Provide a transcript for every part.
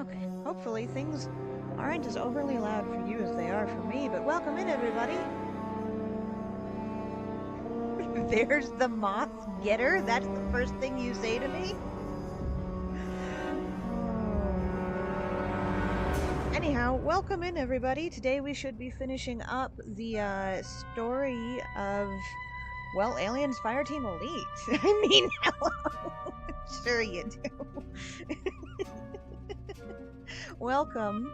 Okay, hopefully things aren't as overly loud for you as they are for me, but welcome in, everybody. There's the moth getter. That's the first thing you say to me. Oh. Anyhow, welcome in, everybody. Today we should be finishing up the story of, well, Aliens Fireteam Elite. I mean, hello. Sure you do. Welcome.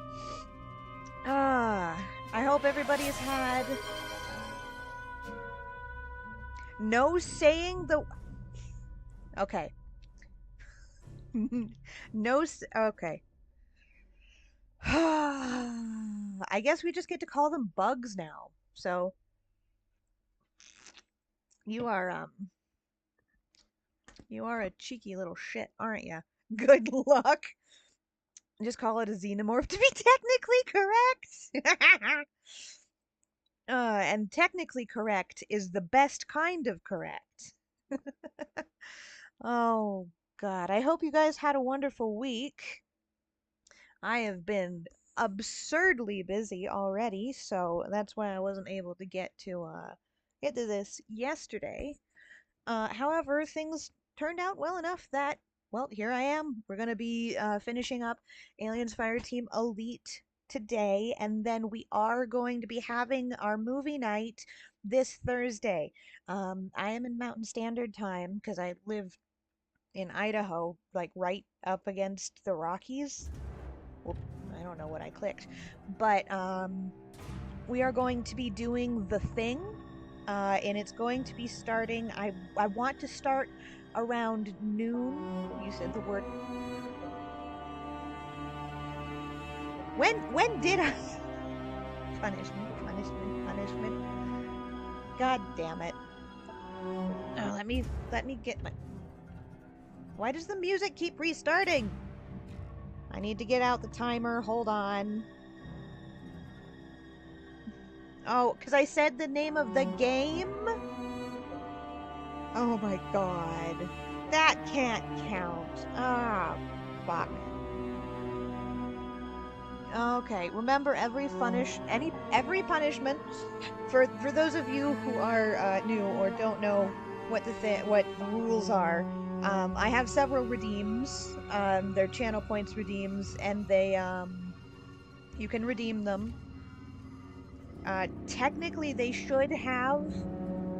I hope everybody's had no saying the. Okay. No. Okay. I guess we just get to call them bugs now. So you are you are a cheeky little shit, aren't you? Good luck. Just call it a xenomorph to be technically correct. And technically correct is the best kind of correct. Oh God, I hope you guys had a wonderful week. I have been absurdly busy already, so that's why I wasn't able to get to this yesterday. However, things turned out well enough that, well, here I am. We're gonna be finishing up Aliens Fireteam Elite today, and then we are going to be having our movie night this Thursday. I am in Mountain Standard Time because I live in Idaho, like right up against the Rockies. Whoop, I don't know what I clicked, but we are going to be doing The Thing, and it's going to be starting. I want to start around noon. You said the word. When did I? Punishment, punishment, punishment. God damn it. Oh, let me get my. Why does the music keep restarting? I need to get out the timer. Hold on. Oh, because I said the name of the game? Oh my god. That can't count. Ah, fuck. Okay, remember every punishment for those of you who are new or don't know what the rules are. I have several redeems. They're channel points redeems, and they you can redeem them. Technically, they should have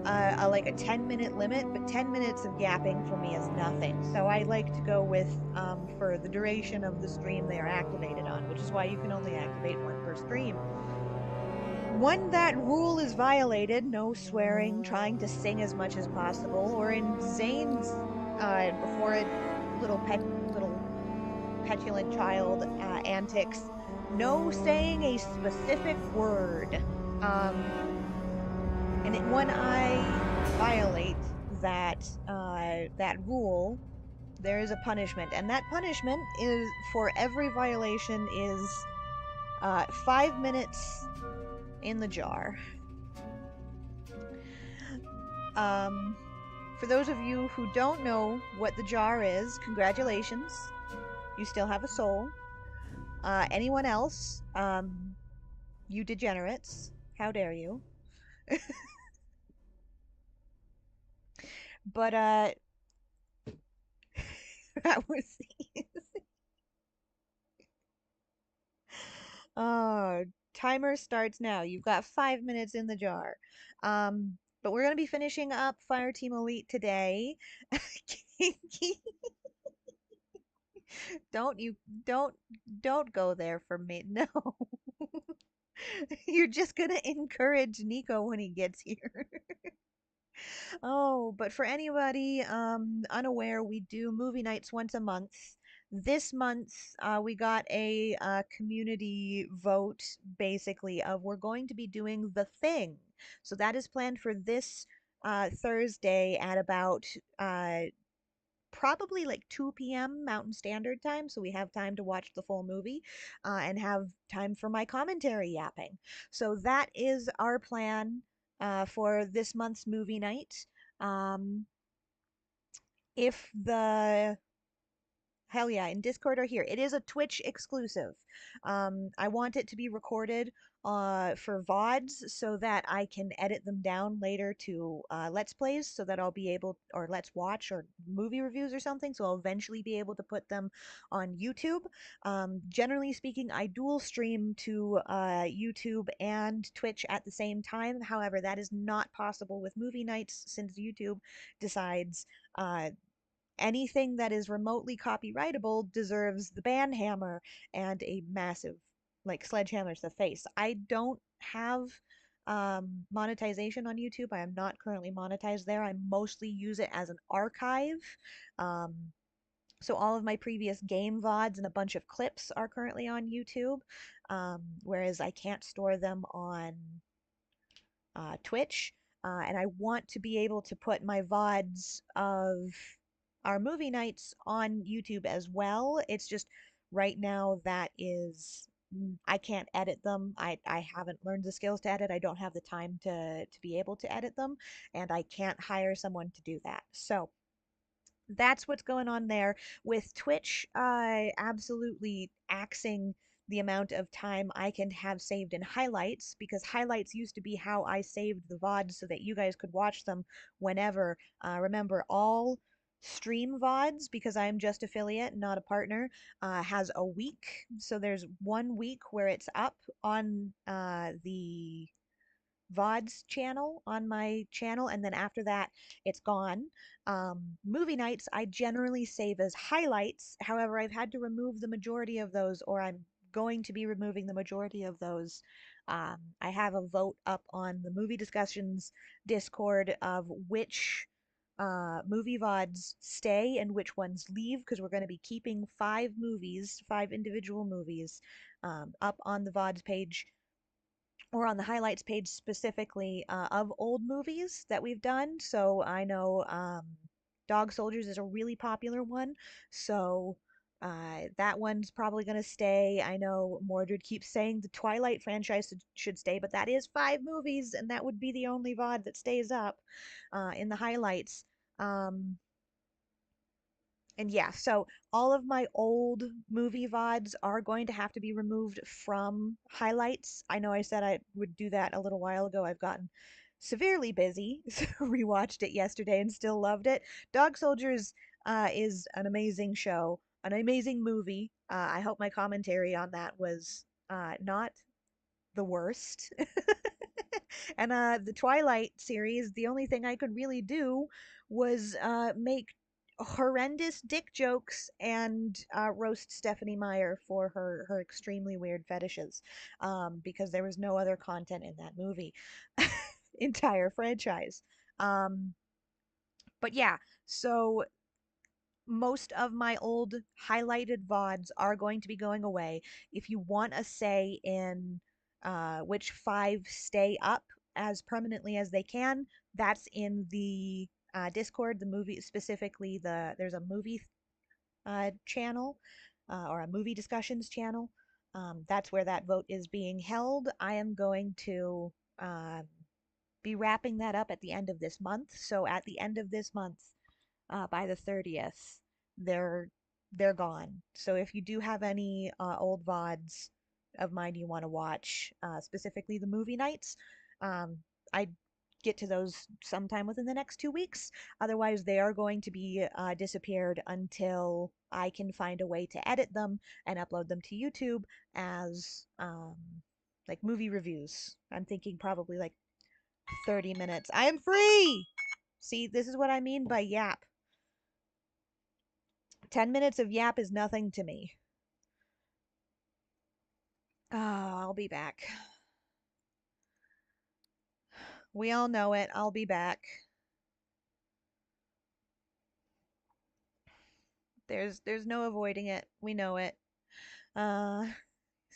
like a 10-minute limit, but 10 minutes of yapping for me is nothing. So I like to go with for the duration of the stream they are activated on, which is why you can only activate one per stream. When that rule is violated, no swearing, trying to sing as much as possible, or in Zane's horrid little petulant child antics, no saying a specific word. When I violate that rule, there is a punishment, and that punishment is for every violation is 5 minutes in the jar. Um, for those of you who don't know what the jar is, congratulations, you still have a soul. Anyone else, you degenerates, how dare you? But that was Oh, timer starts now. You've got 5 minutes in the jar. But we're gonna be finishing up Fireteam Elite today. Don't you don't don't go there for me. No. You're just gonna encourage Nico when he gets here. Oh, but for anybody unaware, we do movie nights once a month. This month, we got a community vote, basically, of we're going to be doing The Thing. So that is planned for this Thursday at about probably like 2 p.m. Mountain Standard Time. So we have time to watch the full movie and have time for my commentary yapping. So that is our plan for this month's movie night. Um, if the Hell yeah, in Discord or here. It is a Twitch exclusive. I want it to be recorded for VODs so that I can edit them down later to Let's Plays so that I'll be able, or Let's Watch or movie reviews or something, so I'll eventually be able to put them on YouTube. Generally speaking, I dual stream to YouTube and Twitch at the same time. However, that is not possible with movie nights since YouTube decides uh, anything that is remotely copyrightable deserves the ban hammer and a massive like sledgehammer to the face. I don't have monetization on YouTube. I am not currently monetized there. I mostly use it as an archive. Um, so all of my previous game VODs and a bunch of clips are currently on YouTube, whereas I can't store them on Twitch, and I want to be able to put my VODs of our movie nights on YouTube as well. It's just right now that is I can't edit them. I haven't learned the skills to edit. I don't have the time to be able to edit them, and I can't hire someone to do that. So that's what's going on there with Twitch. Absolutely axing the amount of time I can have saved in highlights because highlights used to be how I saved the VODs so that you guys could watch them whenever. Remember, all stream VODs, because I'm just affiliate, not a partner, has a week. So there's 1 week where it's up on the VODs channel on my channel, and then after that, it's gone. Movie nights, I generally save as highlights. However, I've had to remove the majority of those, or I'm going to be removing the majority of those. I have a vote up on the movie discussions Discord of which movie VODs stay and which ones leave because we're going to be keeping 5 movies, 5 individual movies, up on the VODs page or on the highlights page specifically of old movies that we've done. So I know Dog Soldiers is a really popular one. So that one's probably going to stay. I know Mordred keeps saying the Twilight franchise should stay, but that is 5 movies, and that would be the only VOD that stays up in the highlights. Um, and yeah, so all of my old movie VODs are going to have to be removed from highlights. I know I said I would do that a little while ago. I've gotten severely busy, so rewatched it yesterday and still loved it. Dog Soldiers is an amazing show, an amazing movie. I hope my commentary on that was not the worst. And the Twilight series, the only thing I could really do was make horrendous dick jokes and roast Stephanie Meyer for her extremely weird fetishes, because there was no other content in that movie, entire franchise. Um, but yeah, so most of my old highlighted VODs are going to be going away. If you want a say in which 5 stay up as permanently as they can, that's in the Discord. The movie specifically, there's a movie channel or a movie discussions channel. That's where that vote is being held. I am going to be wrapping that up at the end of this month. So at the end of this month, by the 30th, they're they're gone. So if you do have any old VODs of mine you want to watch, specifically the movie nights, I get to those sometime within the next 2 weeks. Otherwise, they are going to be disappeared until I can find a way to edit them and upload them to YouTube as like movie reviews. I'm thinking probably like 30 minutes. I am free! See, this is what I mean by yap. 10 minutes of yap is nothing to me. Oh, I'll be back. We all know it. I'll be back. There's no avoiding it. We know it. Uh,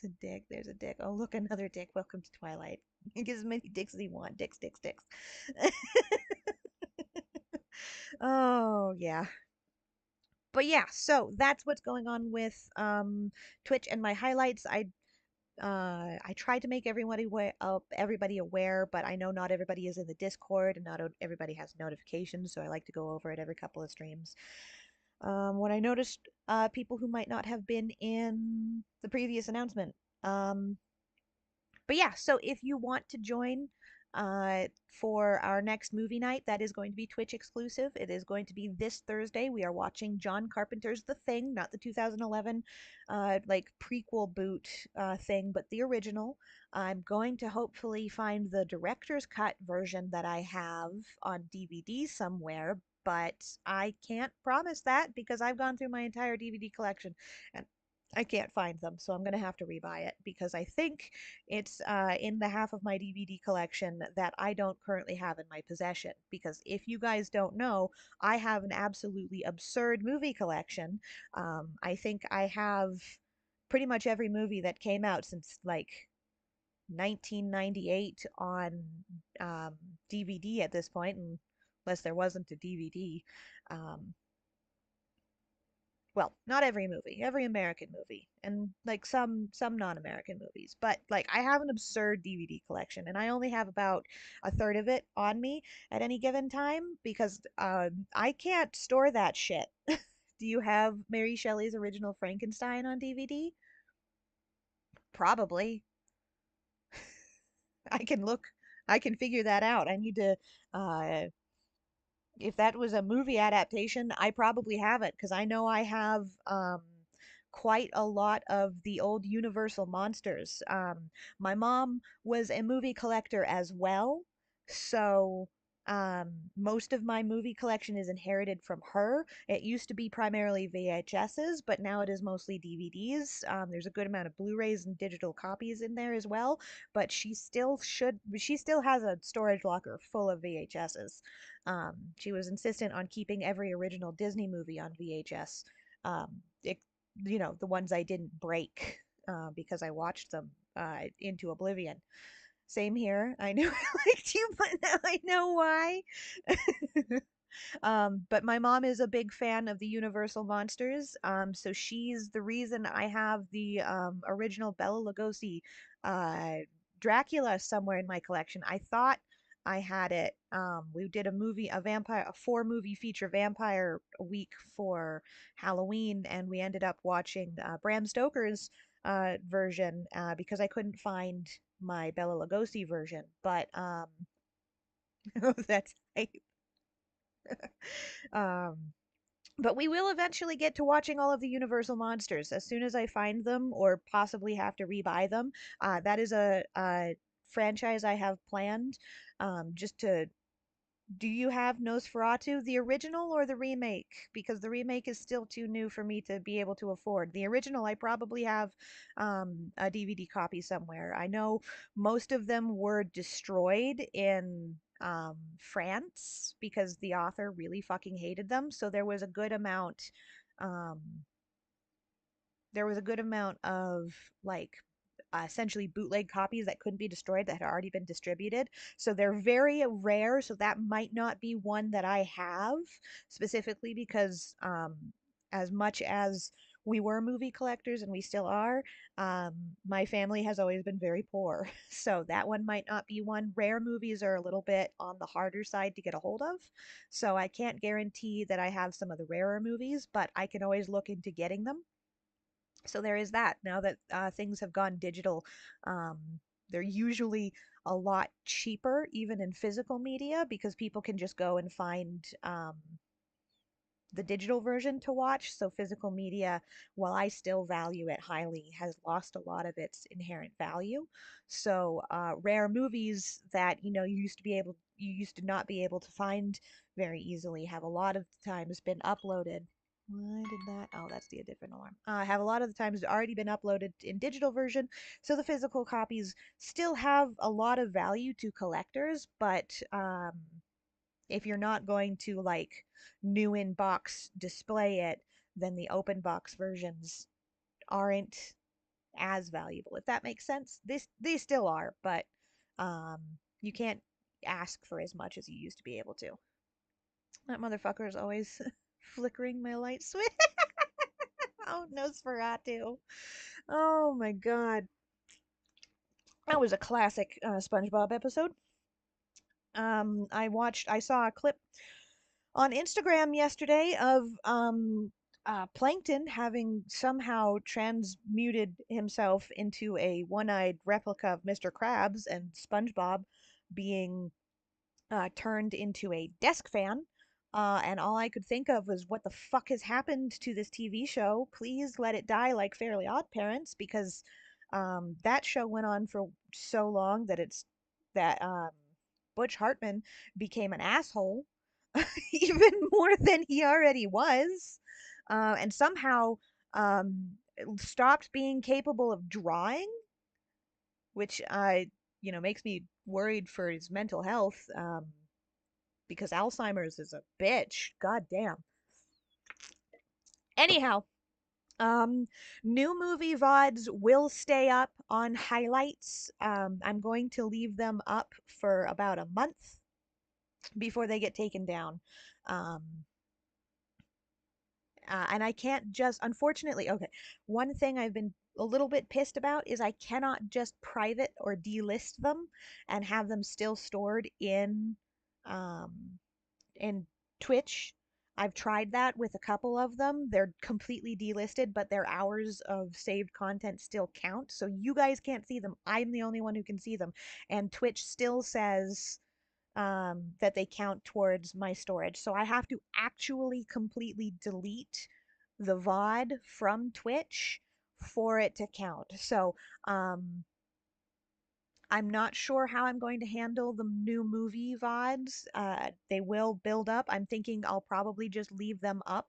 there's a dick. There's a dick. Oh, look, another dick. Welcome to Twilight. Get as many dicks as you want. Dicks, dicks, dicks. Oh, yeah. But yeah, so that's what's going on with Twitch and my highlights. I try to make everybody aware, but I know not everybody is in the Discord and not everybody has notifications, so I like to go over it every couple of streams. When I noticed people who might not have been in the previous announcement. Um, but yeah, so if you want to join for our next movie night, that is going to be Twitch exclusive. It is going to be this Thursday. We are watching John Carpenter's The Thing, not the 2011 like prequel boot thing, but the original. I'm going to hopefully find the director's cut version that I have on DVD somewhere, but I can't promise that because I've gone through my entire DVD collection and I can't find them, so I'm going to have to rebuy it because I think it's in the half of my DVD collection that I don't currently have in my possession. Because if you guys don't know, I have an absolutely absurd movie collection. I think I have pretty much every movie that came out since like 1998 on DVD at this point, unless there wasn't a DVD. Um, well, not every movie, every American movie, and like some non-American movies. But like I have an absurd DVD collection, and I only have about a third of it on me at any given time because I can't store that shit. Do you have Mary Shelley's original Frankenstein on DVD? Probably. I can look. I can figure that out. I need to uh, if that was a movie adaptation, I probably have it because I know I have quite a lot of the old Universal monsters. My mom was a movie collector as well, so most of my movie collection is inherited from her. It used to be primarily VHSs, but now it is mostly DVDs. There's a good amount of Blu-rays and digital copies in there as well, but she still has a storage locker full of VHSs. She was insistent on keeping every original Disney movie on VHS. It, the ones I didn't break because I watched them into oblivion. Same here. I knew I liked you, but now I know why. But my mom is a big fan of the Universal monsters. So she's the reason I have the original Bela Lugosi uh, Dracula somewhere in my collection. I thought I had it. We did a 4 movie feature vampire week for Halloween, and we ended up watching Bram Stoker's version because I couldn't find my Bela Lugosi version. But that's um, but we will eventually get to watching all of the Universal monsters as soon as I find them or possibly have to rebuy them. That is a franchise I have planned. Just to Do you have Nosferatu, the original or the remake? Because the remake is still too new for me to be able to afford. The original, I probably have a DVD copy somewhere. I know most of them were destroyed in France because the author really fucking hated them. So um, there was a good amount of like essentially bootleg copies that couldn't be destroyed that had already been distributed. So they're very rare. So that might not be one that I have specifically because as much as we were movie collectors and we still are, um, my family has always been very poor. So that one might not be one. Rare movies are a little bit on the harder side to get a hold of. So I can't guarantee that I have some of the rarer movies, but I can always look into getting them. So there is that. Now that things have gone digital, um, they're usually a lot cheaper, even in physical media, because people can just go and find the digital version to watch. So physical media, while I still value it highly, has lost a lot of its inherent value. So rare movies that you used to not be able to find very easily have a lot of times been uploaded. Why did that? Oh, that's the different alarm. Have a lot of the times already been uploaded in digital version, so the physical copies still have a lot of value to collectors, but if you're not going to like new in box display it, then the open box versions aren't as valuable. If that makes sense, they still are, but um, you can't ask for as much as you used to be able to. That motherfucker is always flickering my light switch. Oh, Nosferatu. Oh my god. That was a classic SpongeBob episode. I saw a clip on Instagram yesterday of Plankton having somehow transmuted himself into a one-eyed replica of Mr. Krabs and SpongeBob being turned into a desk fan. And all I could think of was what the fuck has happened to this TV show? Please let it die like Fairly Odd Parents, because that show went on for so long that Butch Hartman became an asshole even more than he already was, and somehow um, stopped being capable of drawing, which makes me worried for his mental health. Because Alzheimer's is a bitch. God damn. Anyhow, um, new movie VODs will stay up on highlights. I'm going to leave them up for about a month before they get taken down. Um, and I can't just, unfortunately, okay, one thing I've been a little bit pissed about is I cannot just private or delist them and have them still stored um, in Twitch. I've tried that with a couple of them. They're completely delisted, but their hours of saved content still count. So you guys can't see them. I'm the only one who can see them. And Twitch still says that they count towards my storage. So I have to actually completely delete the VOD from Twitch for it to count. So um, I'm not sure how I'm going to handle the new movie VODs. They will build up. I'm thinking I'll probably just leave them up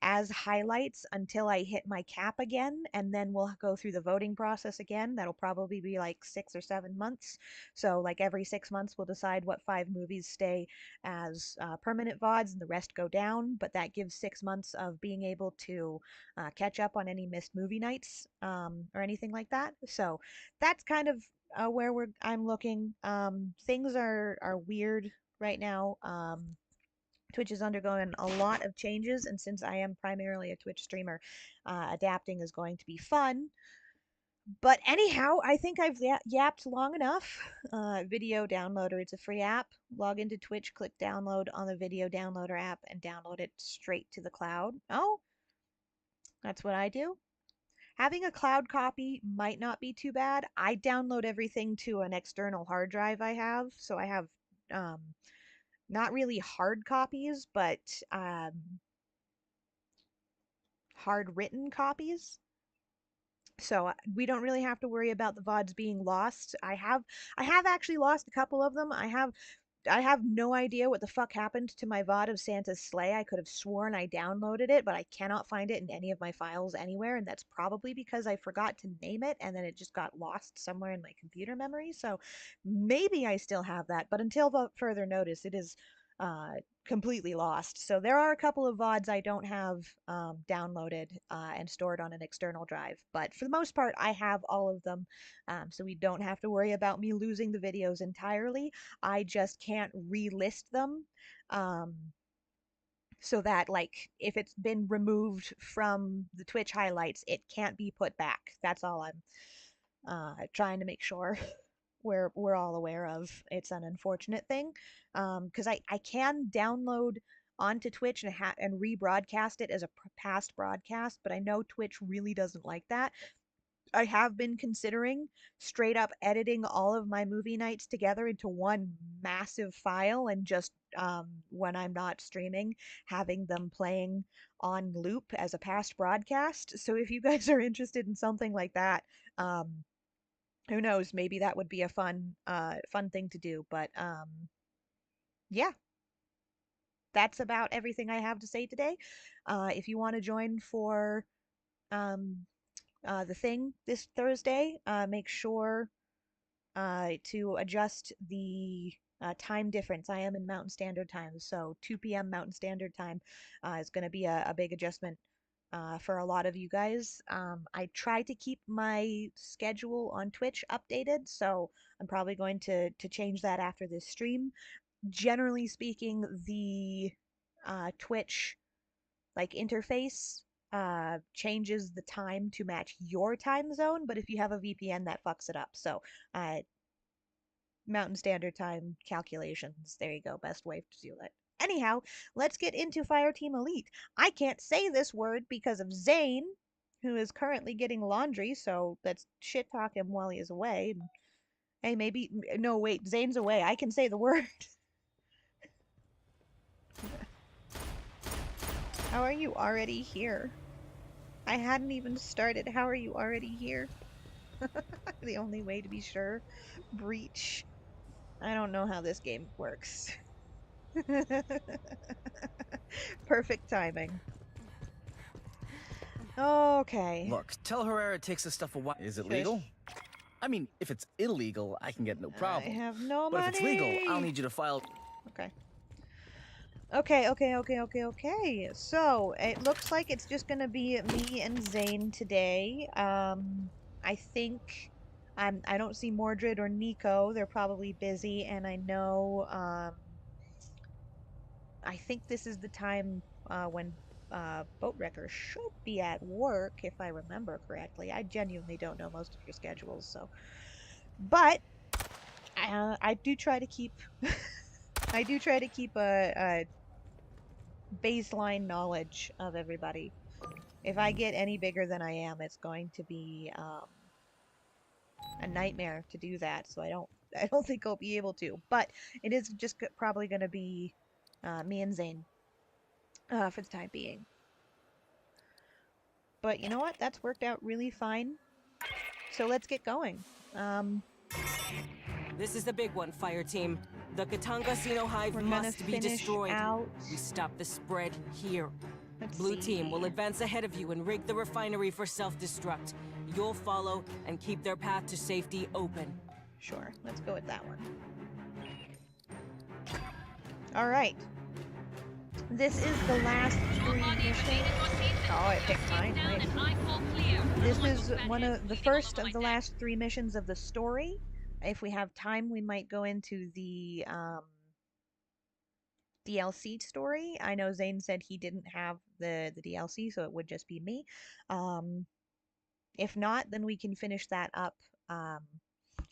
as highlights until I hit my cap again, and then we'll go through the voting process again. That'll probably be like 6 or 7 months. So, like every 6 months, we'll decide what 5 movies stay as permanent VODs and the rest go down. But that gives 6 months of being able to catch up on any missed movie nights or anything like that. So, that's kind of where I'm looking. Things are weird right now. Twitch is undergoing a lot of changes, and since I am primarily a Twitch streamer, adapting is going to be fun. But anyhow, I think I've yapped long enough. Video Downloader, it's a free app. Log into Twitch, click download on the Video Downloader app, and download it straight to the cloud. Oh, that's what I do. Having a cloud copy might not be too bad. I download everything to an external hard drive I have, so I have um, not really hard copies, but hard written copies. So we don't really have to worry about the VODs being lost. I have actually lost a couple of them. I have no idea what the fuck happened to my VOD of Santa's sleigh. I could have sworn I downloaded it, but I cannot find it in any of my files anywhere, and that's probably because I forgot to name it and then it just got lost somewhere in my computer memory. So maybe I still have that, but until further notice, it is uh, completely lost. So there are a couple of VODs I don't have downloaded and stored on an external drive, but for the most part, I have all of them. So we don't have to worry about me losing the videos entirely. I just can't relist them. Um, so that, like, if it's been removed from the Twitch highlights, it can't be put back. That's all I'm trying to make sure we're all aware of. It's an unfortunate thing because I can download onto Twitch and rebroadcast it as a past broadcast, but I know Twitch really doesn't like that. I have been considering straight up editing all of my movie nights together into one massive file and just when I'm not streaming, having them playing on loop as a past broadcast. So if you guys are interested in something like that, who knows, maybe that would be a fun thing to do. But yeah, that's about everything I have to say today. If you want to join for um, the thing this Thursday, make sure to adjust the time difference. I am in Mountain Standard Time, so 2 p.m. Mountain Standard Time is going to be a big adjustment for a lot of you guys. I try to keep my schedule on Twitch updated, so I'm probably going to change that after this stream. Generally speaking, the Twitch like interface changes the time to match your time zone, but if you have a VPN, that fucks it up. So Mountain Standard Time calculations. There you go. Best way to do it. Anyhow, let's get into Fireteam Elite. I can't say this word because of Zane, who is currently getting laundry, so let's shit talk him while he is away. Hey, maybe. No, wait, Zane's away. I can say the word. How are you already here? I hadn't even started. How are you already here? The only way to be sure. Breach. I don't know how this game works. Perfect timing. Okay. Look, tell Herrera it takes this stuff a while. Is it legal? I mean, if it's illegal, I can get no problem. I have no But money. if it's legal, I'll need you to file. Okay. Okay. So, it looks like it's just gonna be me and Zane today. I think I don't see Mordred or Nico. They're probably busy, and I know I think this is the time when Boat Wrecker should be at work, if I remember correctly. I genuinely don't know most of your schedules, so. But I do try to keep I do try to keep a baseline knowledge of everybody. If I get any bigger than I am, it's going to be a nightmare to do that. So I don't think I'll be able to. But it is just probably going to be me and Zane for the time being. But you know what? That's worked out really fine. So let's get going. This is the big one, Fire Team. The Katangasino Hive must be destroyed. We stop the spread here. Blue Team will advance ahead of you and rig the refinery for self-destruct. You'll follow and keep their path to safety open. Sure, let's go with that one. All right. This is the last 3 missions. Oh, I picked mine. Nice. This is one of the first of the last 3 missions of the story. If we have time, we might go into the DLC story. I know Zane said he didn't have the DLC, so it would just be me. If not, then we can finish that up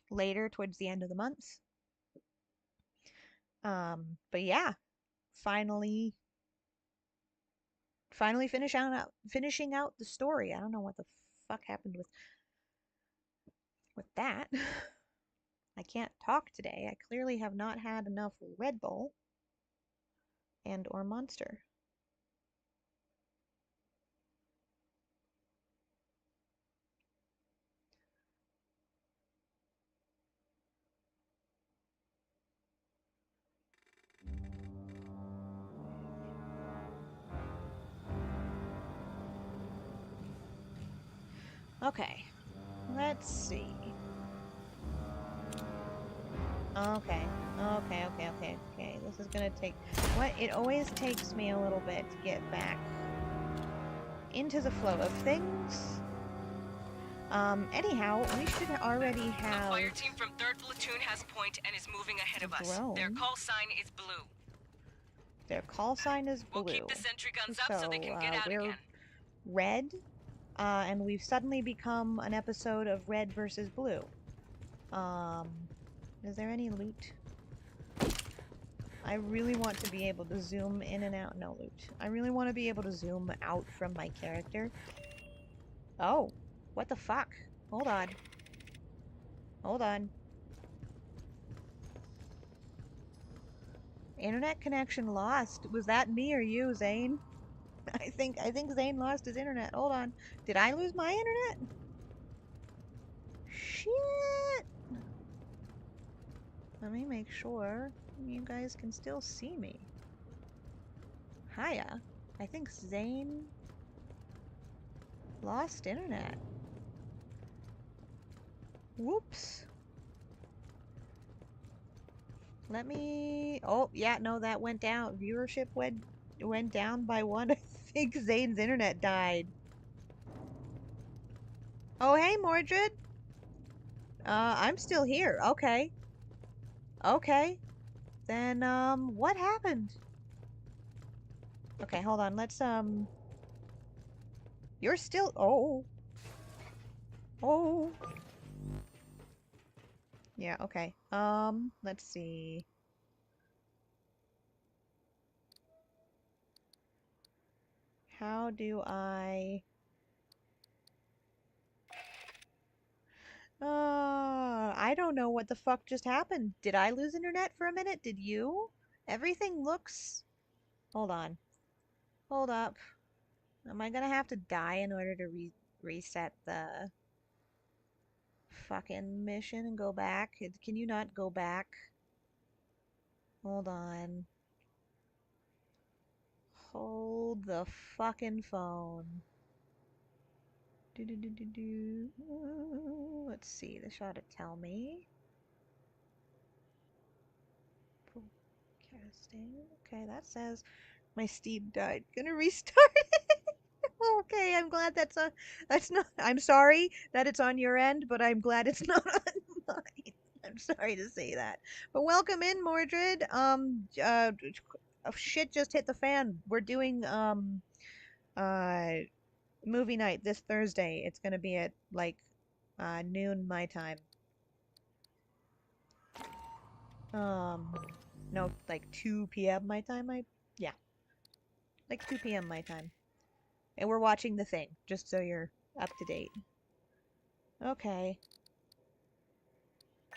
later towards the end of the month. But yeah, finally finishing out the story. I don't know what the fuck happened with that. I can't talk today. I clearly have not had enough Red Bull and or Monster. Okay, let's see. Okay. This is gonna take... What? It always takes me a little bit to get back into the flow of things. Anyhow, we should already have... A fire team from 3rd Platoon has point and is moving ahead of us. Their call sign is blue. Their call sign is blue. We'll keep the sentry guns up so they can get out we're again. Red, and we've suddenly become an episode of Red versus Blue. Is there any loot? I really want to be able to zoom in and out. No loot. I really want to be able to zoom out from my character. Oh, what the fuck? Hold on. Hold on. Internet connection lost. Was that me or you, Zane? I think Zane lost his internet. Hold on. Did I lose my internet? Shit. Let me make sure you guys can still see me. Hiya. I think Zane lost internet. Whoops. Let me... Oh, yeah, no, that went down. Viewership went down by 1. I think Zane's internet died. Oh, hey, Mordred. I'm still here. Okay. Okay. Then, what happened? Okay, hold on. Let's, You're still... Oh. Oh. Yeah, okay. Let's see. How do I... I don't know what the fuck just happened. Did I lose internet for a minute? Did you? Everything looks... Hold on. Hold up. Am I gonna have to die in order to reset the fucking mission and go back? Can you not go back? Hold on. Hold the fucking phone. Do do do do do. Let's see. This ought to tell me. Broadcasting. Okay, that says my Steam died. Gonna restart it. Okay, I'm glad that's not. I'm sorry that it's on your end, but I'm glad it's not on mine. I'm sorry to say that. But welcome in, Mordred. Shit just hit the fan. We're doing uh movie night this Thursday. It's gonna be at like noon my time. No, like 2 p.m. my time. Yeah, like 2 p.m. my time. And we're watching The Thing, just so you're up to date. Okay.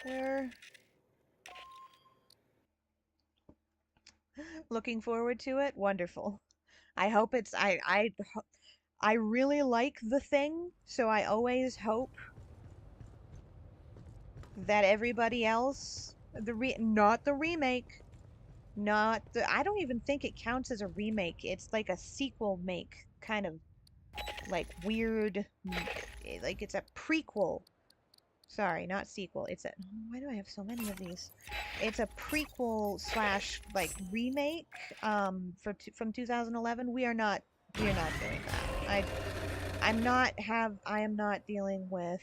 We're looking forward to it. Wonderful. I hope it's I really like The Thing, so I always hope that everybody else not the remake, not the I don't even think it counts as a remake. It's like a sequel make kind of like weird like it's a prequel. Sorry, not sequel. It's a why do I have so many of these? It's a prequel slash like remake from 2011. We are not doing that. I am not dealing with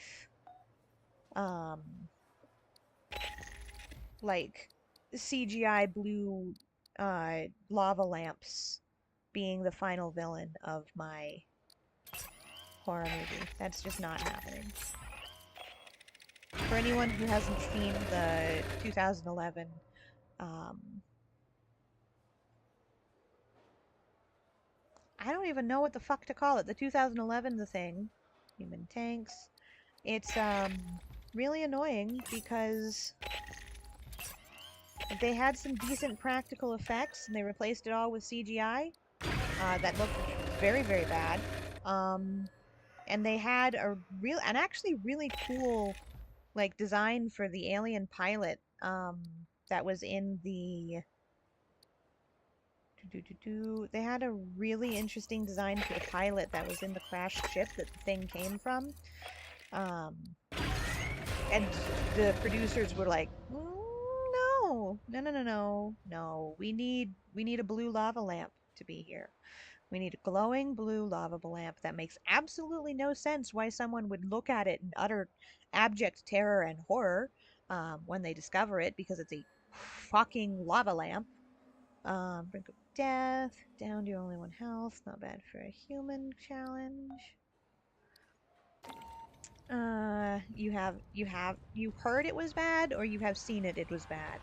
um like CGI blue lava lamps being the final villain of my horror movie. That's just not happening. For anyone who hasn't seen the 2011 um I don't even know what the fuck to call it. The 2011 The Thing, Human Tanks. It's really annoying because they had some decent practical effects and they replaced it all with CGI that looked very, very bad. And they had an actually really cool like design for the alien pilot that was in the they had a really interesting design for the pilot that was in the crashed ship that the thing came from. Um, and the producers were like, no, no, no, no, no, no. We need a blue lava lamp to be here. We need a glowing blue lava lamp. That makes absolutely no sense why someone would look at it in utter abject terror and horror when they discover it because it's a fucking lava lamp. Brink of death, down to only one health. Not bad for a human challenge. You heard it was bad, or you have seen it was bad?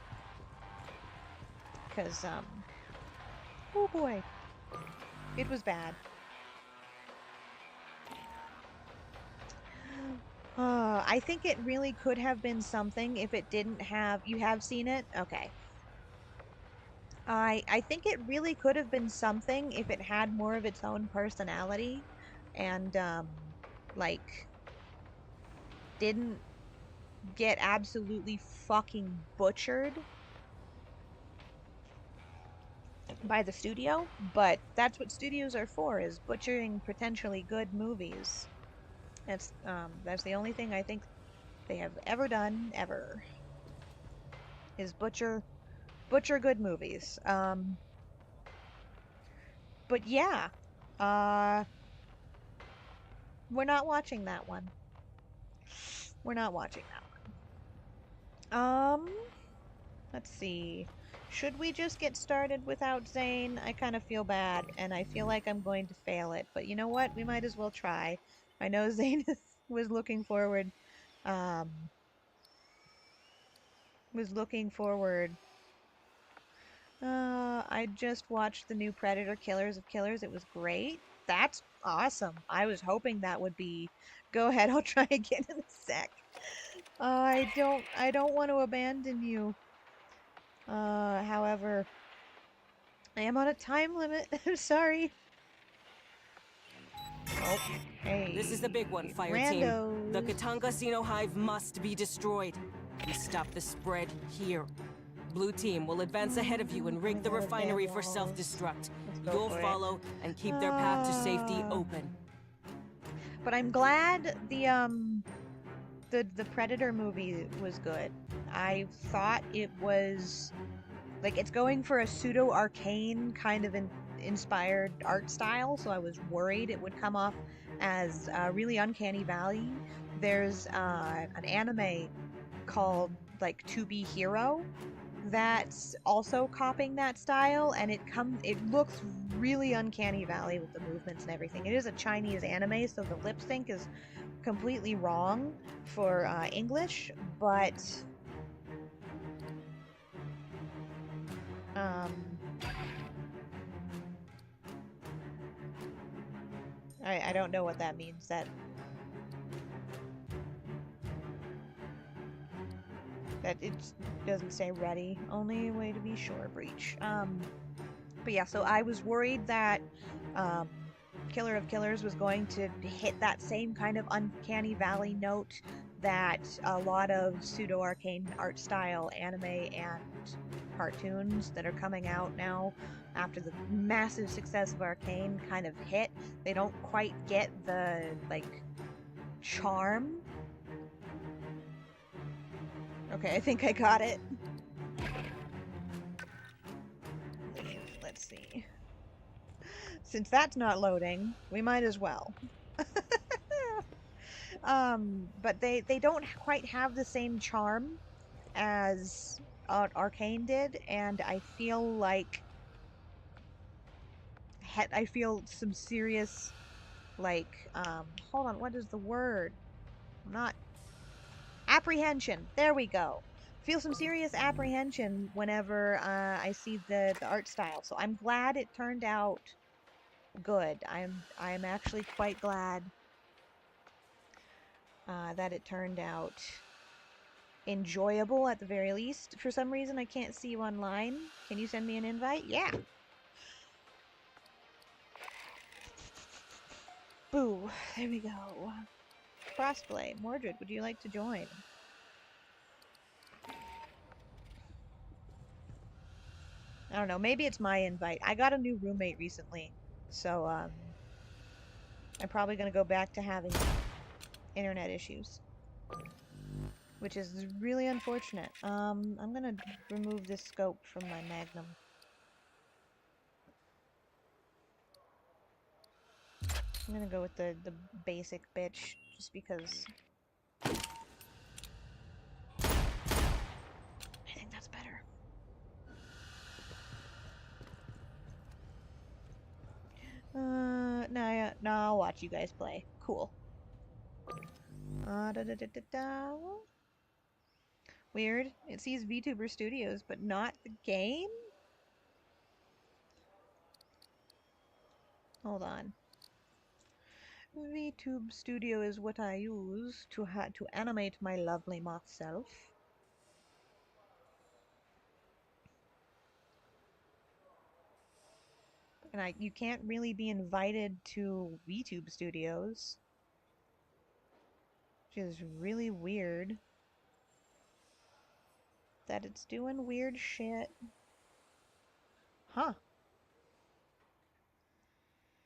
Because, oh boy. It was bad. I think it really could have been something if it didn't have, you have seen it? Okay. I think it really could have been something if it had more of its own personality and, like, didn't get absolutely fucking butchered by the studio, but that's what studios are for, is butchering potentially good movies. That's the only thing I think they have ever done, ever, is butcher good movies. But yeah, uh, we're not watching that one. We're not watching that one. Let's see. Should we just get started without Zane? I kind of feel bad, and I feel like I'm going to fail it. But you know what? We might as well try. I know Zane was looking forward, um, was looking forward. I just watched the new Predator Killers of Killers. It was great. That's awesome. I was hoping that would be. Go ahead, I'll try again in a sec. I don't want to abandon you. However, I am on a time limit. I'm sorry. Oh, This is the big one, hey, Fireteam. The randos. Katanga Hive must be destroyed. We stop the spread here. Blue team will advance ahead of you and rig the A lot of dead refinery for walls. self-destruct. Let's go You'll for it. follow and keep their path to safety open. But I'm glad the Predator movie was good. I thought it was like it's going for a pseudo arcane kind of inspired art style, so I was worried it would come off as really uncanny valley. There's an anime called like To Be Hero that's also copying that style, and it looks really uncanny valley with the movements and everything. It is a Chinese anime, so the lip sync is completely wrong for English, but um, I don't know what that means. That it doesn't say ready. Only way to be sure, breach. But yeah, so I was worried that um, Killer of Killers was going to hit that same kind of uncanny valley note that a lot of pseudo arcane art style anime and cartoons that are coming out now after the massive success of Arcane kind of hit. They don't quite get the like charm. Okay, I think I got it. Let's see. Since that's not loading, we might as well. But they don't quite have the same charm as Arcane did, and I feel like I feel some serious like hold on, what is the word? Not apprehension. There we go. Feel some serious apprehension whenever I see the art style. So I'm glad it turned out good. I'm actually quite glad that it turned out enjoyable at the very least. For some reason, I can't see you online. Can you send me an invite? Yeah. Boo. There we go. Crossplay. Mordred, would you like to join? I don't know. Maybe it's my invite. I got a new roommate recently, so I'm probably gonna go back to having internet issues, which is really unfortunate. I'm gonna remove this scope from my Magnum. I'm gonna go with the basic bitch, just because I think that's better. No, I'll watch you guys play. Cool. Da da da da da. Weird. It sees VTuber Studios, but not the game? Hold on. VTube Studio is what I use to animate my lovely moth self. And you can't really be invited to VTube Studios, which is really weird. That it's doing weird shit. Huh.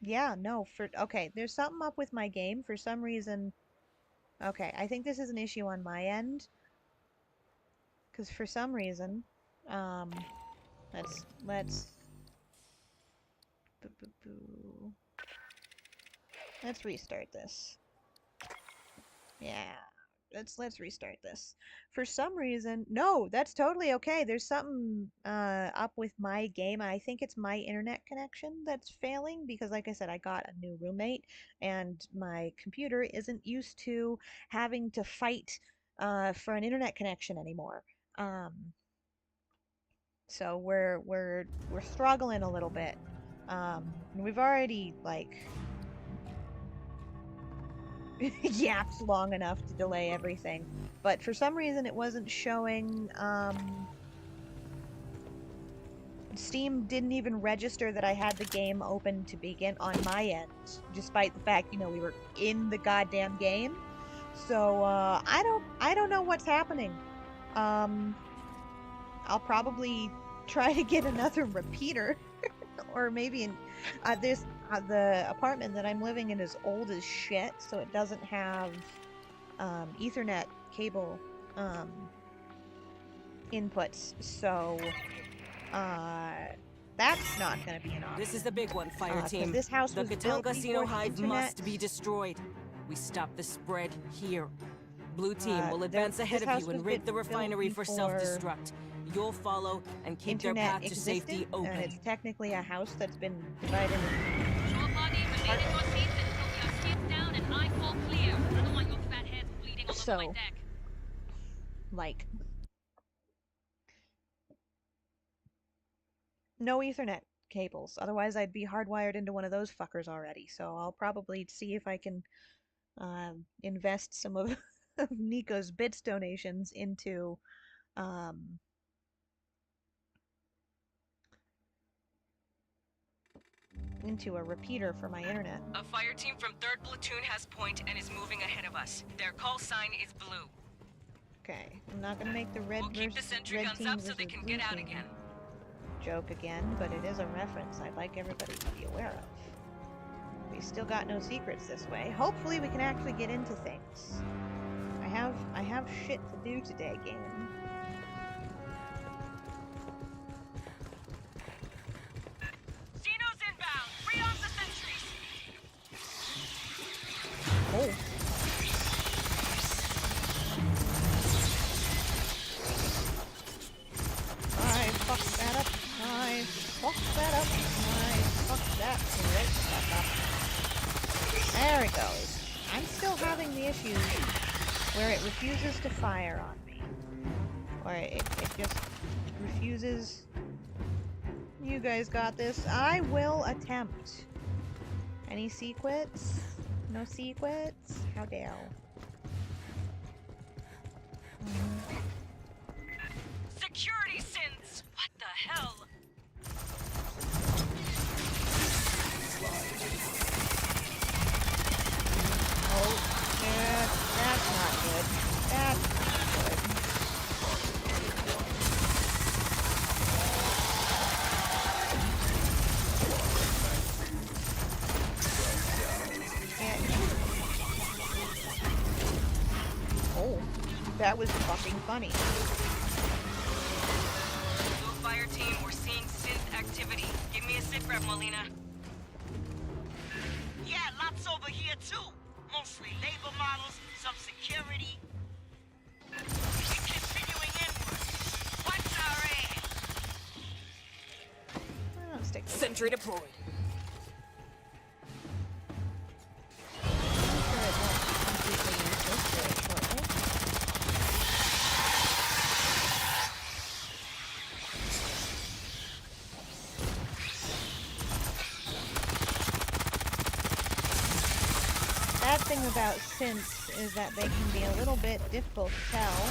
Yeah, no, okay, there's something up with my game for some reason. Okay, I think this is an issue on my end, because for some reason, um, let's boo, boo, boo. Let's restart this. Yeah, let's restart this. For some reason, no, that's totally okay. There's something up with my game. I think it's my internet connection that's failing because, like I said, I got a new roommate and my computer isn't used to having to fight for an internet connection anymore. Um, so we're struggling a little bit. We've already like yaps long enough to delay everything. But for some reason it wasn't showing, Steam didn't even register that I had the game open to begin on my end, despite the fact, you know, we were in the goddamn game. So, I don't know what's happening. I'll probably try to get another repeater, or maybe in, the apartment that I'm living in is old as shit, so it doesn't have, Ethernet cable, inputs, so that's not going to be an option. This is the big one, Fireteam. This house the was built Katanga before the Hive internet. must be destroyed. We stop the spread here. Blue Team will advance ahead of you and rig the refinery for self-destruct. You'll follow and keep their path to safety open. And it's technically a house that's been divided into Shore body, remain in your seats until we are skipped down and I call clear. I don't want your fat heads bleeding all over my deck. Like, no Ethernet cables. Otherwise, I'd be hardwired into one of those fuckers already. So I'll probably see if I can invest some of Nico's bits donations into a repeater for my internet. A fire team from 3rd Platoon has point and is moving ahead of us. Their call sign is blue. Okay, I'm not gonna make the red We'll keep the sentry guns up so they can get out again. Joke again, but it is a reference I'd like everybody to be aware of. We still got no secrets this way. Hopefully we can actually get into things. I have shit to do today, game. Xeno's inbound! Free off the sentries! Oh. I fucked that up. I fucked that up. I fucked that right fuck up. There it goes. I'm still having the issues where it refuses to fire on me. Or it just refuses. You guys got this. I will attempt. Any secrets? No secrets? How dare. Security sins! What the hell? Oh, yeah, that's not good. That's not good. Oh, that was fucking funny. Fire team, we're seeing synth activity. Give me a sit rep, Molina. Yeah, lots over here too. Mostly labor models, some security. And continuing inward. What's our aim? I don't stick with Sentry deployed. Bad thing about synths is that they can be a little bit difficult to tell.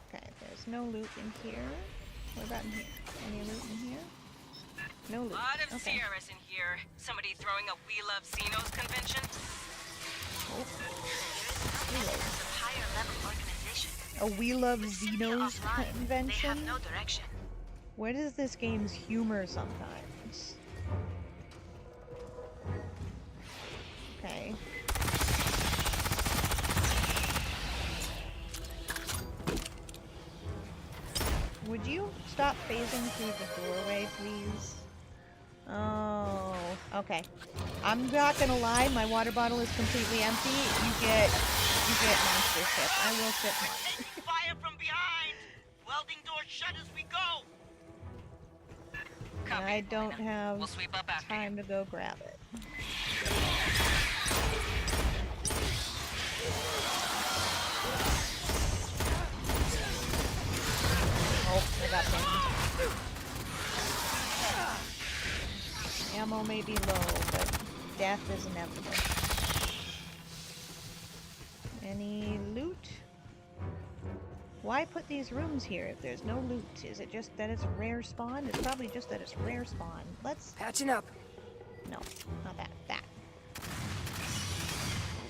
Okay, there's no loot in here. What about in here? Any loot in here? No loot. A lot of Okay. Sierras in here. Somebody throwing a We Love Xenos convention? Oh. It's a higher level organization. A We Love Senior Xenos offline. They have convention? no direction. What is this game's humor sometimes? Okay. Would you stop phasing through the doorway, please? Oh, okay. I'm not gonna lie, my water bottle is completely empty. You get monster ship. I will ship one. Fire from behind! Welding door shut as we go! And I don't have We'll sweep up after time to go grab it. Oh, I got them. Ammo may be low, but death is inevitable. Any loot? Why put these rooms here if there's no loot? Is it just that it's rare spawn? It's probably just that it's rare spawn. Let's... Patching up. No, not that. That.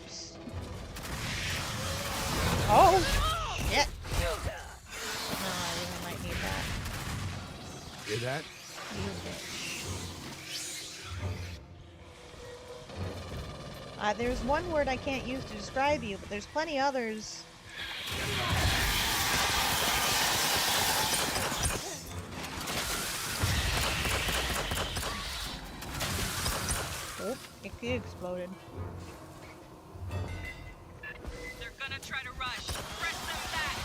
Oops. Oh! Shit! No, I really might need that. Hear that? You bitch. There's one word I can't use to describe you, but there's plenty others. Oh, it exploded. They're gonna try to rush. Press them back.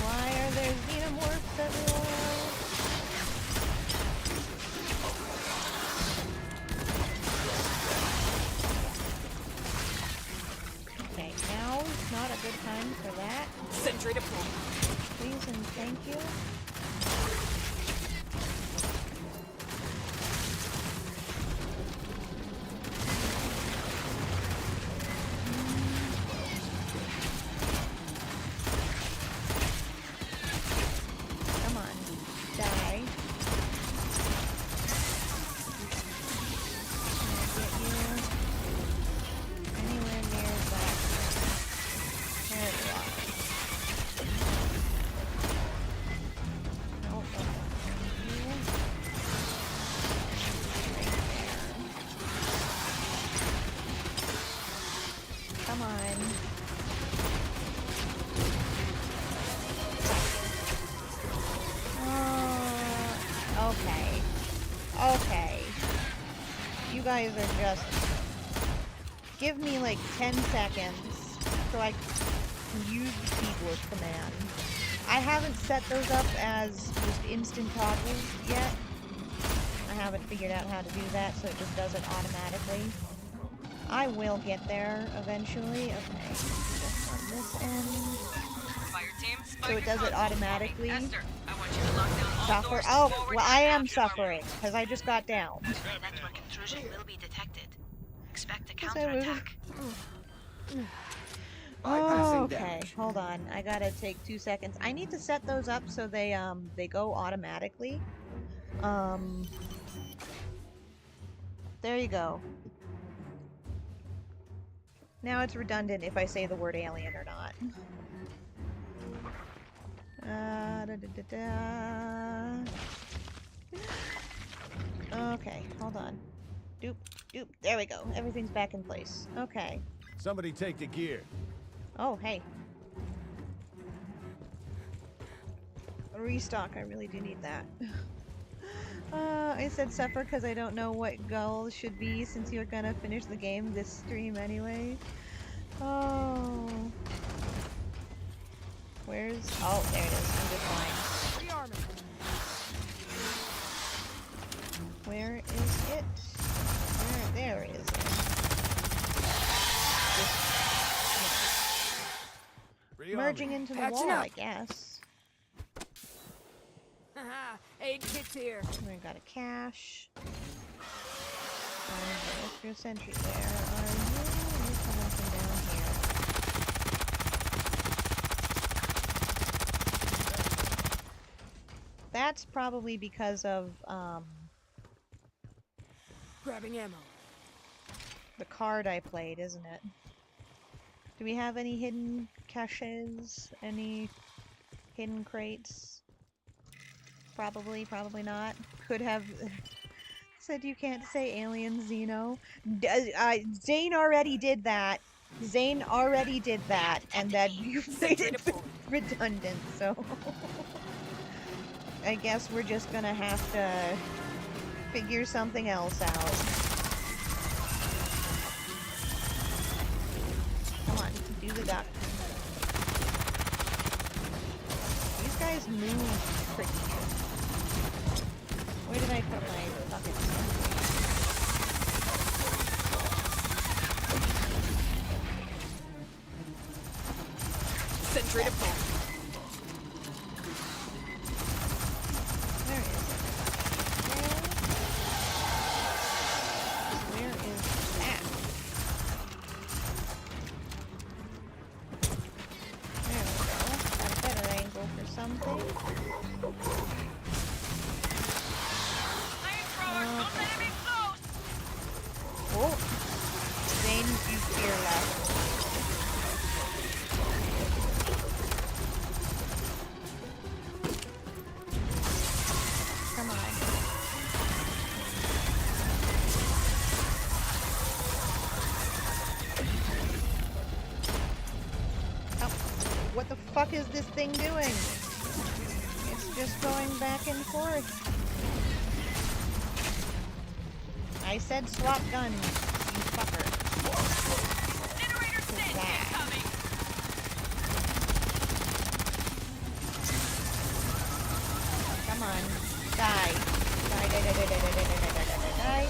Why are there xenomorphs everywhere? Okay, now's not a good time for that. Sentry deployed. Please and thank you. Come on, die. Can I get you anywhere near that? There you are. Oh, you. Right there. Come on. Okay. Okay. You guys are just... Give me like 10 seconds so I can use the keyboard command. I haven't set those up as just instant toggles yet. I haven't figured out how to do that, so it just does it automatically. I will get there eventually. Okay. Just on this end. Fireteam, So it does it automatically. Esther, I want you to lock down all Suffer. doors Oh, forward well, and I am after. suffering because I just got down. Network intrusion will be detected. Expect a Yes, I will. counterattack. Bypassing Okay, damage. hold on. I gotta take 2 seconds. I need to set those up so they go automatically. There you go. Now it's redundant if I say the word alien or not. Okay, hold on. Doop, doop. There we go. Everything's back in place. Okay. Somebody take the gear. Oh, hey. A restock. I really do need that. I said suffer because I don't know what goal should be since you're gonna finish the game this stream anyway. Oh. Where's... Oh, there it is. I'm just fine. Where is it? There it is. Merging into the Patching wall, up. I guess. Haha, aid kit's here. I got a cache. Extra sentry there. Are you coming from down here? That's probably because of Grabbing ammo. the card I played, isn't it? Do we have any hidden caches? Any hidden crates? Probably, probably not. Could have said you can't say alien Xeno. Zane already did that. Zane already did that, and then you made it redundant, so... I guess we're just gonna have to figure something else out. Come on, do the duck. These guys move pretty. Where did I put my fucking Sentry deployed. Where is it? Where Flamethrowers, don't let him in close! Oh. Zane, you fear left. Come on. Oh, what the fuck is this thing doing? It's just going back and forth. I said swap guns, you fucker. Generator set incoming! Come on. Die. Die, die, die, die, die, die, die, die, die, die, die.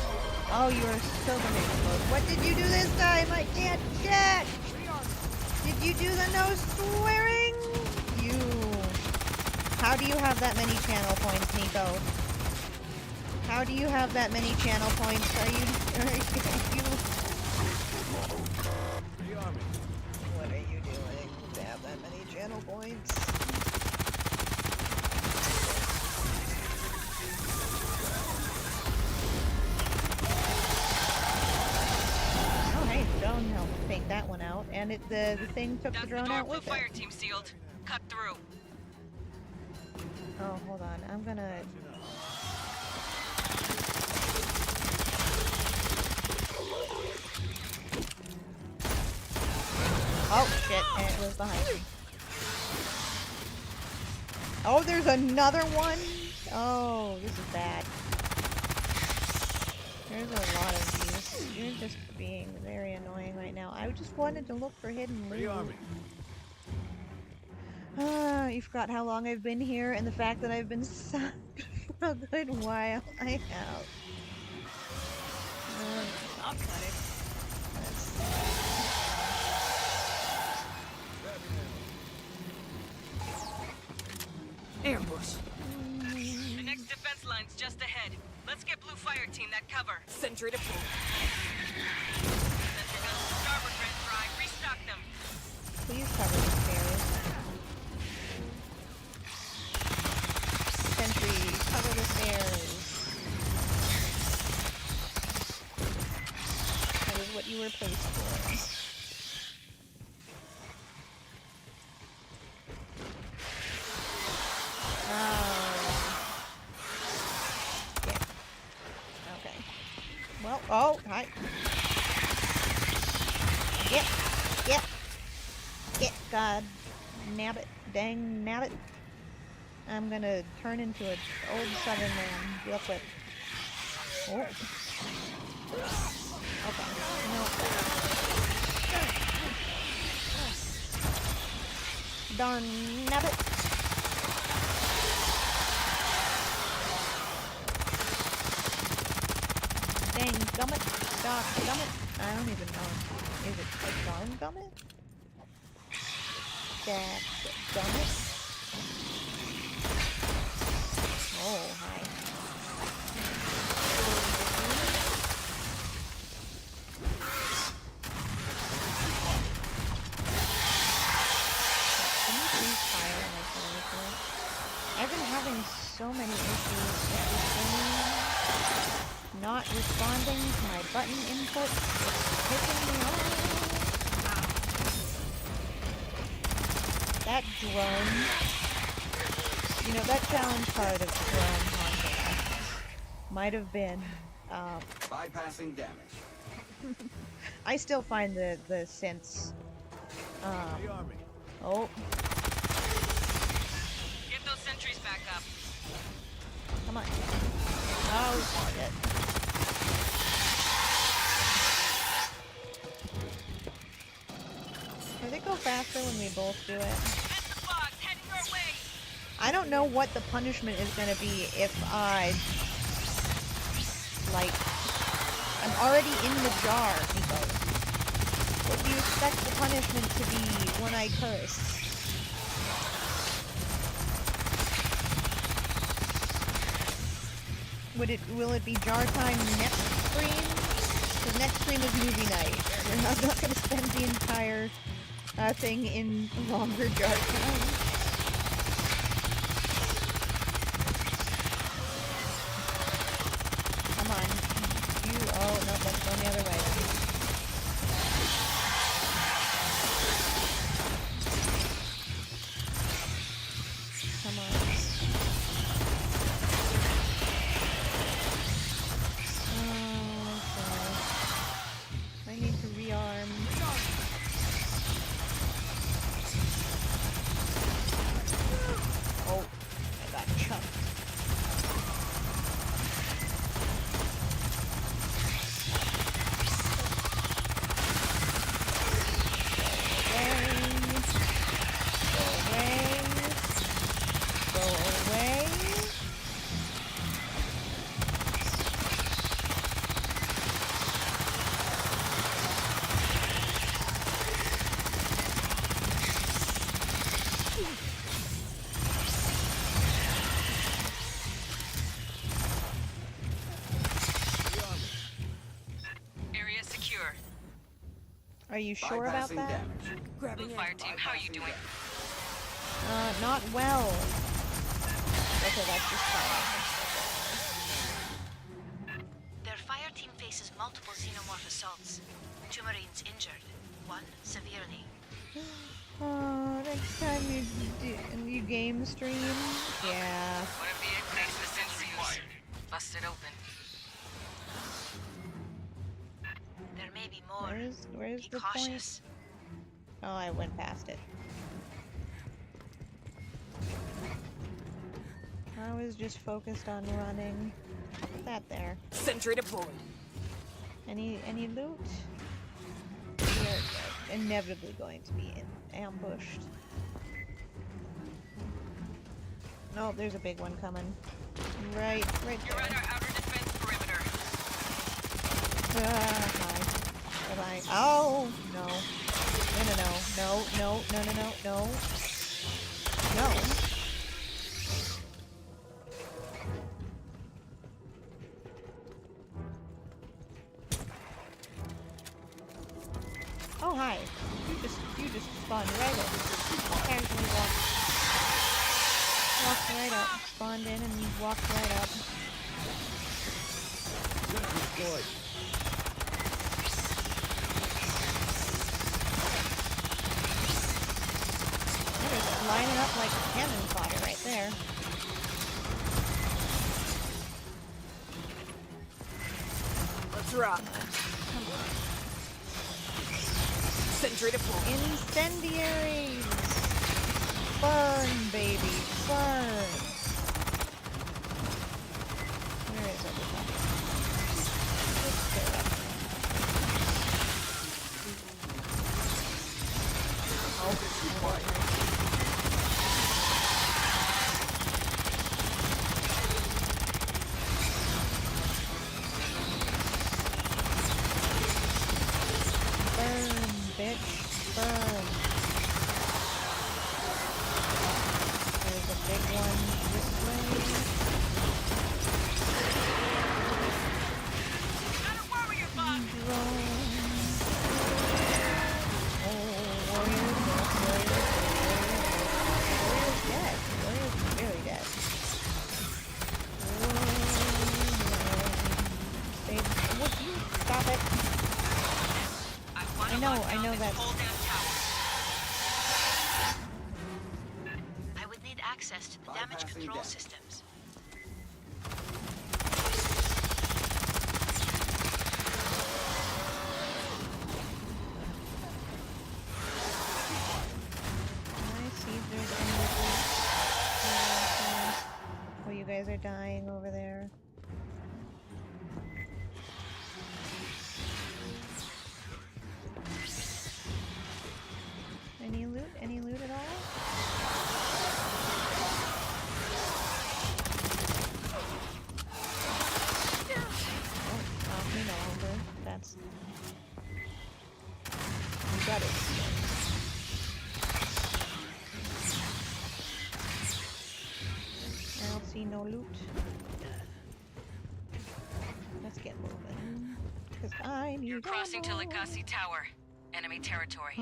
Oh, you are so gonna explode. What did you do this time? I can't check! Did you do the no swearing? You... How do you have that many channel points, Nico? How do you have that many channel points? Are you... What are you doing to have that many channel points? Oh, hey, drone helped take that one out, and the thing took the drone out with it. Fireteam sealed. Cut through. Oh, hold on. I'm gonna... Oh, shit. And it was behind me. Oh, there's another one? Oh, this is bad. There's a lot of these. You're just being very annoying right now. I just wanted to look for hidden loot. You forgot how long I've been here and the fact that I've been sucked for a good while. I have. I'll cut it. Ambush. The next defense line's just ahead. Let's get Blue Fireteam that cover. Sentry to pull. Sentry guns to starboard, Red Fry. Restock them. Please cover the stairs. Sentry, cover the stairs. That is what you were placed for. Yeah. Okay. Well, oh, hi. Get, God, nabbit, dang nabbit. I'm gonna turn into an old southern man real quick. Oh. Okay. No. Darn nabbit. Dang gummit. Dog gummit. I don't even know. Is it a darn gummit? That gummit? Oh, hi. Can you please fire when I finish it? I've been having so many issues with this game not responding to my button input. It's pissing me off. That drone, you know, that challenge part of drone hunting might have been, bypassing damage. I still find the synths, oh, Get those sentries back up. come on. Oh, shit. Does it go faster when we both do it? Miss the fogs, heading your way. I don't know what the punishment is gonna be if I, like, I'm already in the jar, Nico. What do you expect the punishment to be when I curse? Will it be jar time next stream? Because next stream is movie night. I'm not gonna spend the entire thing in longer jar time. Are you sure about Bypassing that? damage. Grabbing Blue Fireteam, how are you doing? Not well. Okay, that's just fine. Their fire team faces multiple xenomorph assaults. 2 Marines injured, 1 severely. Oh, next time you game stream? Yeah. One of the egg makes the sensors. Bust it open. There may be more. Where's Be the cautious. point? Oh, I went past it. I was just focused on running. Put that there. Sentry deployed. Any loot? We're inevitably going to be ambushed. No, there's a big one coming. Right You're there. on our outer defense perimeter. Bye. Oh no. No. No. Oh hi. You just spawned right in. Casually walked right up. Spawned in and walked right up. Deployed. They're just lining up like cannon fodder right there. Let's rock. Sentry deployed. Incendiaries! Burn, baby, burn! Where is everybody? Let's go up. Burn, bitch, burn. There's a big one this way. Not a warrior, bug. Warrior's dead. Warrior's very dead. Would you stop it? I know that's... I would need access to the damage Bypassing control damage. systems. Can I see if there's any of these? Oh, you guys are dying over there. Any loot? Any loot at all? Oh, me no longer. That's... You got it. I don't see no loot. Let's get moving. Because I need You're crossing ammo. Telecasi Tower. Enemy territory.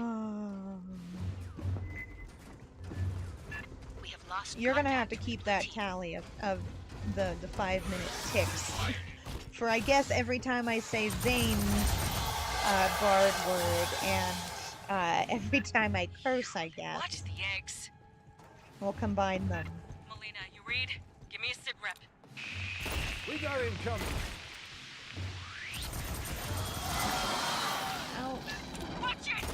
We have lost You're gonna have to contact keep with that the team. tally of the 5-minute ticks. For I guess every time I say Zane's guard word and every time I curse, I guess. Watch the eggs. We'll combine them. Melina, you read? Give me a sit rep. We got incoming. Ow. Watch it!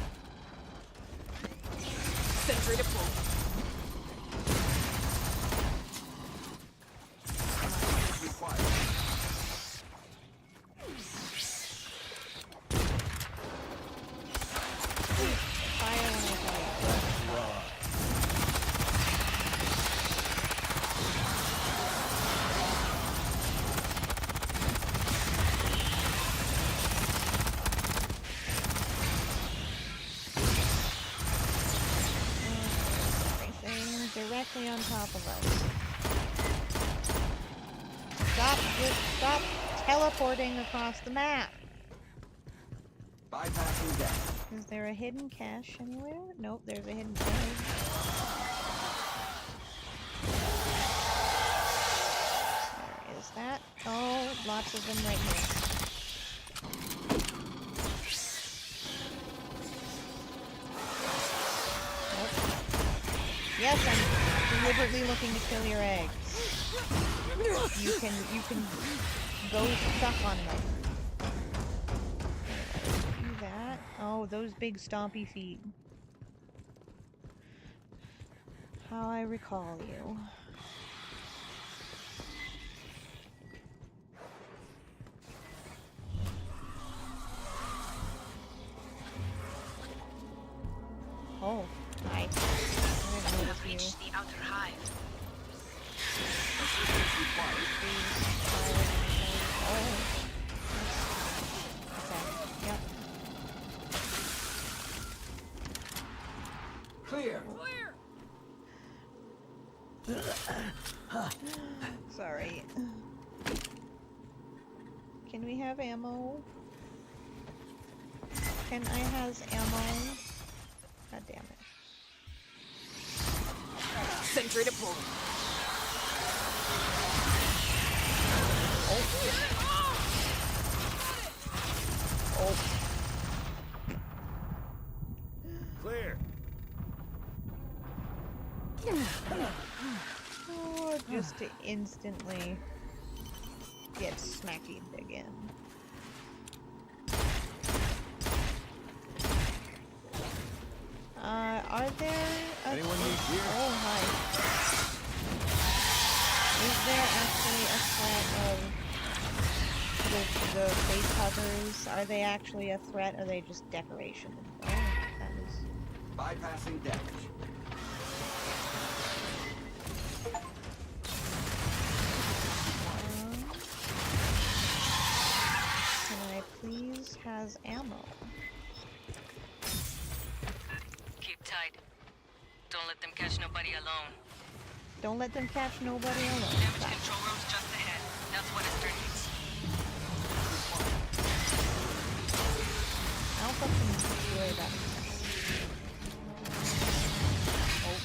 Sentry deployed. Required. Fire when I fire. Everything directly on top of us. Stop teleporting across the map. Bypassing damage. Is there a hidden cache anywhere? Nope, there's a hidden egg. Where is that? Oh, lots of them right here. Nope. Yes, I'm deliberately looking to kill your eggs. You can go stuck on them. Do that. Oh, those big stompy feet. How I recall you. Oh, hi. I didn't You notice have you. reached the outer hive. Oh. Okay, yep. Clear. Sorry. Can we have ammo? Can I has ammo? God damn it. Sentry to pull. Oh. Clear. Oh, just to instantly get smacked again. Are there Anyone need gear? Oh, hi. Is there actually a threat of the face huggers? Are they actually a threat, or are they just decoration? Oh, that is... Bypassing damage. Can I please has ammo? Keep tight. Don't let them catch nobody alone. Don't let them catch nobody alone. Damage control room's just ahead. That's what Esther needs. Alpha can destroy that. Oh.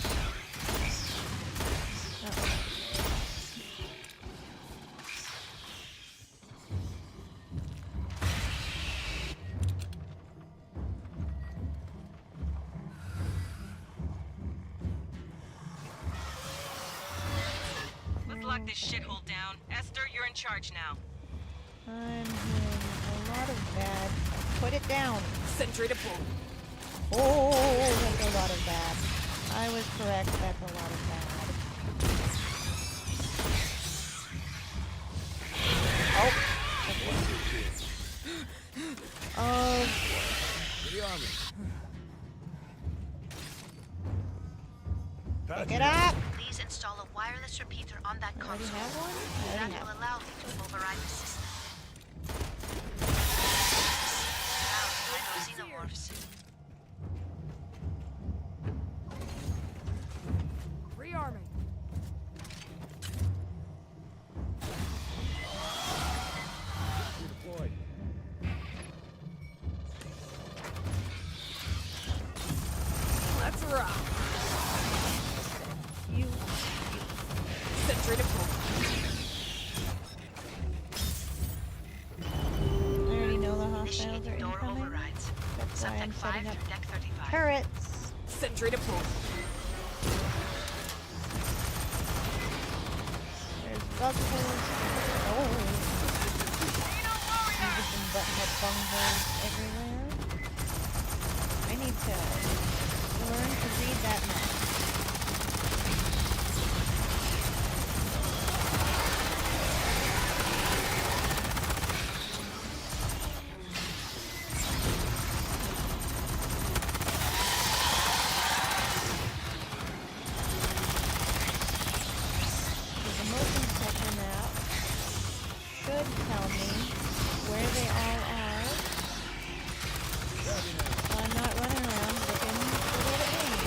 Uh-oh. Let's lock this shithole down. Esther, you're in charge now. I'm hearing a lot of bad. Put it down. Sentry to pull. Oh, that's a lot of bad. I was correct. That's a lot of bad. Oh. Oh. To the army. Pick it up. Please install a wireless repeater on that I already console. have one? I That already have will allow me to override the system. Now, xenomorphs. Rearming. Deployed. Let's rock. You. Sentry to pull. I already know the hostiles are Initiating door incoming. overrides. That's why I'm Subject 5 setting up through deck 35. turrets. Sentry to pull. There's bugholes. Oh. There's some butthead bungholes everywhere. I need to learn to read that map. The motion sensor map should tell me where they all are, so I'm not running around looking for where to aim.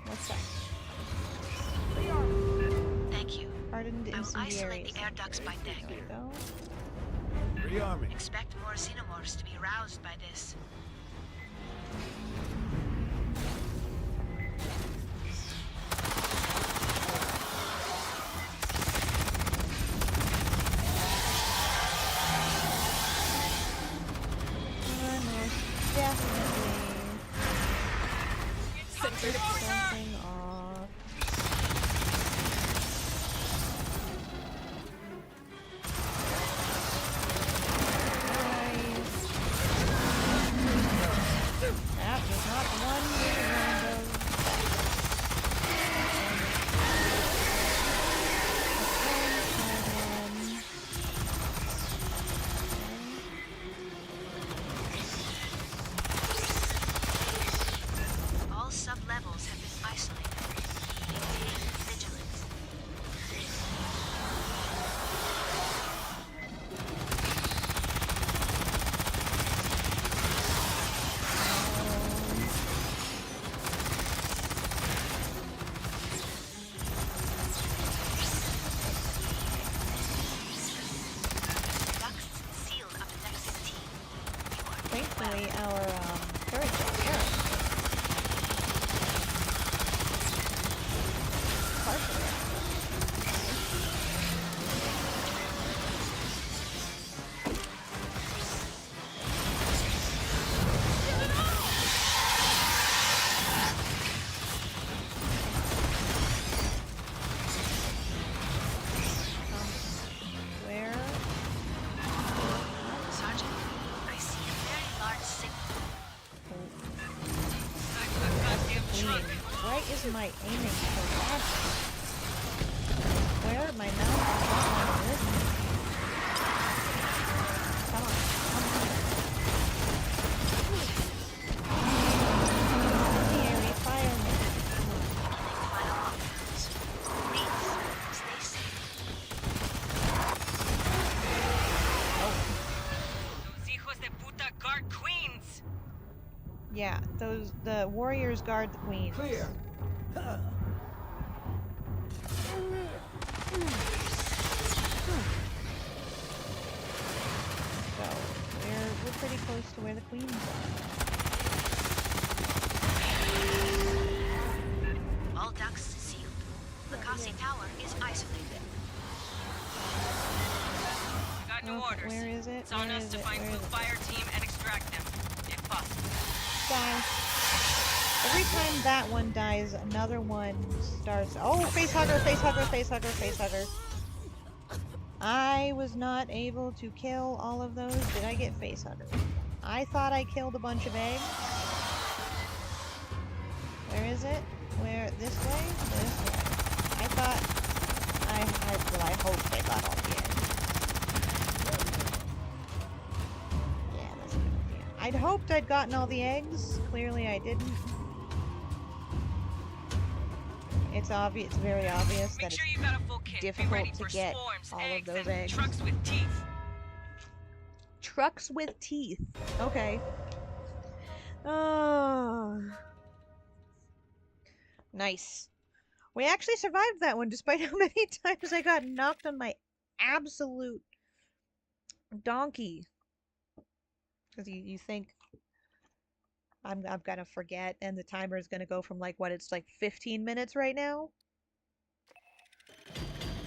What's that? Thank you. Hardened I will isolate incendiary the air ducts by deck. There we go. Rearm me. Expect more xenomorphs to be roused by this. Definitely. Something off. Nice. That was not the one we warned of. All sub-levels have been isolated. Maintain vigilance. Ducts sealed up to deck 15. Thankfully, our turrets are here. Partially. Where? Sergeant, I see a very large signal. Why is my aiming so bad? Where my mouse is not like this? Come on, Here, fire me. Final lockdowns. Please, stay safe. Those hijos de puta guard queens! Yeah, the warriors guard the queen. Clear. So we're pretty close to where the queens are. All ducts sealed. The Kasi Tower is isolated. We got new orders. Where is it? It's on Where us is to it? find Where Blue is it? Fireteam and extract them, if possible. Die. Every time that one dies, another one starts. Oh, face hugger, face hugger, face hugger, face hugger. I was not able to kill all of those. Did I get face hugger? I thought I killed a bunch of eggs. Where is it? Where? This way? This way. I thought I hoped I got all the eggs. Yeah, that's a good idea. I'd hoped I'd gotten all the eggs. Clearly I didn't. It's obvious. It's very obvious Make that sure it's you got a full kit. Be difficult ready to for get swarms, all of eggs, those and eggs. trucks with teeth. Trucks with teeth. Okay. Oh. Nice. We actually survived that one despite how many times I got knocked on my absolute donkey. Because you think I'm gonna forget and the timer is gonna go from like what it's like 15 minutes right now?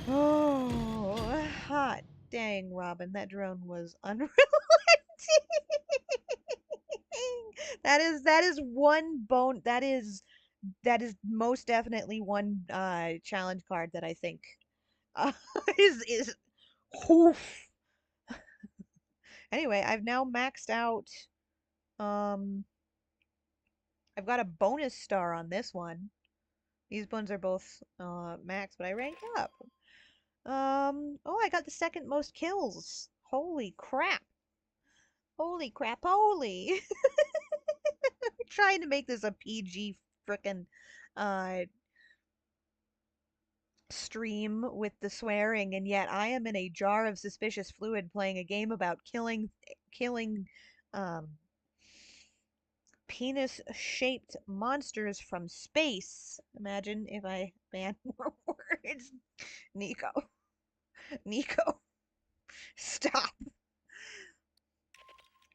Oh, hot dang, Robin, that drone was unrelenting. That is one bone. That is most definitely one challenge card that I think uh, is oof. Anyway, I've now maxed out. Um, I've got a bonus star on this one. These ones are both max, but I ranked up. Oh, I got the second most kills. Holy crap. Holy crap, holy. I'm trying to make this a PG frickin' uh stream with the swearing, and yet I am in a jar of suspicious fluid playing a game about killing um penis-shaped monsters from space. Imagine if I banned more words. Nico. Nico. Stop.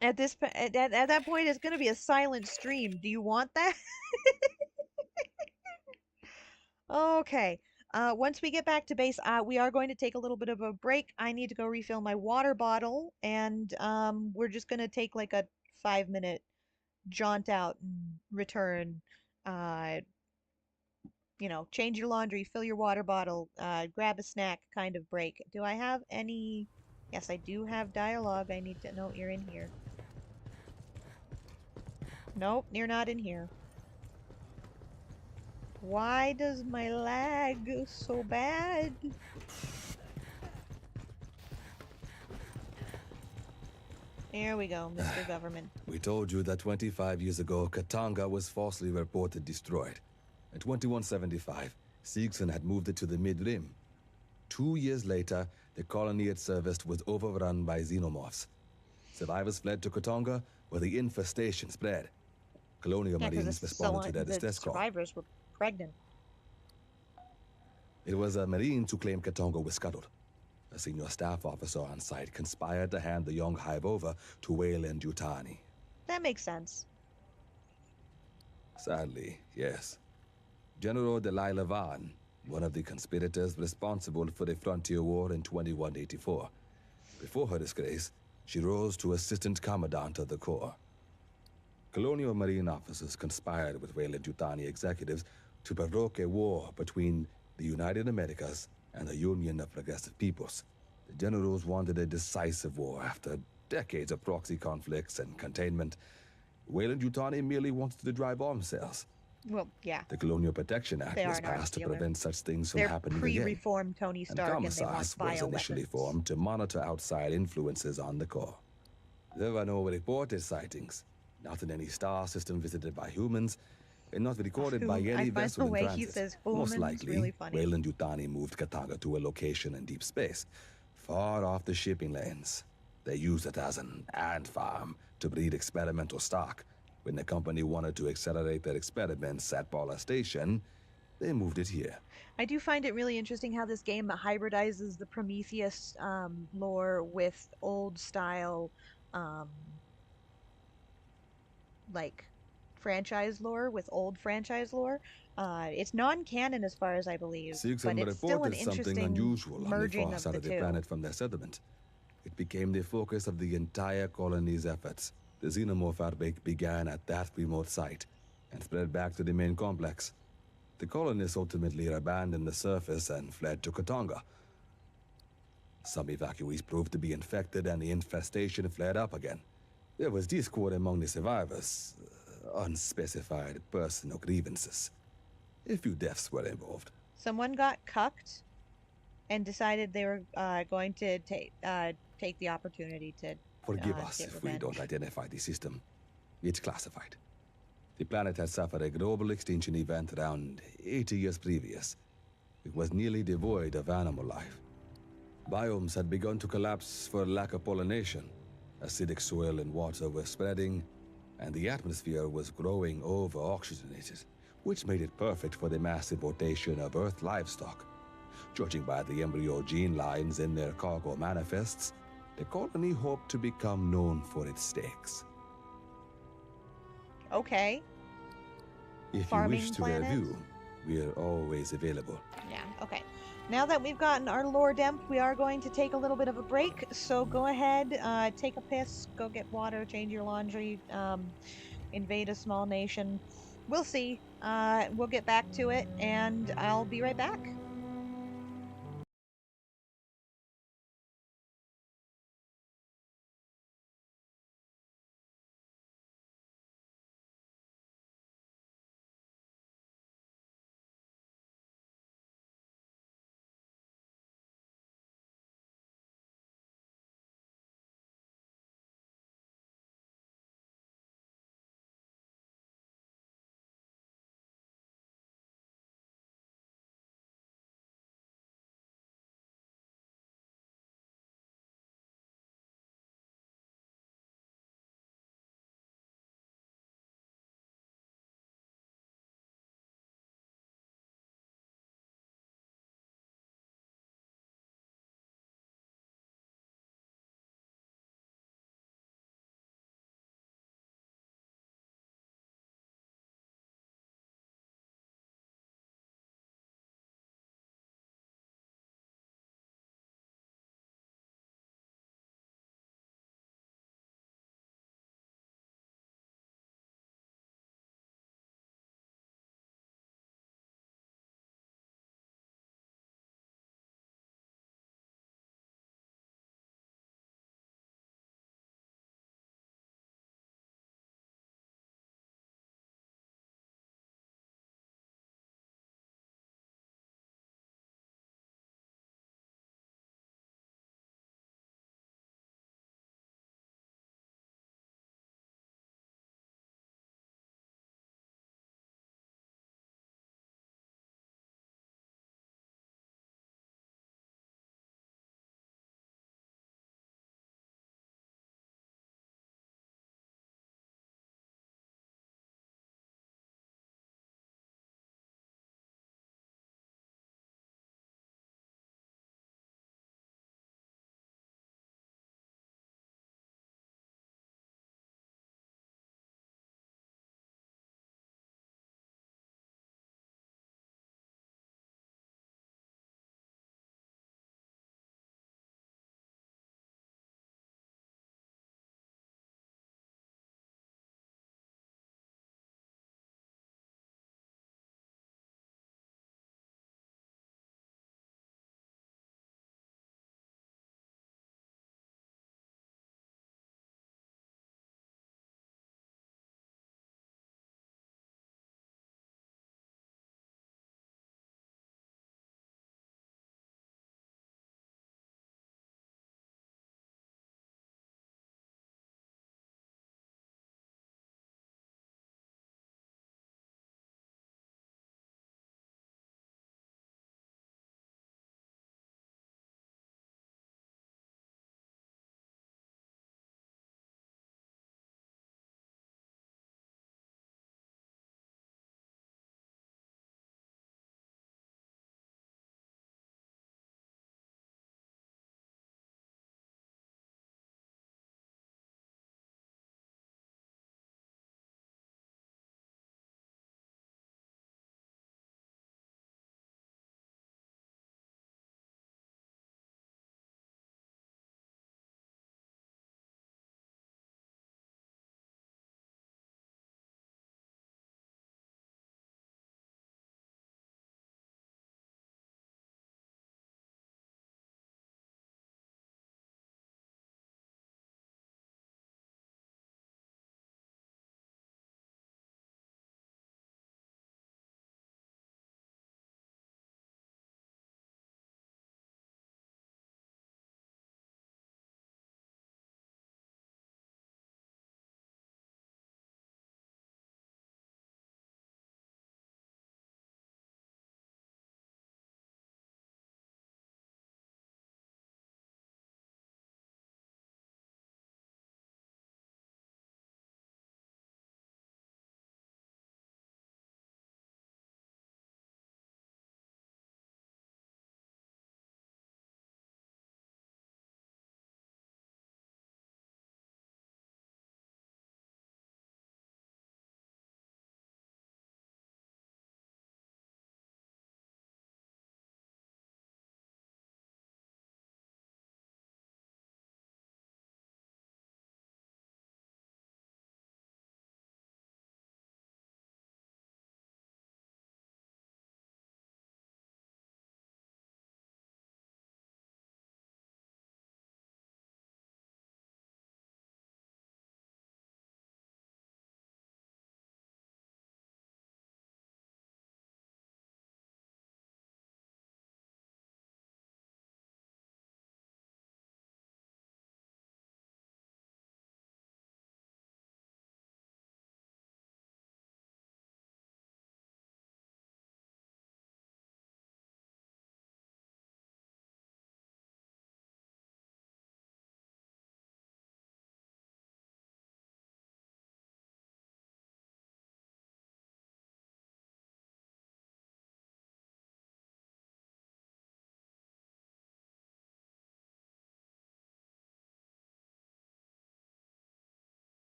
At this at that point, it's gonna be a silent stream. Do you want that? Okay. Once we get back to base, we are going to take a little bit of a break. I need to go refill my water bottle, and we're just gonna take like a 5 minute jaunt out and return. Uh, change your laundry, fill your water bottle, grab a snack kind of break. Do I have any? Yes, I do have dialogue. I need to know you're in here. Nope, you're not in here. Why does my lag go so bad? Here we go, Mr. Government. We told you that 25 years ago, Katanga was falsely reported destroyed. In 2175, Siegson had moved it to the Mid-Rim. 2 years later, the colony it serviced was overrun by xenomorphs. Survivors fled to Katanga, where the infestation spread. Colonial Marines responded to their distress call. Survivors were pregnant. It was a Marines who claimed Katanga was scuttled. A senior staff officer on site conspired to hand the young hive over to Wayland Yutani. That makes sense. Sadly, yes. General Delilah Vaughn, one of the conspirators responsible for the Frontier War in 2184. Before her disgrace, she rose to Assistant Commandant of the Corps. Colonial Marine officers conspired with Wayland Yutani executives to provoke a war between the United Americas and the Union of Progressive Peoples. The generals wanted a decisive war after decades of proxy conflicts and containment. Wayland Yutani merely wanted to drive arms sales. Well, yeah. The Colonial Protection Act was passed to prevent such things from happening again. They're pre-reformed Tony Stark, and they want was initially formed to monitor outside influences on the Corps. There were no reported sightings, not in any star system visited by humans, and not recorded by any vessel in transit. He says Most likely, really funny. Wayland Yutani moved Katanga to a location in deep space, far off the shipping lanes. They used it as an ant farm to breed experimental stock. When the company wanted to accelerate their experiments at Paula Station, they moved it here. I do find it really interesting how this game hybridizes the Prometheus lore with old style, like franchise lore with old franchise lore. It's non-canon as far as I believe, but it's still an interesting unusual merging on the far side of the the two. planet from their settlement. It became the focus of the entire colony's efforts. The xenomorph outbreak began at that remote site and spread back to the main complex. The colonists ultimately abandoned the surface and fled to Katanga. Some evacuees proved to be infected and the infestation flared up again. There was discord among the survivors, unspecified personal grievances. A few deaths were involved. Someone got cucked and decided they were going to take the opportunity to Forgive us if we don't identify the system. It's classified. The planet had suffered a global extinction event around 80 years previous. It was nearly devoid of animal life. Biomes had begun to collapse for lack of pollination. Acidic soil and water were spreading, and the atmosphere was growing over-oxygenated, which made it perfect for the massive rotation of Earth livestock. Judging by the embryo gene lines in their cargo manifests, the colony hoped to become known for its steaks. Okay. If you wish to review, we are always available. Yeah, okay. Now that we've gotten our lore demp, we are going to take a little bit of a break. So go ahead, take a piss, go get water, change your laundry, invade a small nation. We'll see. We'll get back to it, and I'll be right back.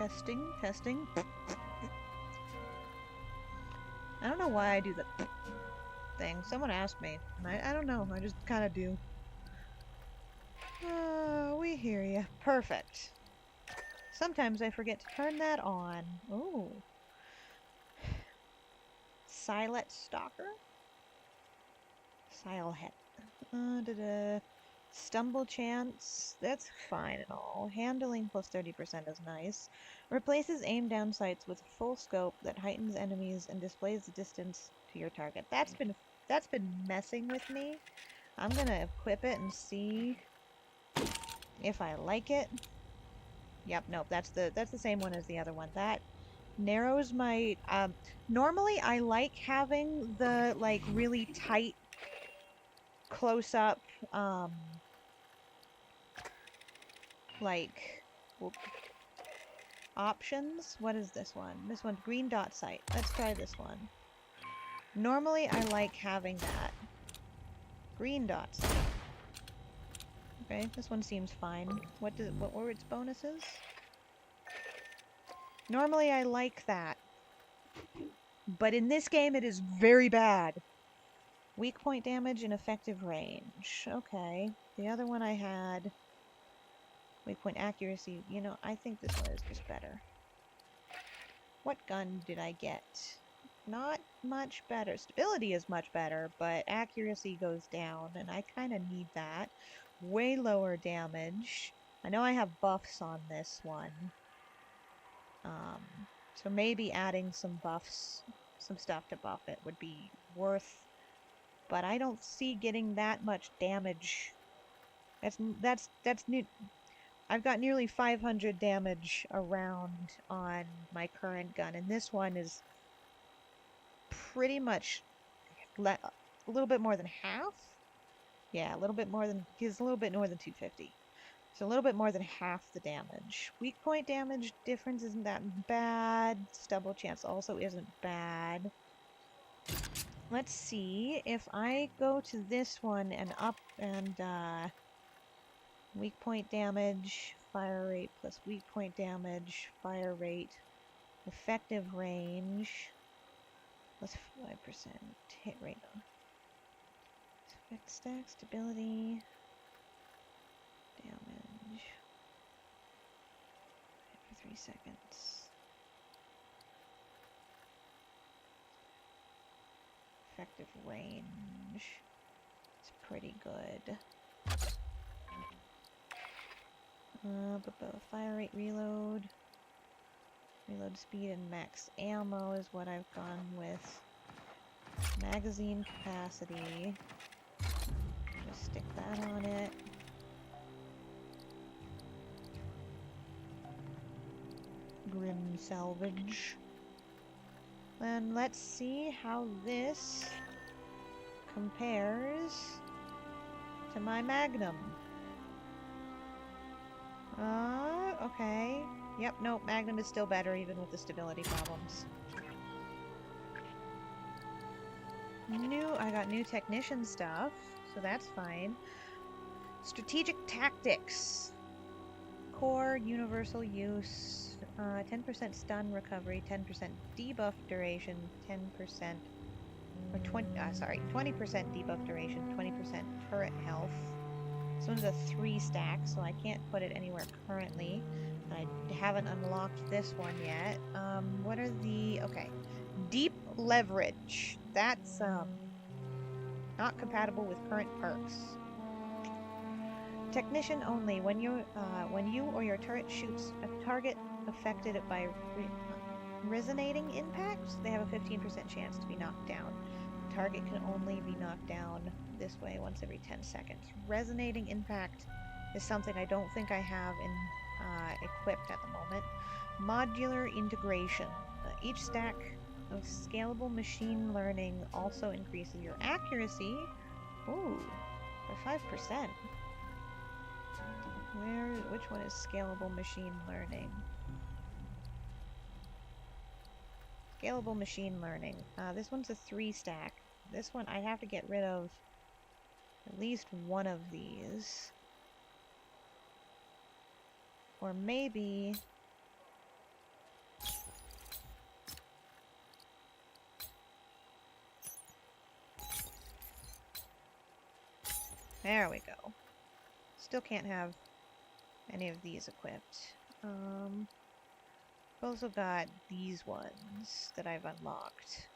Testing, testing. I don't know why I do the thing. Someone asked me. I don't know. I just kind of do. We hear you. Perfect. Sometimes I forget to turn that on. Ooh. Silet Stalker? Silehead. Stumble chance. That's fine and all. Handling plus 30% is nice. Replaces aim down sights with full scope that heightens enemies and displays the distance to your target. That's been messing with me. I'm gonna equip it and see if I like it. Yep, nope, that's the same one as the other one. That narrows my normally I like having the like really tight close up like options. What is this one? This one, green dot sight. Let's try this one. Normally I like having that green dot sight. Okay, this one seems fine. What were its bonuses? Normally I like that. But in this game it is very bad. Weak point damage and effective range. Okay. The other one I had weak point accuracy. You know, I think this one is just better. What gun did I get? Not much better. Stability is much better, but accuracy goes down, and I kind of need that. Way lower damage. I know I have buffs on this one. So maybe adding some buffs, some stuff to buff it would be worth, but I don't see getting that much damage. That's new. I've got nearly 500 damage around on my current gun, and this one is pretty much a little bit more than half. Yeah, a little bit more than, he's a little bit more than 250. So a little bit more than half the damage. Weak point damage difference isn't that bad. Stubble chance also isn't bad. Let's see if I go to this one and up and weak point damage, fire rate plus weak point damage, fire rate, effective range plus 5% hit rate. Effect stack, stability, damage for 3 seconds. Effective range. It's pretty good. Fire rate, reload. Reload speed and max ammo is what I've gone with. Magazine capacity. Just stick that on it. Grim salvage. Then let's see how this compares to my Magnum. Okay. Yep, nope, Magnum is still better even with the stability problems. I got new technician stuff, so that's fine. Strategic tactics. Core, universal use, 10% stun recovery, 10% debuff duration, 10% or 20% debuff duration, 20% turret health. This one's a 3 stack, so I can't put it anywhere currently. I haven't unlocked this one yet. What are the... Okay. Deep leverage. That's, not compatible with current perks. Technician only. When you or your turret shoots a target affected by resonating impact, they have a 15% chance to be knocked down. The target can only be knocked down this way once every 10 seconds. Resonating impact is something I don't think I have in equipped at the moment. Modular integration. Each stack of scalable machine learning also increases your accuracy. Ooh, by 5%. Which one is scalable machine learning? Scalable machine learning. This one's a 3 stack. This one, I have to get rid of at least one of these. Or maybe There we go. Still can't have any of these equipped. I've also got these ones that I've unlocked.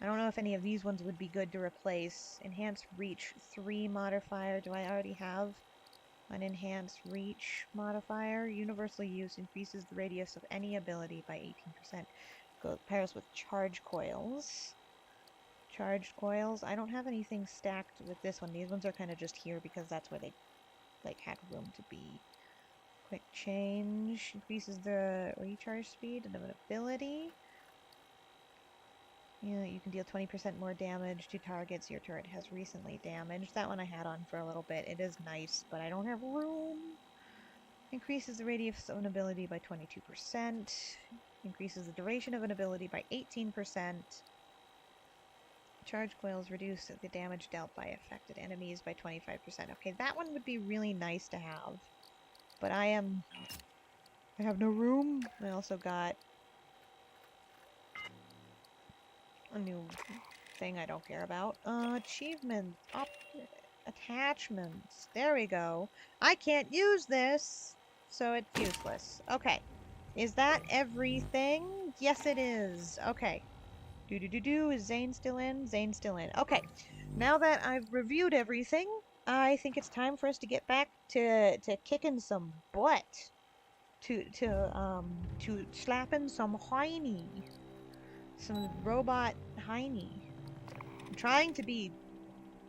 I don't know if any of these ones would be good to replace. Enhanced Reach 3 modifier. Do I already have an Enhanced Reach modifier? Universally used, increases the radius of any ability by 18%. Pairs with Charge Coils. Charged Coils. I don't have anything stacked with this one. These ones are kind of just here because that's where they like had room to be. Quick Change. Increases the recharge speed of an ability. You can deal 20% more damage to targets your turret has recently damaged. That one I had on for a little bit. It is nice, but I don't have room. Increases the radius of an ability by 22%. Increases the duration of an ability by 18%. Charge coils reduce the damage dealt by affected enemies by 25%. Okay, that one would be really nice to have. But I have no room. I also got a new thing I don't care about. Achievements. Attachments. There we go. I can't use this, so it's useless. Okay. Is that everything? Yes, it is. Okay. Is Zane still in? Zane's still in. Okay. Now that I've reviewed everything, I think it's time for us to get back to kicking some butt. To slapping some hiney. Some robot hiney. I'm trying to be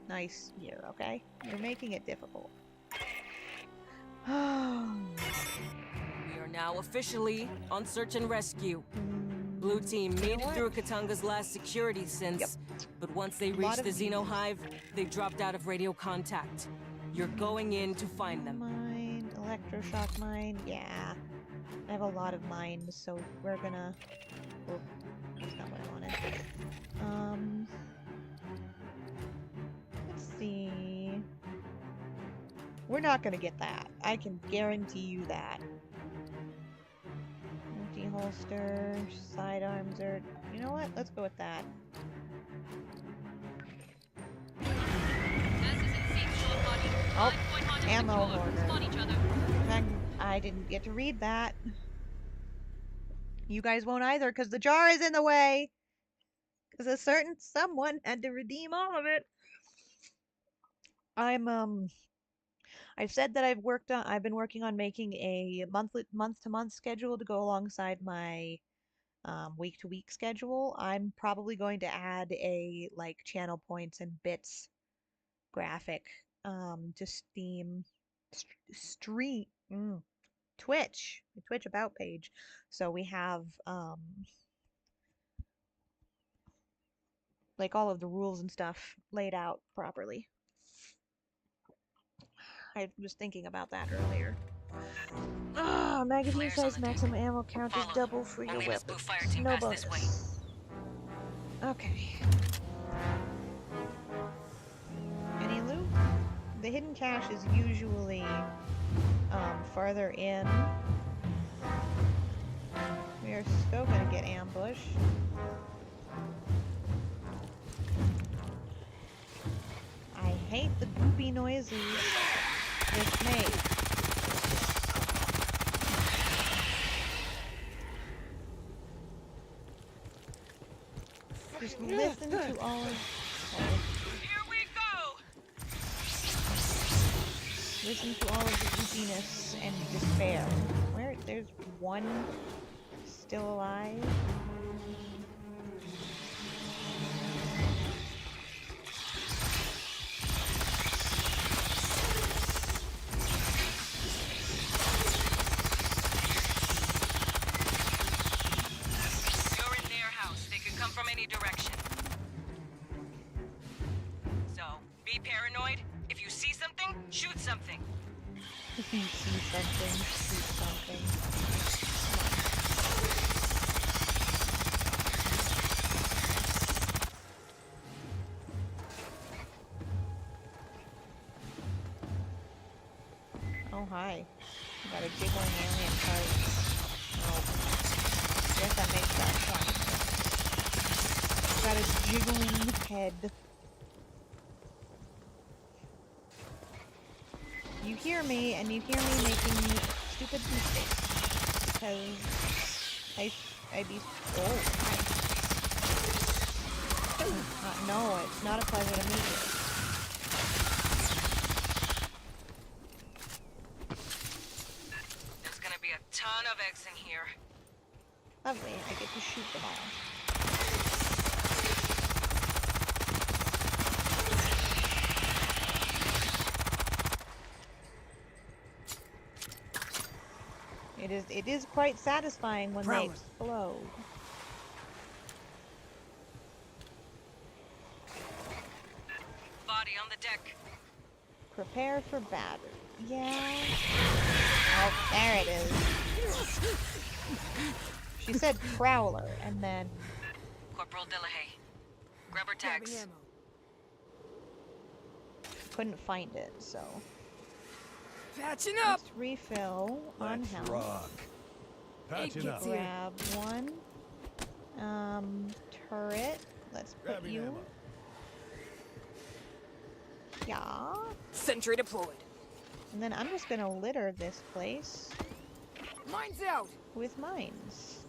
nice here, okay? You're making it difficult. We are now officially on search and rescue. Blue team made it through Katanga's last security sense, but once they reached the Xeno Hive, they dropped out of radio contact. You're going in to find them. Mine, electroshock mine, yeah. I have a lot of mines, so we're gonna... Oh, that's not what I wanted. Let's see... We're not gonna get that. I can guarantee you that. Empty holster, sidearms are... You know what? Let's go with that. Oh, ammo hoarder. I didn't get to read that. You guys won't either, because the jar is in the way. Because a certain someone had to redeem all of it. I've said that I've been working on making a month-to-month schedule to go alongside my week-to-week schedule. I'm probably going to add a like channel points and bits graphic to Twitch, the Twitch about page. So we have like all of the rules and stuff laid out properly. I was thinking about that earlier. Magazine size maximum ammo count is double for your weapon. No bonus. Okay. Any loot? The hidden cache is usually farther in. We are still gonna get ambushed. I hate the goopy noises this makes. Just listen to all of... Here we go! Listen to all of the goopiness and despair. There's one still alive. You're in their house. They could come from any direction. So, be paranoid. If you see something, shoot something. If you see something, shoot something. Oh, hi. You got a jiggling alien card. Oh. Guess that makes that point. Got a jiggling head. You hear me, and you hear me making stupid mistakes. Because I'd be... Oh, hi. No, it's not a pleasure to meet you. There's gonna be a ton of eggs in here. Lovely, I get to shoot them all. It is quite satisfying when they explode. Body on the deck. Prepare for battle. Yeah. Oh, there it is. She said Prowler, and then... Corporal Delahaye. Grab her tags. Couldn't find it, so... Patching up! Let's refill on Let's health. rock. Patching up. Grab one. Turret. Let's put Grabbing you... ammo. Yeah. Sentry deployed. And then I'm just gonna litter this place Mine's out! with mines.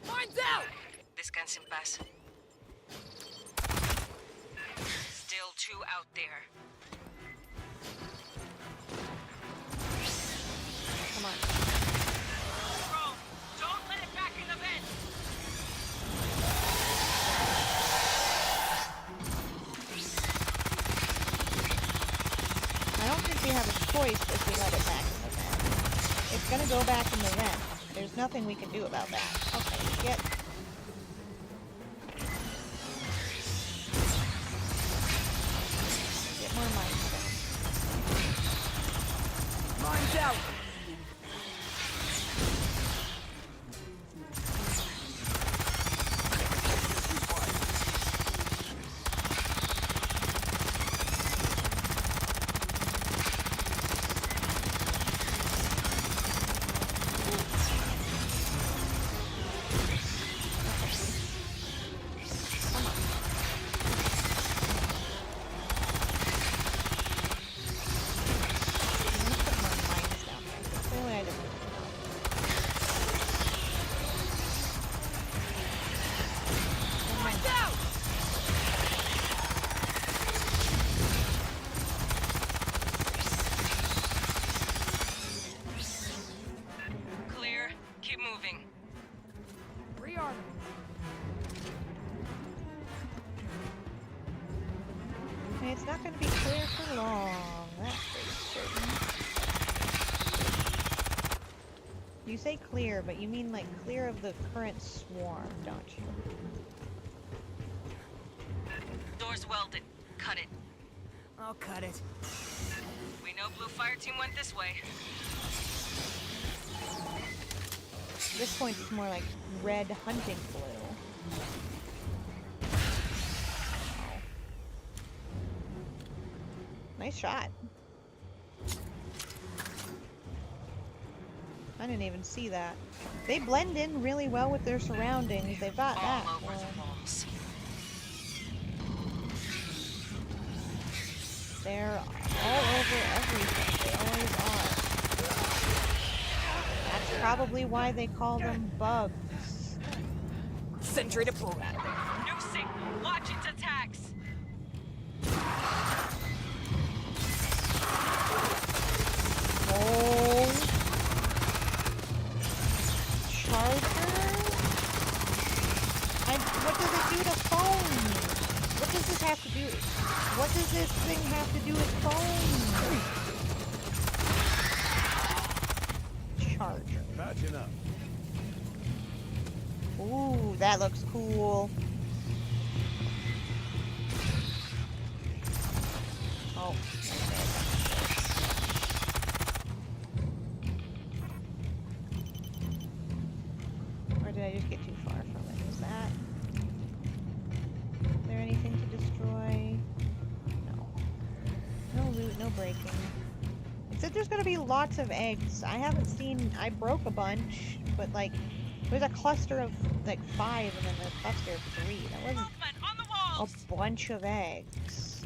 Mine's out! Descansen pass. Still two out there. Come on. Bro, don't let it back in the vent. I don't think we have a choice if we let it back in the vent. It's gonna go back in the vent. There's nothing we can do about that. Okay, get... Get more mines then. Mine's out! Clear. Keep moving. Rearm. It's not going to be clear for long. That's for certain. You say clear, but you mean like clear of the current swarm, don't you? Door's welded. Cut it. I'll cut it. We know Blue Fireteam went this way. At this point, it's more like red hunting blue. Nice shot. I didn't even see that. They blend in really well with their surroundings. They've got that. All over the walls. They're all over everything. They always are. That's probably why they call them bugs. Sentry deployed. New signal. Watch its attacks. Oh. Charger? What does it do to phone? What does this have to do? What does this thing have to do with phone? Charger. Patching up. Ooh, that looks cool. Oh, okay. Or did I just get too far from it? Is that... Is there anything to destroy? No. No loot, no breaking. It said there's gonna be lots of eggs. I haven't seen. I broke a bunch, but like, there's a cluster of like 5 and then a cluster of 3. That wasn't Movement on the walls. a bunch of eggs.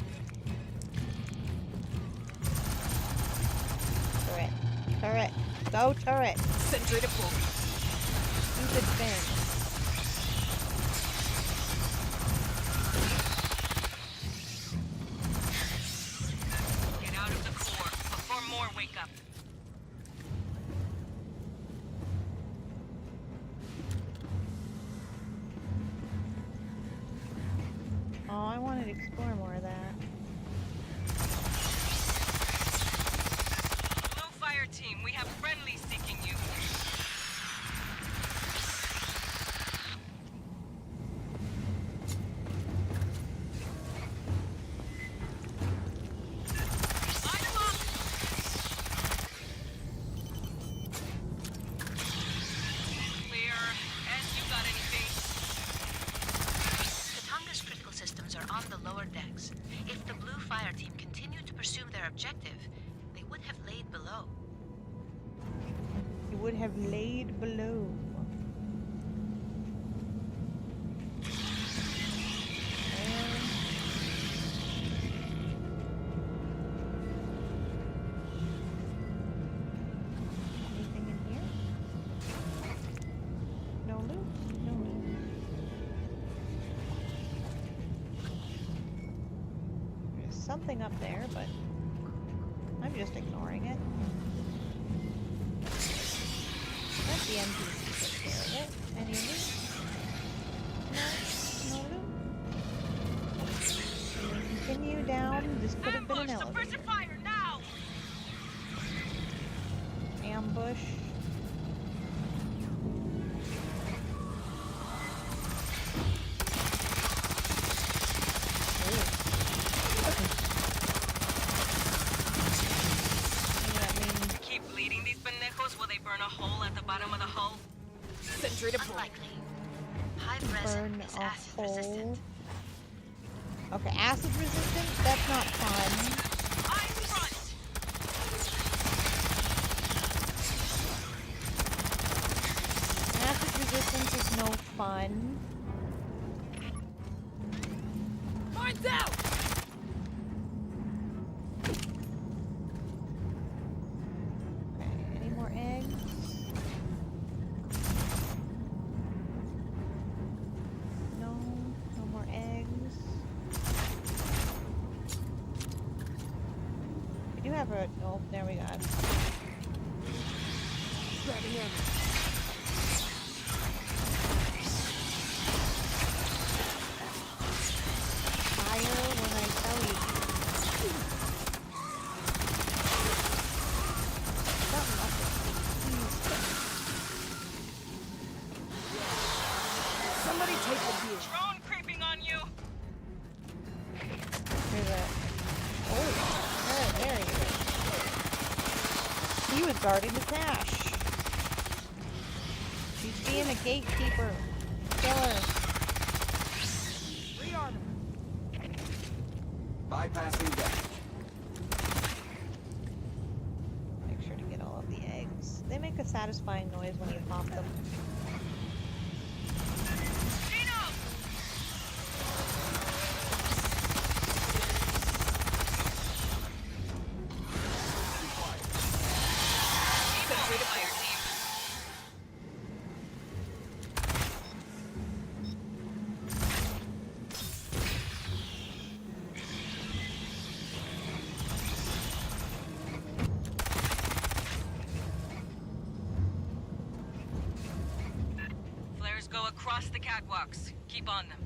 Turret. Turret. Go turret. Sentry deployed. Stupid thing. Get out of the core before more wake up. Oh, I wanted to explore more of that. Blue fire team, we have friendlies seeking you. Line 'em up. Clear. Ed, you got anything? Katanga's critical systems are on the lower decks. If the Blue Fire Team continued to pursue their objective, they would have laid below. It would have laid below. Anything in here? No loot? No loot. There's something up there, but I'm just ignoring it. Let the NPC take care of it. Any loot? No? No loot? Continue down. This could have been an Ambush! elevator. Suppressor fire now! Ambush. Keep leading these pendejos while they burn a hole at the bottom of the hull. Sentry deployed. Unlikely. Hive resin Burn is a acid hole. resistant. Okay, acid resistant? That's not fun. Eyes front! Acid resistance is no fun. Mine's out! Okay, any more eggs? No, no more eggs. We do have a. Oh, there we go. Grabbing ammo. Fire when I tell you. Something up there. Somebody take the view. Drone creeping on you! There's a. Oh, there he is. He was guarding the cache. She's being a gatekeeper. Kill her. Rearm. Bypassing that. Make sure to get all of the eggs. They make a satisfying noise when you pop them. Gino! Sentry deployed. Flares go across the catwalks. Keep on them.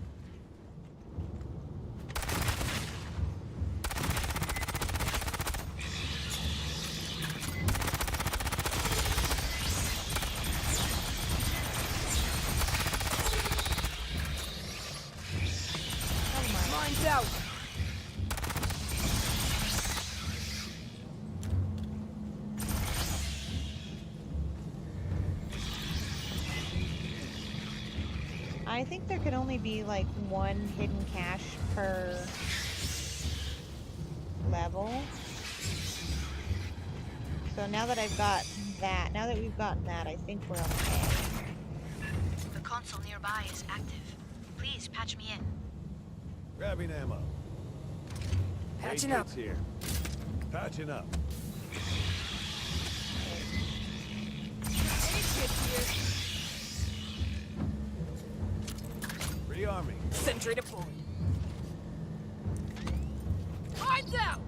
Mine's out. I think there could only be like one hidden cache per level. So now that I've got that, now that we've gotten that, I think we're okay. The console nearby is active. Please patch me in. Grabbing ammo. Patching Aid up. kit's here. Patching up. Rearming. Sentry deployed. Eyes out!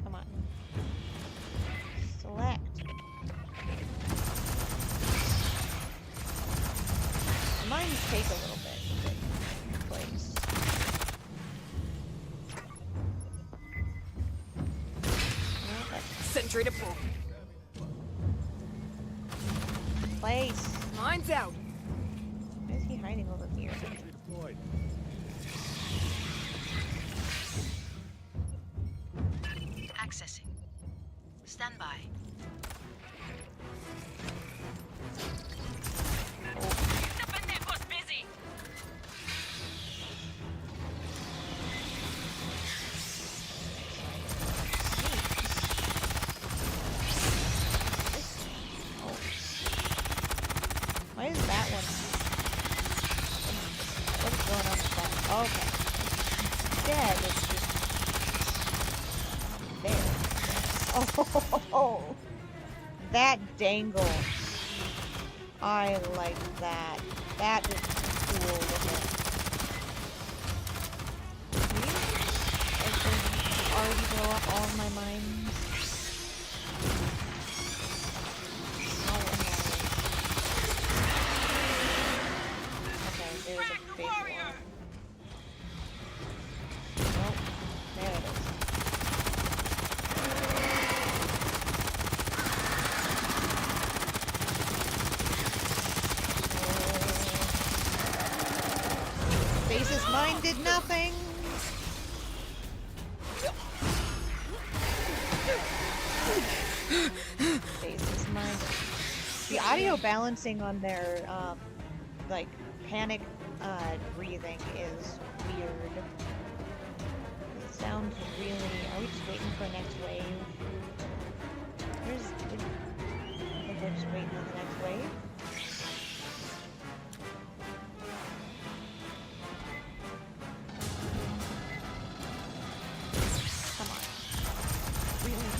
Come on. Select. The mines take a little bit to get in place. No, that's Sentry deployed. place. Mine's out. Why is he hiding over here? Deployed. Accessing. Stand by. The pendejo's busy. Why is that one? What is going on with that? Okay. Instead, it's just there. Oh, that dangle. I like that. That is cool looking. Please? Already blow up all of my mines. How annoying. Okay, there's a big one. Nope. There it is. Basis mine did nothing. Basis mine. The audio balancing on their like panic breathing is weird. It sounds really. Are we just waiting for next wave? I think we're just waiting on the next wave. Come on. Really?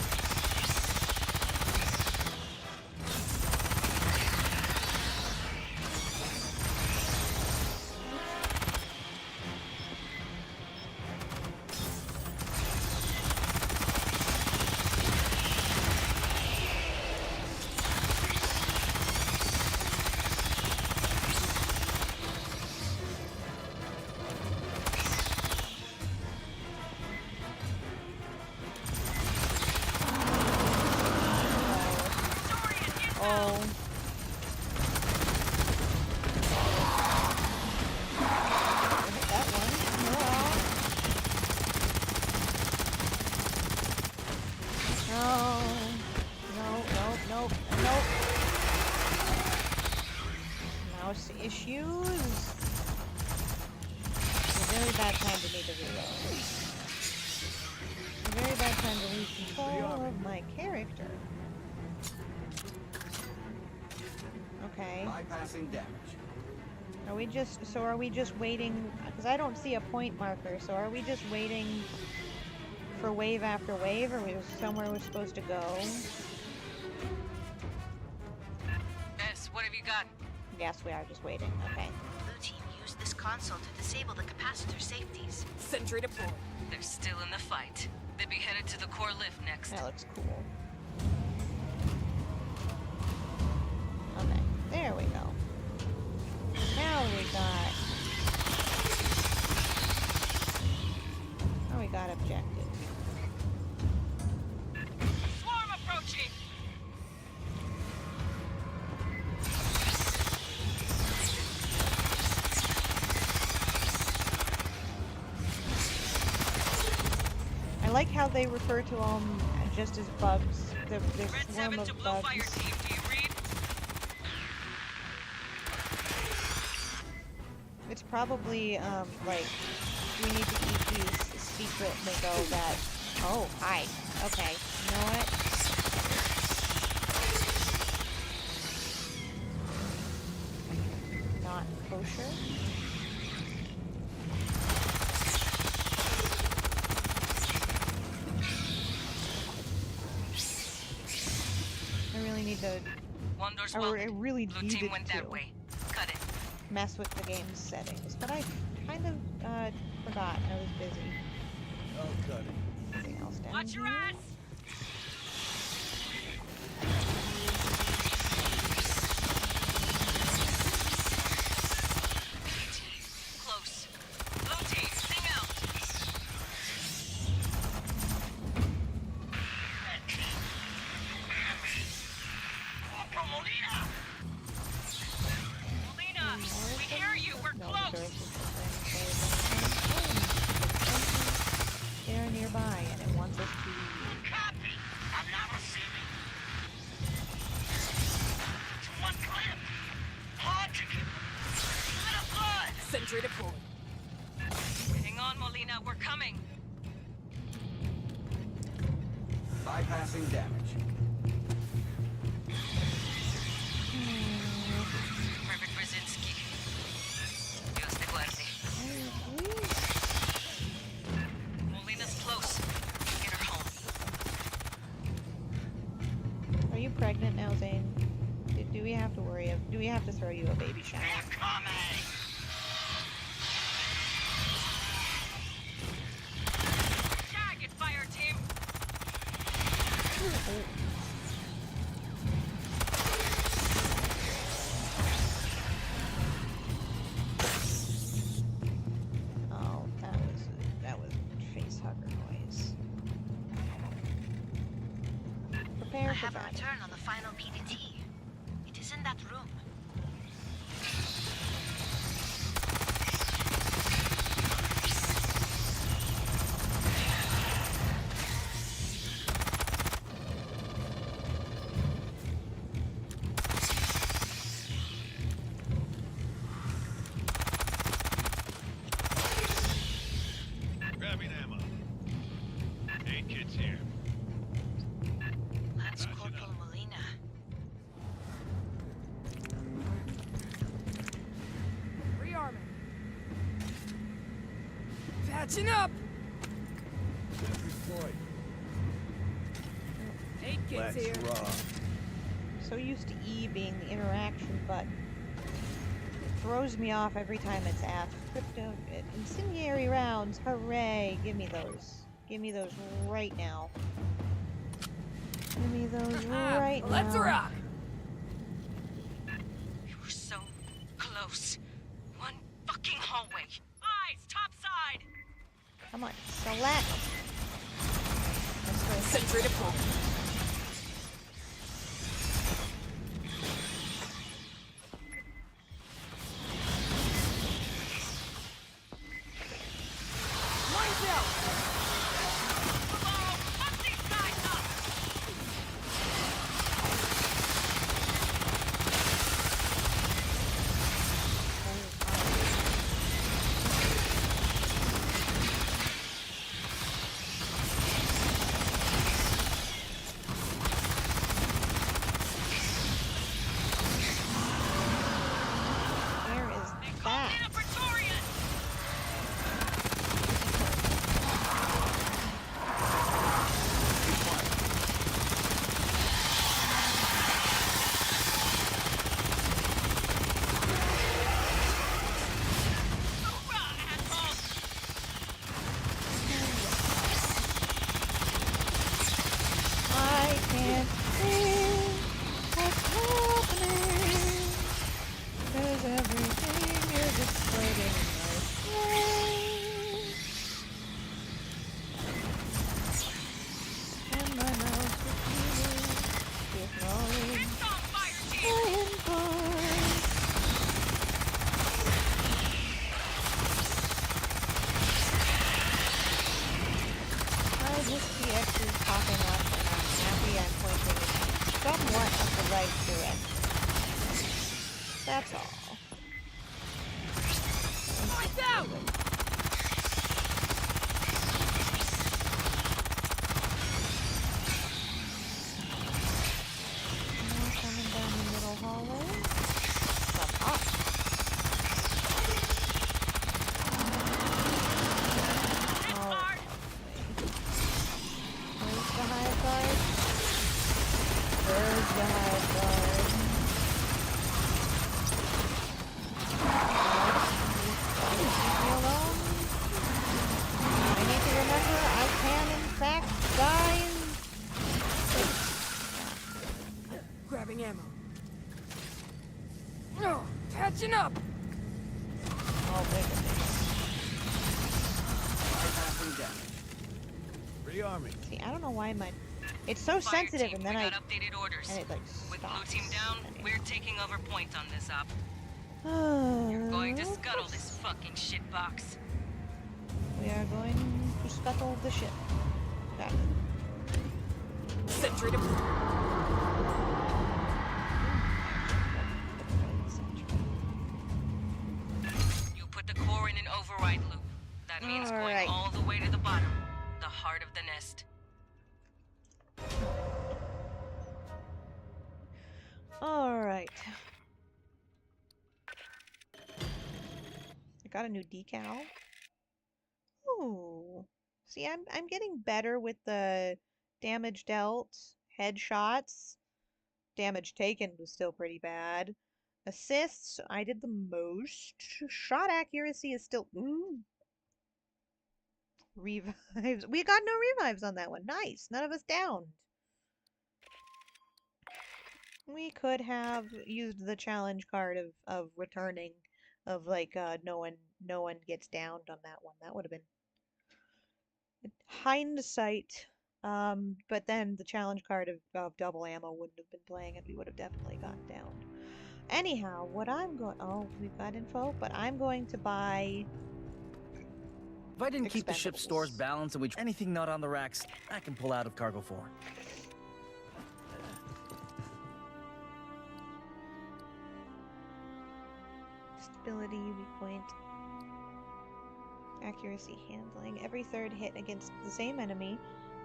Oh. Hit that one. No. No. Nope. Mouse issues. It's a very bad time to need to reload. It's a very bad time to lose control of my character. Okay. Bypassing damage. Are we just waiting? Because I don't see a point marker, so are we just waiting for wave after wave, or are we somewhere we're supposed to go? S, what have you got? Yes, we are just waiting. Okay. Blue team used this console to disable the capacitor safeties. Sentry deployed. They're still in the fight. They'll be headed to the core lift next. That looks cool. Okay, there we go. Now we got objective. Swarm approaching. I like how they refer to them just as bugs. The Red swarm 7 of to Blue bugs. Fire Team, do you read? It's probably like we need to keep these secret lingo that... Oh, hi. Okay. You know what? Not kosher. I really need to... Wonders I welcome. really Blue needed team went to that way. Cut it. mess with the game's settings, but I kind of forgot. I was busy. I'll cut it. Anything else down Watch your here? ass! Close. Blue team, sing out. Molina, we hear you. We're No, close. there's just they're nearby, and it wants us to... Copy. I'm not receiving. It's one clip. Hard to get. Little blood. Sentry deployed. Hang on, Molina, we're coming. Bypassing damage. Perfect Brzezinski. Dios te guarde. Molina's close. Get her home. Are you pregnant now, Zane? Do we have to worry? Do we have to throw you a baby shower? They're coming. Tag it, fire team. Oh, that was face hugger noise. Prepare I for have a battle. return on the final PDT. It is in that room. Grabbing ammo. Aid kit's here. Lance Corporal Molina. Rearming. Patching up. Deployed. Aid kit's Let's here. rock. So used to E being the interaction button. It throws me off every time it's asked. Crypto incendiary rounds, hooray! Give me those. Give me those right now. Give me those right now. Let's rock. We were so close. One fucking hallway. Eyes, top side. Come on, select. Let's go. Sentry deployed. Lights out. Below. Fuck these guys up. Where is Call that? in a Praetorian. Hoorah, assholes. I can't see what's happening. Cause everything is exploding in my face. And my mouth is with knowledge It's on, fire team. I am fine. I just see X's popping up and I'm happy I'm pointing somewhat of the right direction. That's all. up! Oh, my goodness. Bypassing damage. Rearming. See, I don't know why my... It's so Fire sensitive, team, and then we I... got updated orders. And it, like, With blue stops. team down, Anyway. we're taking over point on this op. You're Going to scuttle this fucking shit box. We are going to scuttle the ship. Got it. Sentry to... You put the core in an override loop. That means going Alright. all the way to the bottom. The heart of the nest. Alright. I got a new decal. Ooh. See, I'm getting better with the damage dealt, headshots. Damage taken was still pretty bad. Assists, I did the most. Shot accuracy is still... Revives. We got no revives on that one. Nice. None of us downed. We could have used the challenge card of returning, of like no one gets downed on that one. That would have been hindsight. But then the challenge card of double ammo wouldn't have been playing, and we would have definitely gotten downed. Anyhow, what I'm going... Oh, we've got info, but I'm going to buy... If I didn't keep the ship's Expendables. stores balanced and anything not on the racks, I can pull out of cargo 4. Stability, weak point, accuracy, handling. Every third hit against the same enemy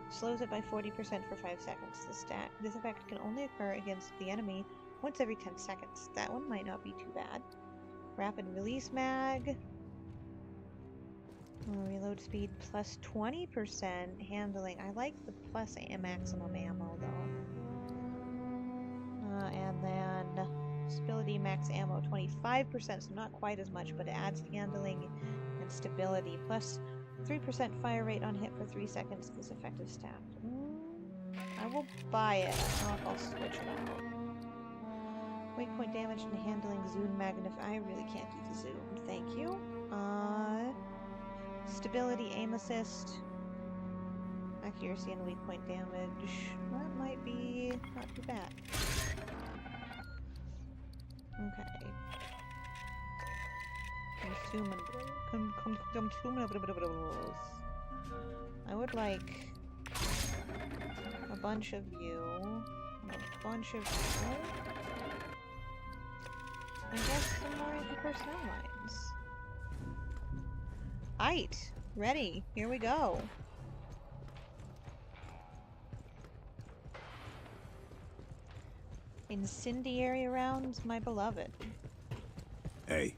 slows it by 40% for 5 seconds. This effect can only occur against the enemy once every 10 seconds. That one might not be too bad. Rapid release mag. Reload speed plus 20%. Handling. I like the plus maximum ammo though. And then stability max ammo 25%, so not quite as much, but it adds handling and stability. Plus 3% fire rate on hit for 3 seconds. This effect is stacked. I will buy it. I don't know if I'll switch it out. Waypoint damage and handling, zoom magnify. I really can't do the zoom. Thank you. Stability, aim assist, accuracy, and weak point damage. That might be not too bad. Okay. Consumables. I would like a bunch of you, a bunch of you. I guess some more anti-personnel lines. Aight, ready. Here we go. Incendiary rounds, my beloved. Hey,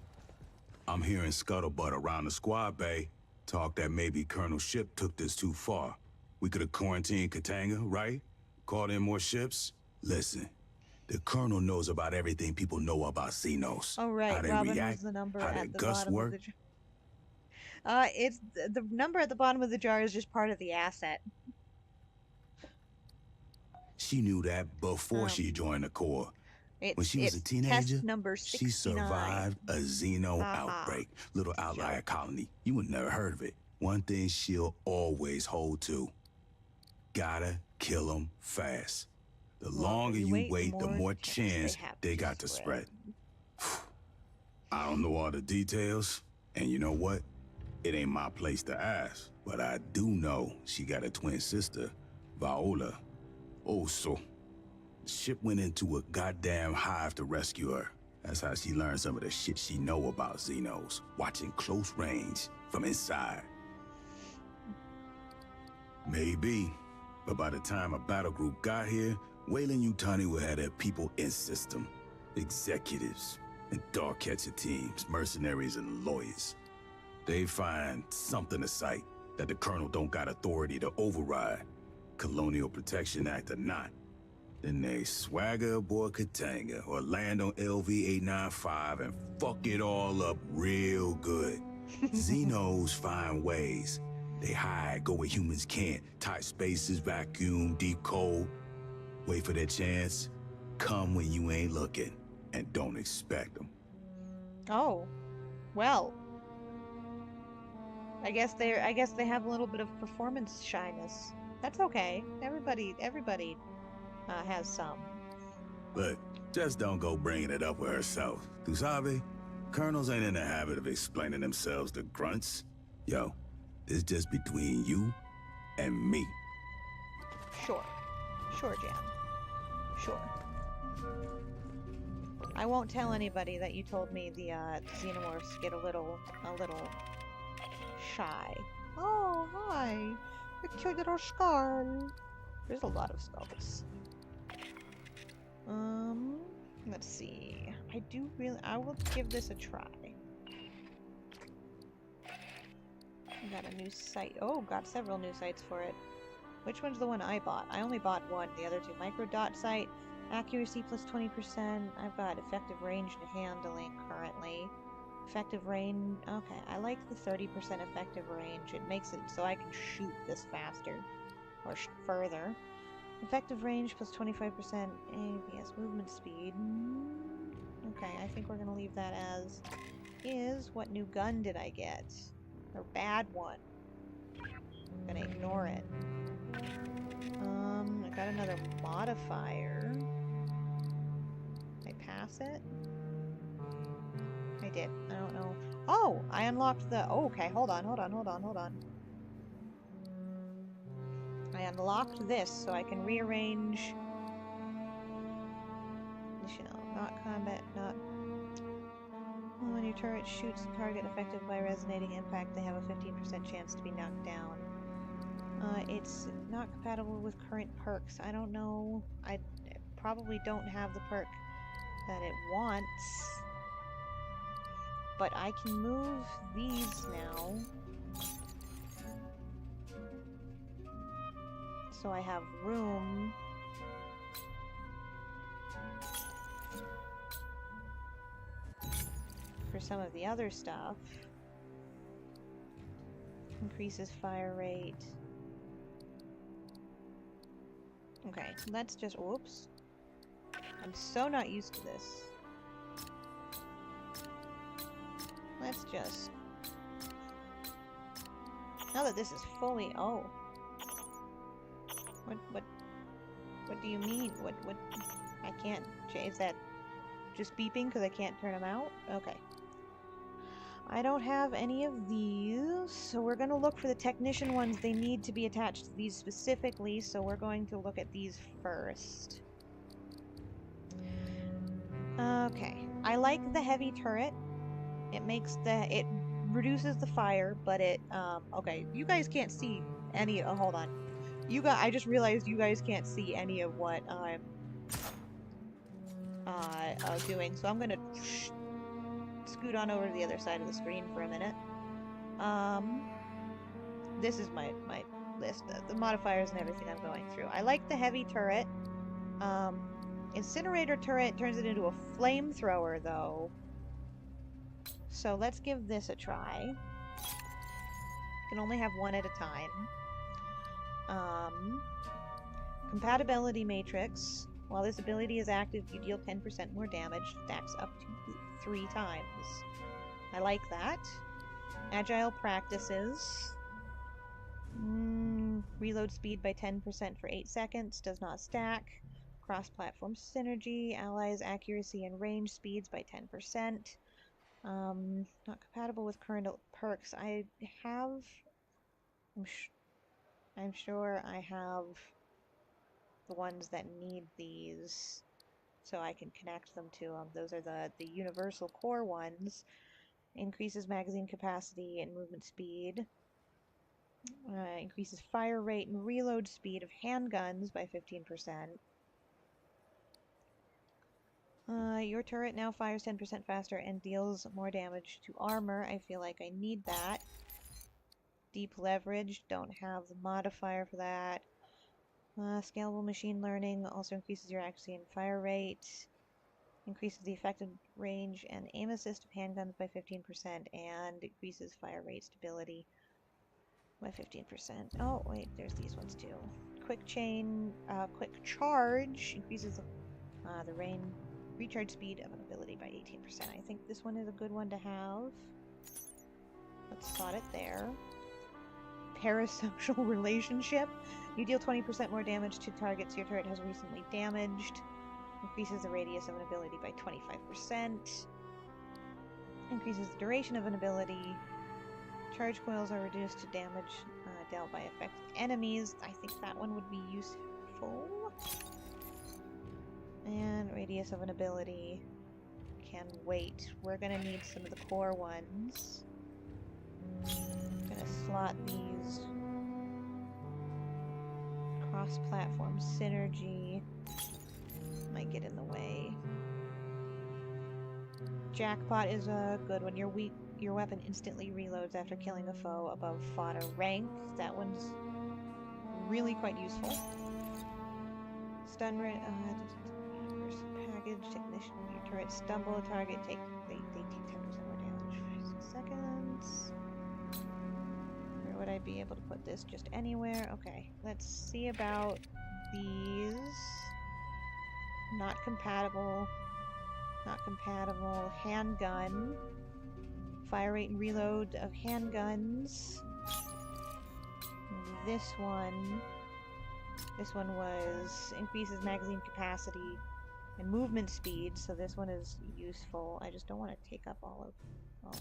I'm hearing scuttlebutt around the squad bay. Talk that maybe Colonel Ship took this too far. We could have quarantined Katanga, right? Called in more ships? Listen, the Colonel knows about everything people know about Xenos. Oh right, how they Robin react, was the number how their at the guts bottom work. of the jar. It's the number at the bottom of the jar is just part of the asset. She knew that before she joined the Corps. When she was a teenager, test number 69. she survived a Xeno outbreak. Little outlier colony. You would never heard of it. One thing she'll always hold to. Gotta kill them fast. The longer you wait, the more chance they got to spread. I don't know all the details, and you know what? It ain't my place to ask, but I do know she got a twin sister, Viola. Oh, so the ship went into a goddamn hive to rescue her. That's how she learned some of the shit she know about Xenos, watching close range from inside. Maybe, but by the time a battle group got here, Wayland Yutani would have their people in system. Executives and dog catcher teams, mercenaries and lawyers. They find something to cite that the Colonel don't got authority to override, Colonial Protection Act or not. Then they swagger aboard Katanga or land on LV-895 and fuck it all up real good. Xenos find ways. They hide, go where humans can't. Tight spaces, vacuum, deep cold. Wait for their chance. Come when you ain't looking. And don't expect them. Oh, well. I guess they have a little bit of performance shyness. That's okay. Everybody has some. Look, just don't go bringing it up with herself. Tu sabe? Colonels ain't in the habit of explaining themselves to grunts. Yo, it's just between you and me. Sure. Sure, Jan. Sure. I won't tell anybody that you told me the xenomorphs get a little shy. Oh, hi. A cute little skull. There's a lot of skulls. Let's see. I will give this a try. Got a new site. Oh, got several new sites for it. Which one's the one I bought? I only bought one. The other two. Micro dot site. Accuracy plus 20%. I've got effective range and handling currently. Effective range. Okay, I like the 30% effective range. It makes it so I can shoot this faster. Or further. Effective range plus 25% ABS movement speed. Okay, I think we're going to leave that as is. What new gun did I get? Or bad one? I'm going to ignore it. I got another modifier. Did I pass it? I did. I don't know. Oh, I unlocked the... Oh, okay, hold on. I unlocked this so I can rearrange... Additional. Not combat, not... When your turret shoots the target affected by resonating impact, they have a 15% chance to be knocked down. It's not compatible with current perks. I don't know. I probably don't have the perk that it wants. But I can move these now. So I have room. For some of the other stuff. Increases fire rate. Okay, let's just... Whoops. I'm so not used to this. Let's just... Now that this is fully... Oh. What do you mean? What... I can't... Is that just beeping because I can't turn them out? Okay. I don't have any of these, so we're going to look for the technician ones. They need to be attached to these specifically, so we're going to look at these first. Okay. I like the heavy turret. It makes it reduces the fire, but it, okay, you guys can't see any, hold on. I just realized you guys can't see any of what I'm, doing, so I'm gonna scoot on over to the other side of the screen for a minute. This is my list, the modifiers and everything I'm going through. I like the heavy turret. Incinerator turret turns it into a flamethrower, though. So let's give this a try. You can only have one at a time. Compatibility matrix. While this ability is active, you deal 10% more damage. Stacks up to 3 times. I like that. Agile practices. Reload speed by 10% for 8 seconds. Does not stack. Cross-platform synergy. Allies accuracy and range speeds by 10%. Not compatible with current perks. I'm sure I have the ones that need these, so I can connect them to them. Those are the universal core ones. Increases magazine capacity and movement speed. Increases fire rate and reload speed of handguns by 15%. Your turret now fires 10% faster and deals more damage to armor. I feel like I need that. Deep leverage, don't have the modifier for that. Scalable machine learning also increases your accuracy and fire rate. Increases the effective range and aim assist of handguns by 15% and increases fire rate stability by 15%. Oh, wait, there's these ones too. Quick charge increases the range. Recharge speed of an ability by 18%. I think this one is a good one to have. Let's slot it there. Parasocial relationship. You deal 20% more damage to targets your turret has recently damaged. Increases the radius of an ability by 25%. Increases the duration of an ability. Charge coils are reduced to damage dealt by affected enemies. I think that one would be useful. And radius of an ability can wait. We're gonna need some of the core ones. I'm gonna slot these. Cross-platform synergy might get in the way. Jackpot is a good one. Your weapon instantly reloads after killing a foe above fodder rank. That one's really quite useful. Stun rate, package technician. Your turret stumble a target. They take 10% more damage for 6 seconds. Where would I be able to put this? Just anywhere? Okay, let's see about these. Not compatible. Not compatible. Handgun. Fire rate and reload of handguns. This one was increases magazine capacity and movement speed, so this one is useful. I just don't want to take up all of... Oh,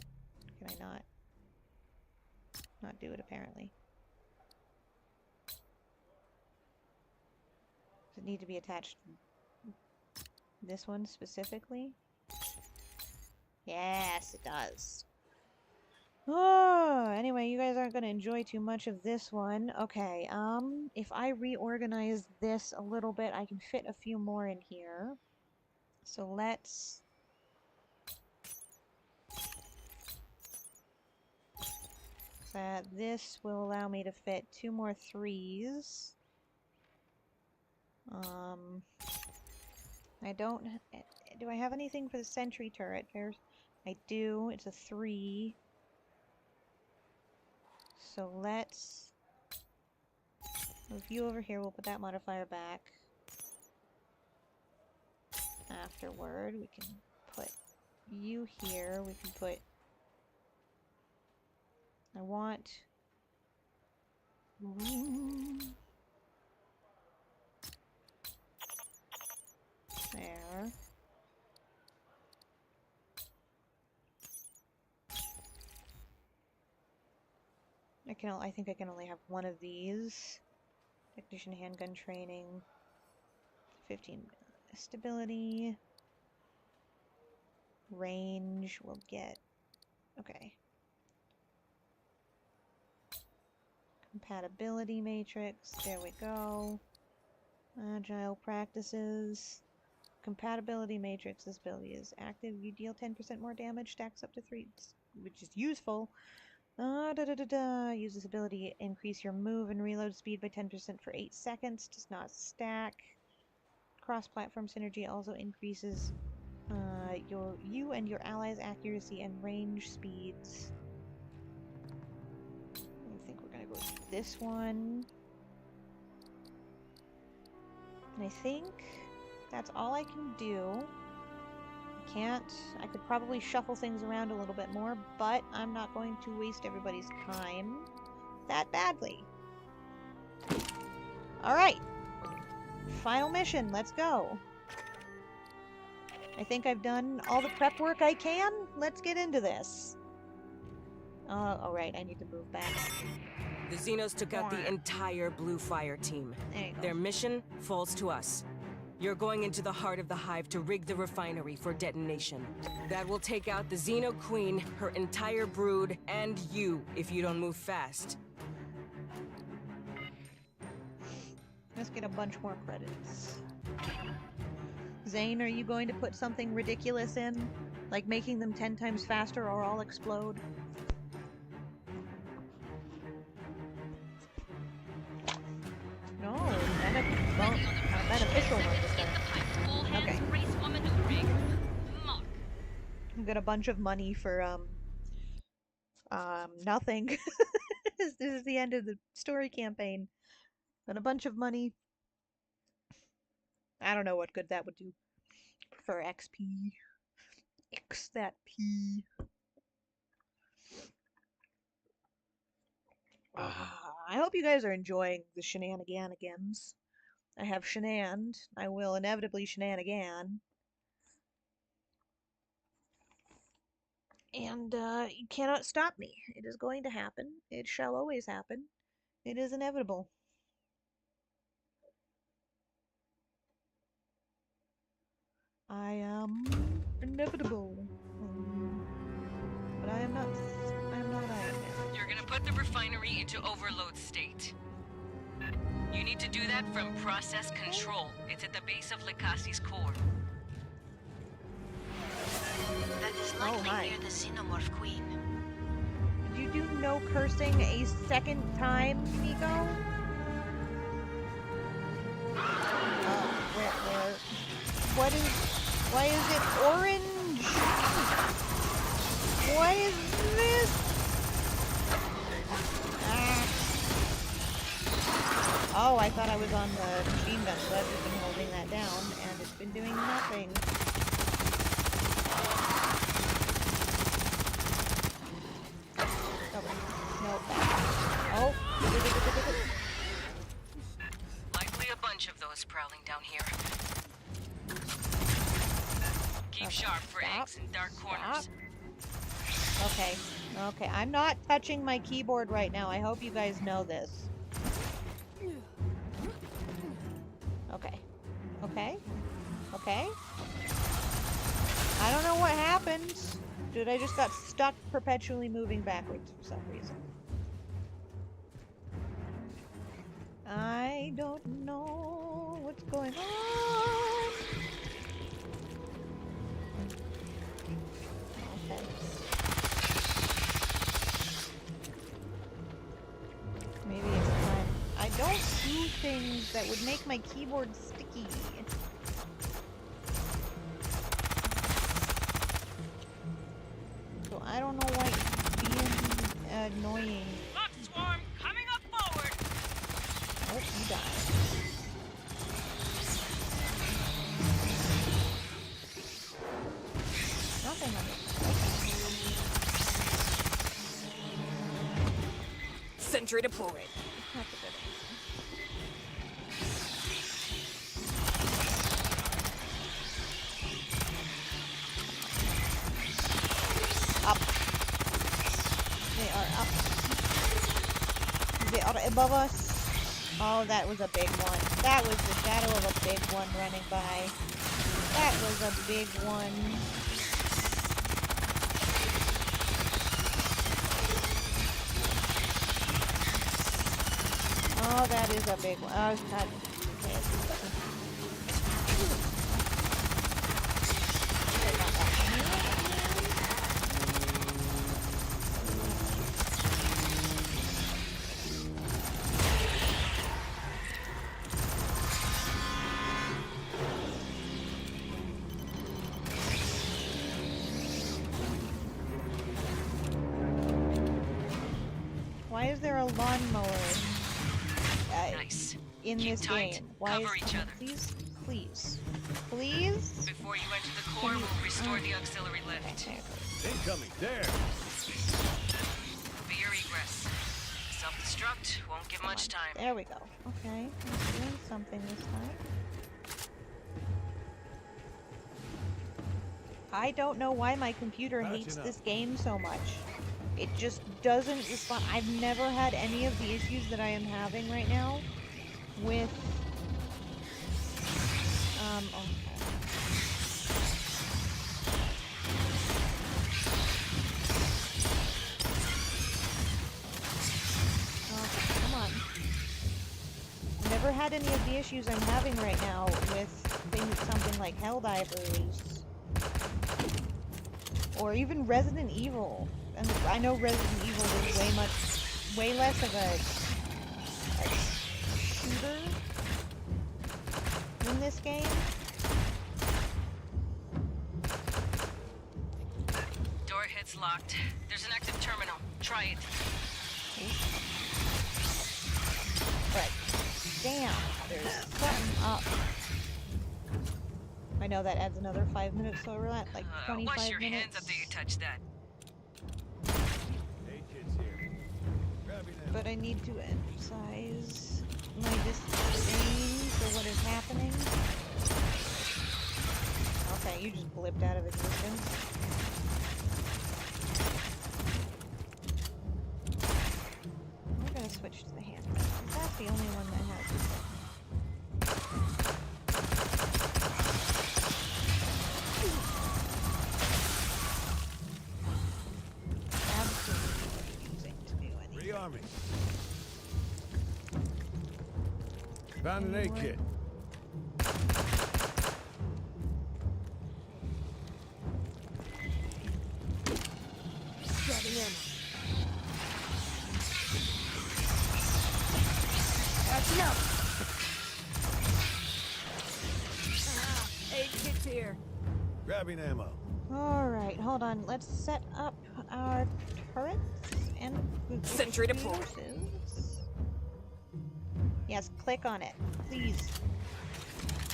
can I not? Not do it, apparently. Does it need to be attached to this one specifically? Yes, it does. Oh, anyway, you guys aren't going to enjoy too much of this one. Okay, if I reorganize this a little bit, I can fit a few more in here. So let's... this will allow me to fit 2 more 3s. I don't... Do I have anything for the sentry turret? I do. It's a 3. So let's move you over here. We'll put that modifier back. Afterward, we can put you here. We can put... I want... There. I think I can only have one of these. Technician handgun training. 15 stability. Range will get... Okay. Compatibility matrix. There we go. Agile practices. Compatibility matrix. This ability is active. You deal 10% more damage. Stacks up to 3, which is useful. Use this ability. Increase your move and reload speed by 10% for 8 seconds. Does not stack. Cross-platform synergy also increases you and your allies' accuracy and range speeds. I think we're gonna go with this one. And I think that's all I can do. I could probably shuffle things around a little bit more, but I'm not going to waste everybody's time that badly. Alright. Final mission, let's go. I think I've done all the prep work I can. Let's get into this. Alright, I need to move back. The Xenos took out the entire Blue Fire team. Their mission falls to us. You're going into the heart of the hive to rig the refinery for detonation. That will take out the Xeno Queen, her entire brood, and you if you don't move fast. Let's get a bunch more credits. Zane, are you going to put something ridiculous in? Like making them 10 times faster or I'll explode? No, beneficial one this time. Okay. I'm got a bunch of money for, nothing. This is the end of the story campaign. Got a bunch of money. I don't know what good that would do. for XP. X that P. I hope you guys are enjoying the shenanigans. I have shenaned. I will inevitably shenanigan. And you cannot stop me. It is going to happen. It shall always happen. It is inevitable. I am inevitable. But I am not Iron Man. You're gonna put the refinery into overload state. You need to do that from process control. It's at the base of Lacasi's core. That is likely near the Xenomorph Queen. Did you do no cursing a second time, Nico? Where? Why is it orange? What is this? Oh, I thought I was on the machine gun, so I've just been holding that down, and it's been doing nothing. Oh. Likely a bunch of those prowling down here. Keep sharp for eggs in dark corners. Okay. I'm not touching my keyboard right now. I hope you guys know this. Okay. I don't know what happened. Dude, I just got stuck perpetually moving backwards for some reason. I don't know what's going on. Okay. Maybe it's time. I don't do things that would make my keyboard sticky. So I don't know why it's being annoying. Lock swarm coming up forward. Oh, he died. Nothing on it. Sentry deployed. That's a good one. Up. They are up. They are above us. Oh, that was a big one. That was the shadow of a big one running by. That was a big one. Oh, that is a big one. Oh, God. Why is there a lawnmower Nice. in Keep this tight. game. Why Cover is each other. Please. Please? Before you enter the core, we'll restore the auxiliary lift. Incoming, there! Be your egress. Self-destruct won't give much time. There we go. Okay, I'm doing something this time. I don't know why my computer hates this game so much. It just doesn't respond. I've never had any of the issues that I am having right now with okay. Okay, come on. Never had any of the issues I'm having right now with things, something like Helldivers or even Resident Evil. And I know Resident Evil is way less of a shooter in this game. Door hit's locked. There's an active terminal. Try it. But damn, there's something up. I know that adds another 5 minutes, so we're at like 25 wash your minutes. hands after you touch that. Hey, kids here. Grabbing ammo. But I need to emphasize my disdain for what is happening. Okay, you just blipped out of existence. We're gonna switch to the handgun. That's the only one that has this. Absolutely using to do anything. Rearming. Found an A kit. Grabbing ammo. That's enough! Eight kids here. Grabbing ammo. Alright, hold on. Let's set up our turrets and Sentry deployed. explosives. Yes, click on it, please.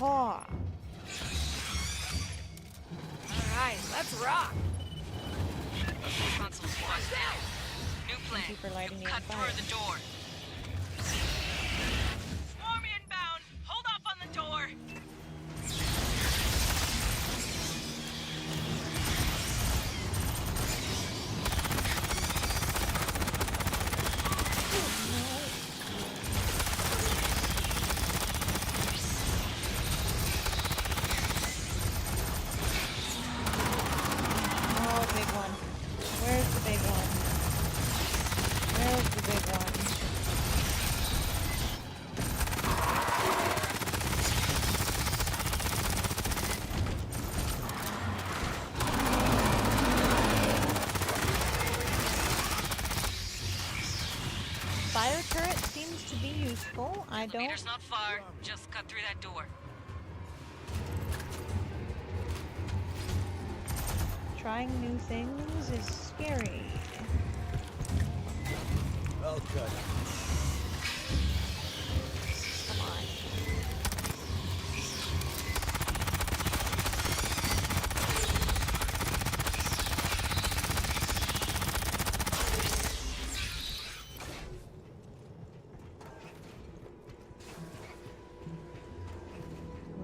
Oh. Alright, let's rock. Console's busted. New plan. Thank you for lighting me cut on fire. through the door. Swarm inbound. Hold up on the door. Oh, big one. Where's the big one? Where's the big one? Fire turret seems to be useful. I don't. Elevator's not far. Just cut through that door. Trying new things is scary. Well cut. Come on.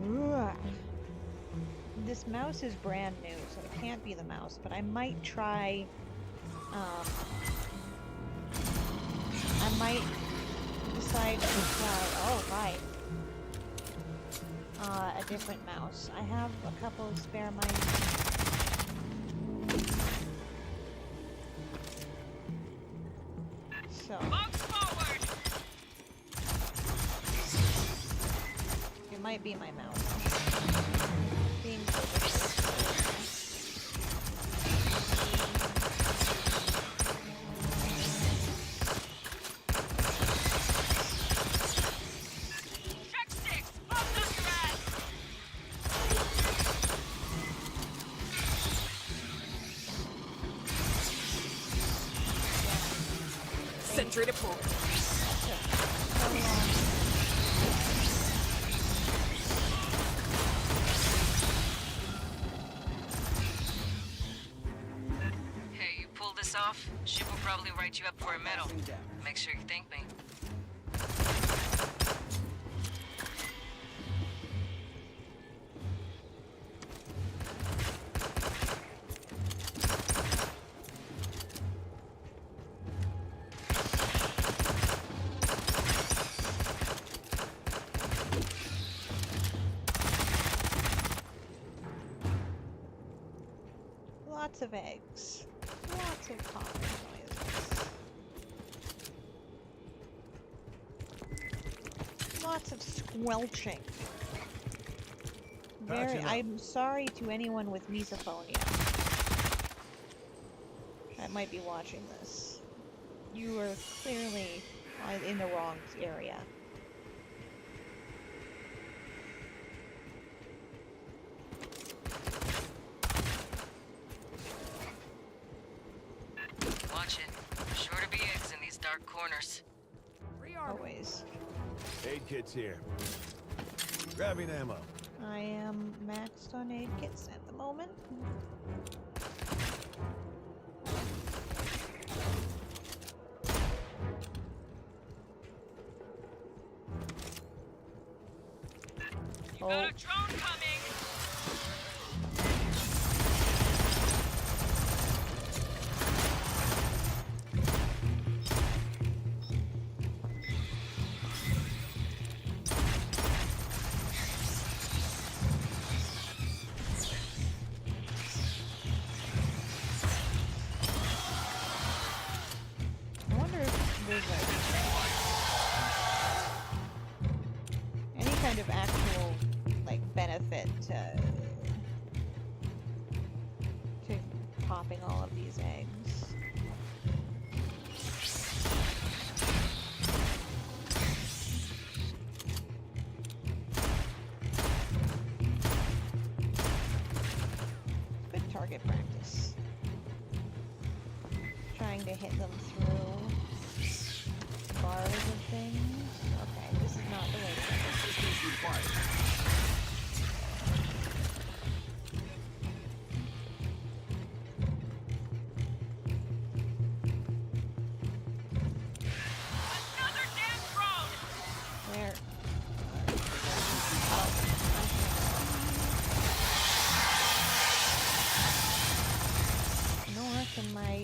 Ugh. This mouse is brand new, so it can't be the mouse, but I might try, I might decide to try, oh, right, a different mouse. I have a couple of spare mice. So, Box forward. it might be my mouse. Being so difficult. Check six. I'll knock your ass. Sentry deployed. Hey, you pull this off, ship will probably write you up for a medal. Make sure you thank me. Lots of eggs. Lots of popping noises. Lots of squelching. I'm sorry to anyone with misophonia that might be watching this. You are clearly in the wrong area. Watch it. Sure to be eggs in these dark corners. Always. Aid kit's here. Grabbing ammo. I am maxed on aid kits at the moment. You got a drone coming! I wonder if there's like any kind of actual like benefit to popping all of these eggs. Good target practice. Trying to hit them through bars and things. Okay, this is not the way to go. Another damn drone! Where? North and my...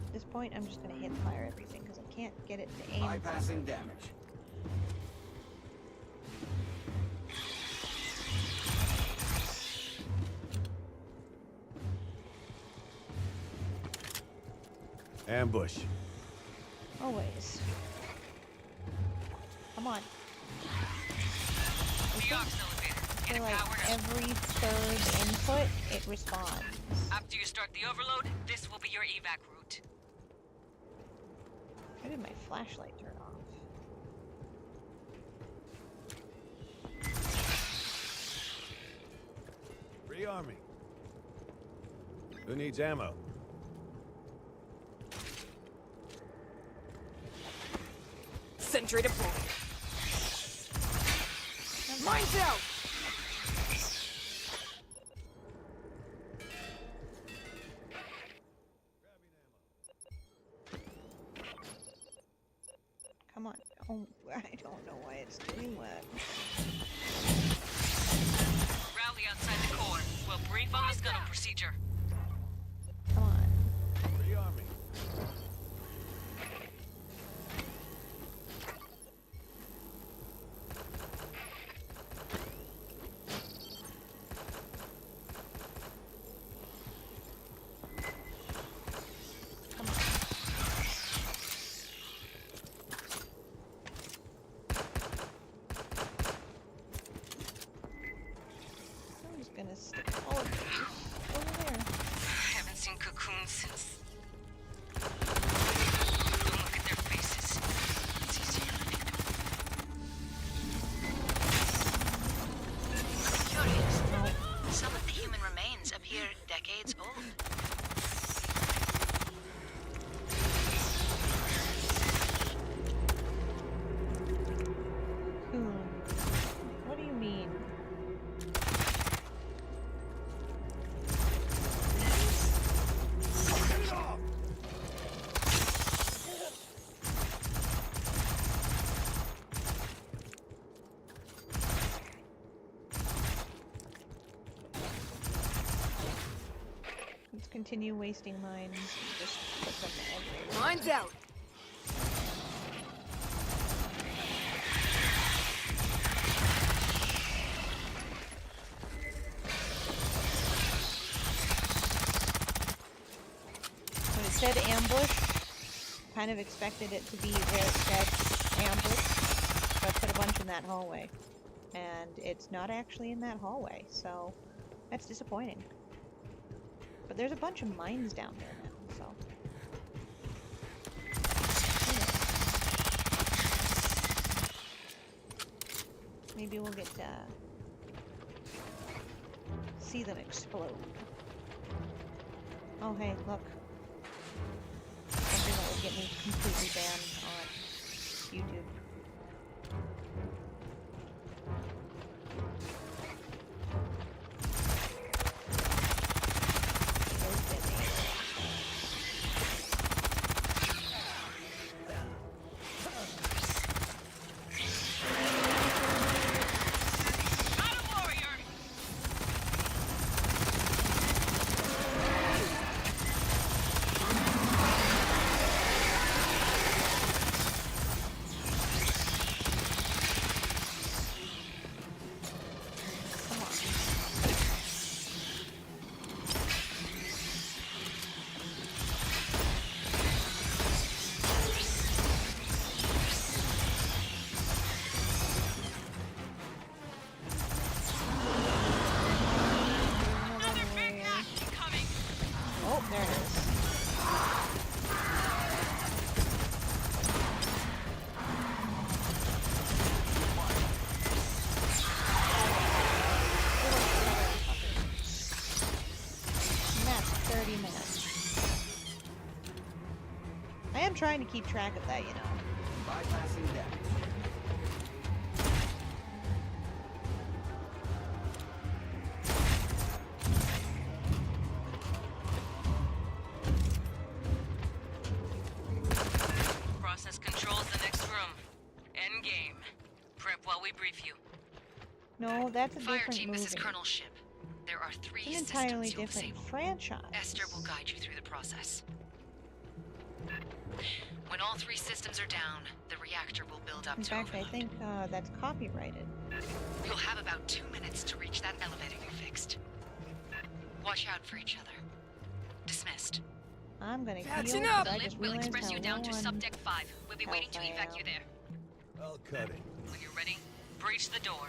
At this point, I'm just gonna hit fire everything because I can't get it to aim. Bypassing damage. Ambush. Always. Come on. The ox elevator. I Get feel it like powered up. every third input, it responds. After you start the overload, this will be your evac route. Why did my flashlight turn off? Rearming. Who needs ammo? Sentry deployed. Mine's out! Come on. Oh, I don't know why it's doing that. Rally outside the core. We'll brief on the scuttle procedure. Come on. Rearming. I'm just gonna stick all of these over there. I haven't seen cocoons since... Don't look at their faces. It's easier to pick them. Curious. Some of the human remains appear decades old. What do you mean? Let's continue wasting mines and just put them everywhere. Mine's out. When it said ambush, kind of expected it to be where it said ambush. So I put a bunch in that hallway. And it's not actually in that hallway, so that's disappointing. But there's a bunch of mines down there now, so. Maybe we'll get to see them explode. Oh hey, look. Something that would get me completely banned on YouTube. Oh, there it is. And that's 30 minutes. I am trying to keep track of that, you know. Bypassing that. Process control's the next room. End game. Prep while we brief you. No, that's a different Fireteam, movie. this is Colonel Ship. There are 3 It's an systems entirely you'll different disable. franchise. Esther will guide you through the process. When all 3 systems are down, the reactor will build up In to fact, I overload. think that's copyrighted. You'll have about 2 minutes to reach that elevator you fixed. Watch out for each other. Dismissed. I'm gonna That's heal enough! because I Lift just will realized express how you down to low on subdeck 5. We'll be waiting to health I evac you am. there. I'll cut it. When you're ready, breach the door.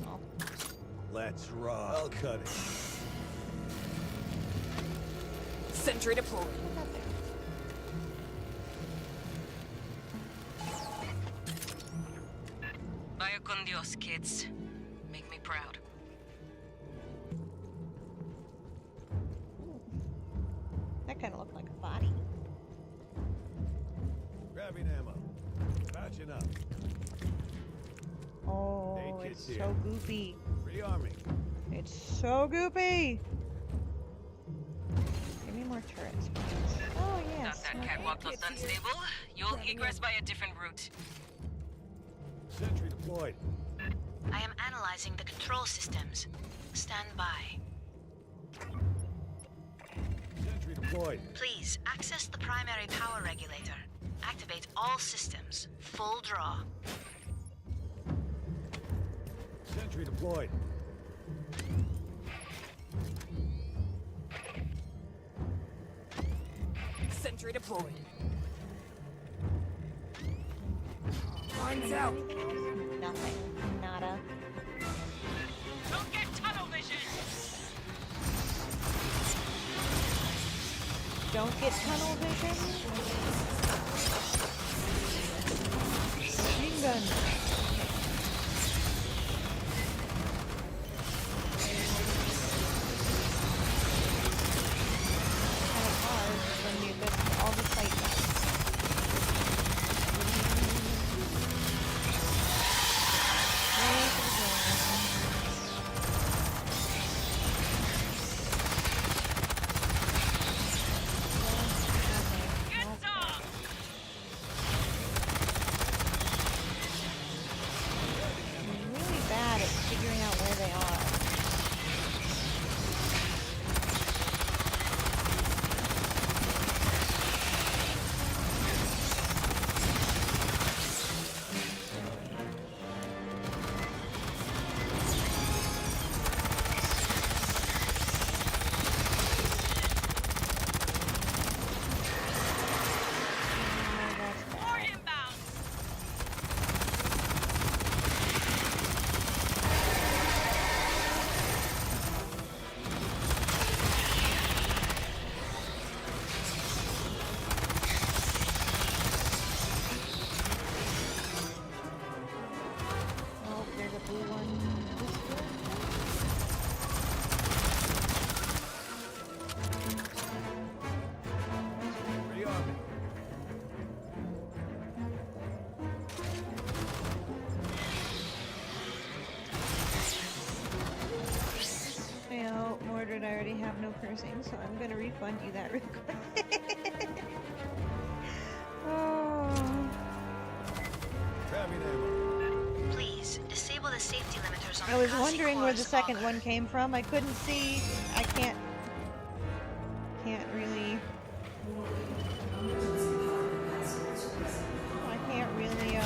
Oh, Let's rock. I'll cut it. Sentry deployed. put that there. Vaya con Dios, kids. Make me proud. That kind of looked like a body. Grabbing ammo. Patching up. Oh, Hey, it's kids so here. goopy. Rearming. It's so goopy. Give me more turrets, please. Oh yes. Thought that okay. catwalk looked unstable. You'll egress by a different route. Sentry deployed. I am analyzing the control systems. Stand by. Sentry deployed. Please, access the primary power regulator. Activate all systems. Full draw. Sentry deployed. Sentry deployed. Lines out. Nothing. Nada. Don't get tunnel vision! Don't get tunnel vision. Machine gun. Kind of hard when you get all the sight guns. Get some! have no cursing, so I'm gonna refund you that real quick. Oh. Please disable the safety limiters on I was the wondering where the second logger. one came from. I couldn't see. I can't really. I can't really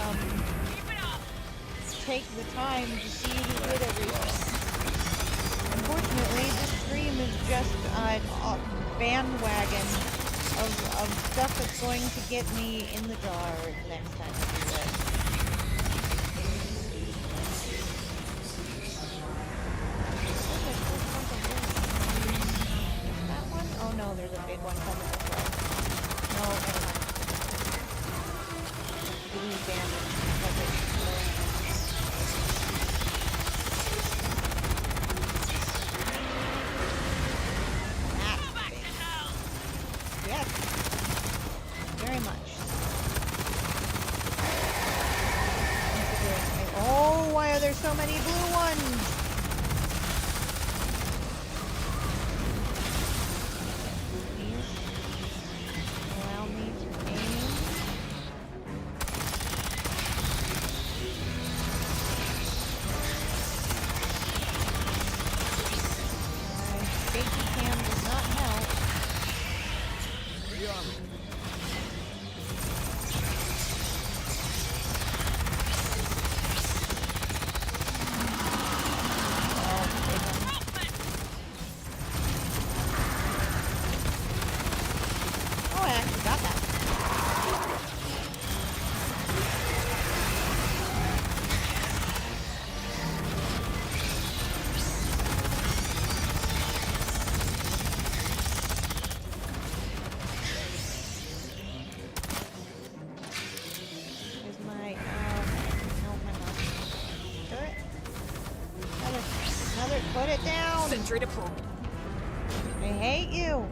take the time to see who did everything. Unfortunately, this stream is just a bandwagon of stuff that's going to get me in the jar the next time I do this. That one? Oh no, there's a big one coming this way. No, never mind. Blue bandit because it's yes, very much. Oh, why are there so many blue ones? Please allow me to aim. My safety cam does not help. Oh, I actually got that. There's my, no, my mouse. Turret. Another, put it down! Sentry deployed. I hate you!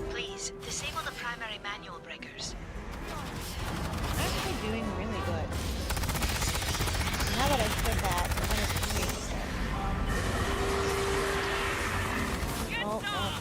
Please disable the primary manual breakers. I'm actually doing really good. Now that I've said that, I'm gonna see. Oh, oh.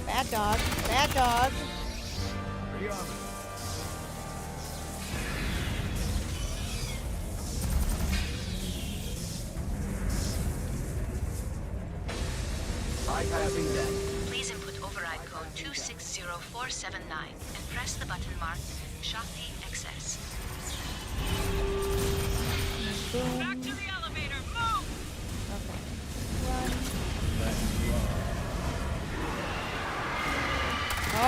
Bad dog. Bad dog. Bypassing that. Please input override code 260479 and press the button marked Shakti Access. Back to the elevator, move! Okay. Run. Oh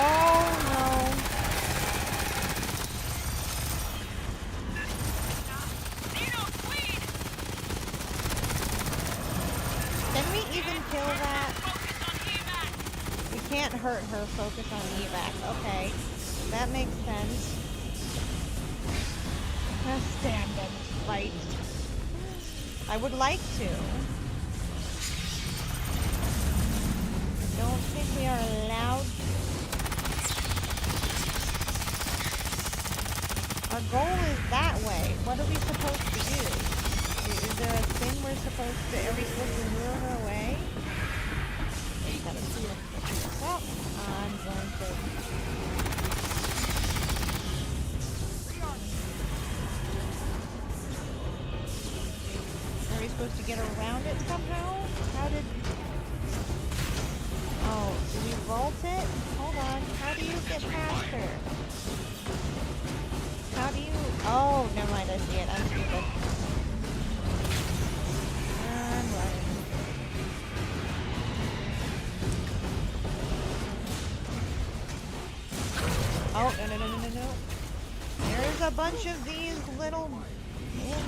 no. Can we even kill kill that? We can't hurt her. Focus on evac. Okay. That makes sense. Let's stand and fight. I would like to. Don't think we are allowed. Our goal is that way. What are we supposed to do? Is there a thing we're supposed to... Are we supposed to lure her away? Gotta see this up. I'm going to... Are we supposed to get around it somehow? How did... Oh, do we vault it? Hold on. How do you get past her? How do you... Oh, never mind. I see it. I'm stupid. I'm running. Oh, no. There's a bunch of these little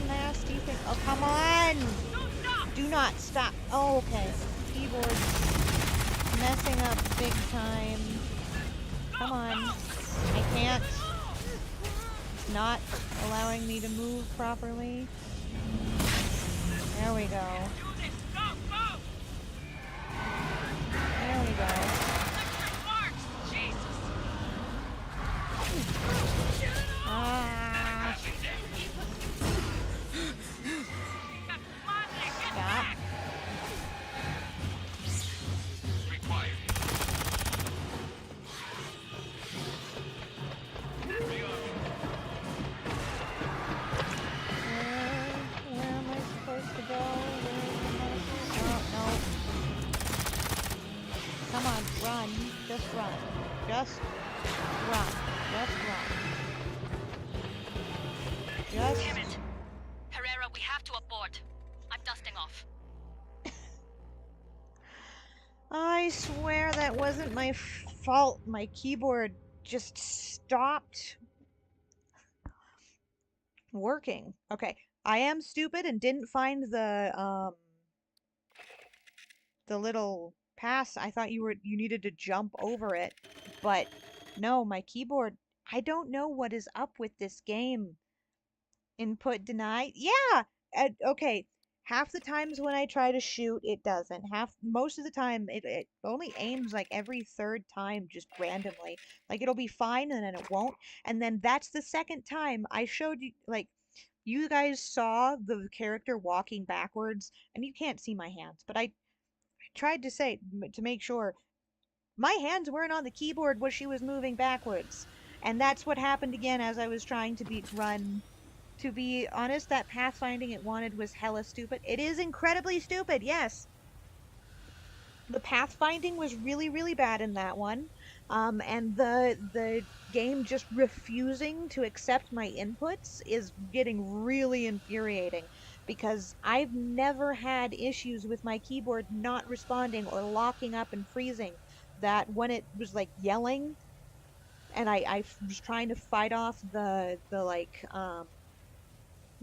nasty things. Oh, come on! Do not stop. Oh, okay. Keyboard messing up big time. Come on. I can't. It's not allowing me to move properly. There we go. There we go. Ah. Stop. Where am I supposed to go? Oh, no. Come on, run. Just run. Just run. Just run. Just... Damn it. Herrera, we have to abort. I'm dusting off. I swear that wasn't my fault. My keyboard just stopped working. Okay, I am stupid and didn't find the little pass. I thought you needed to jump over it, but no, my keyboard. I don't know what is up with this game. Input denied. Yeah. Okay. Half the times when I try to shoot, it doesn't. Most of the time, it only aims like every third time, just randomly. Like it'll be fine and then it won't. And then that's the second time I showed you, like, you guys saw the character walking backwards, and you can't see my hands, but I tried to say to make sure my hands weren't on the keyboard when she was moving backwards. And that's what happened again as I was trying to run. To be honest, that pathfinding it wanted was hella stupid. It is incredibly stupid, yes. The pathfinding was really, really bad in that one. And the game just refusing to accept my inputs is getting really infuriating. Because I've never had issues with my keyboard not responding or locking up and freezing. That when it was like yelling, and I was trying to fight off the like,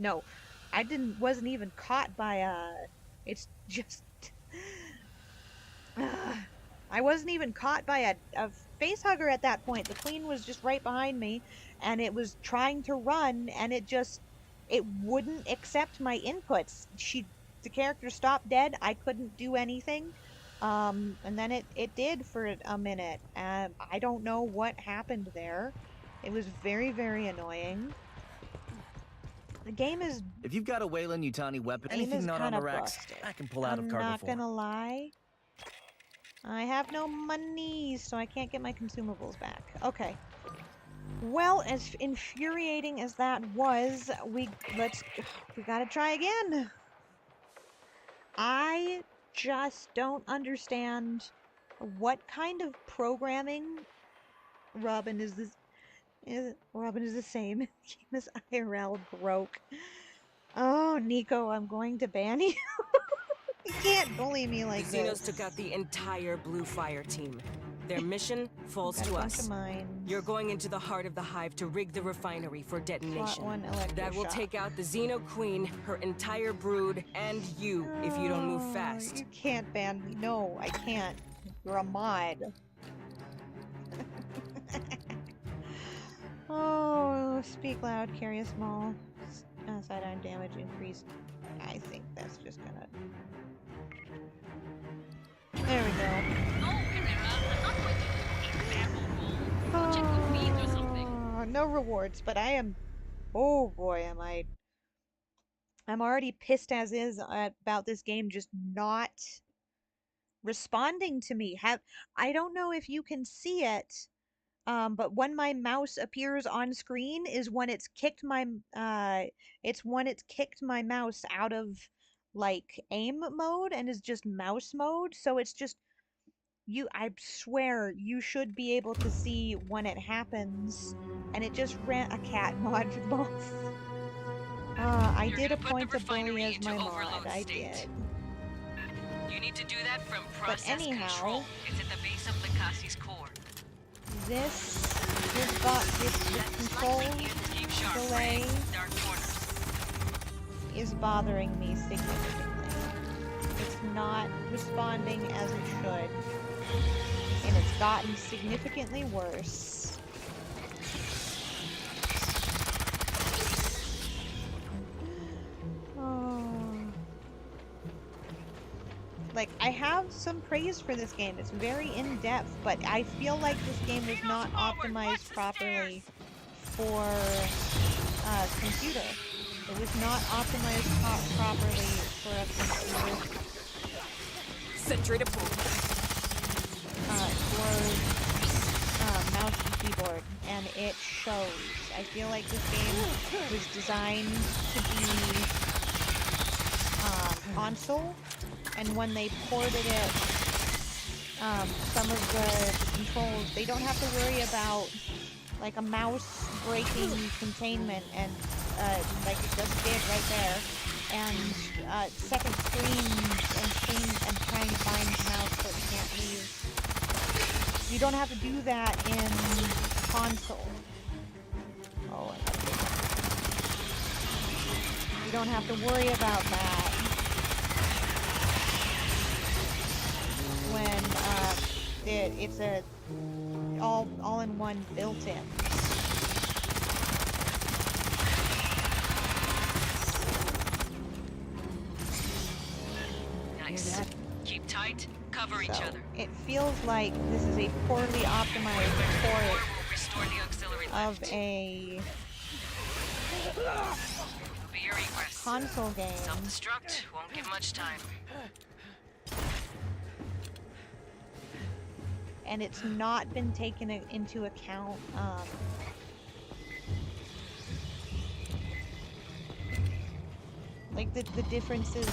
no, wasn't even caught by it's just, I wasn't even caught by a face hugger at that point. The queen was just right behind me, and it was trying to run, and it wouldn't accept my inputs. The character stopped dead. I couldn't do anything. And then it did for a minute. I don't know what happened there. It was very, very annoying. The game is... If you've got a Weyland-Yutani weapon, anything not on the racks, I can pull out of cargo I'm not gonna lie. I have no money, so I can't get my consumables back. Okay. Well, as infuriating as that was, we gotta try again. I just don't understand what kind of programming Robin is this. Robin is the same. This IRL broke. Oh, Nico, I'm going to ban you. You can't bully me like the Xenos this. took out the entire Blue Fire team. Their mission falls Got a to bunch us. of mines. You're going into the heart of the hive to rig the refinery for detonation. One That will electroshock. take out the Xeno Queen, her entire brood, and you if you don't move fast. You can't ban me. No, I can't. You're a mod. Oh, speak loud, carry a small sidearm damage increase. I think that's just gonna. There we go. No, Herrera, I'm not going to do a barrel roll. Go check the feeds or something. No rewards, but I am. Oh boy, am I. I'm already pissed as is about this game just not responding to me. I don't know if you can see it, but when my mouse appears on screen is when it's kicked my mouse out of like aim mode and is just mouse mode. So it's just I swear you should be able to see when it happens, and it just ran a cat mod for both. I did appoint a bully as my mod. I did. You need to do that from But process anyhow, control. It's at the base of Lacasi's core. this control Keep sharp, delay dark corners. is bothering me significantly. It's not responding as it should, and it's gotten significantly worse. Like, I have some praise for this game. It's very in-depth, but I feel like this game was not optimized properly for computer. It was not optimized properly for a computer. Sentry deployed. For mouse and keyboard, and it shows. I feel like this game was designed to be console, and when they ported it, some of the controls, they don't have to worry about like a mouse breaking containment, and like it just did right there, and second screen and trying to find the mouse so it can't leave. You don't have to do that in console. Oh, I gotta do that. You don't have to worry about that when it's a all-in-one built-in. Nice. Keep tight. Cover each other. It feels like this is a poorly optimized port Restore the auxiliary of lift. a Be your egress. console game. Self-destruct won't give much time. And it's not been taken into account. Like the differences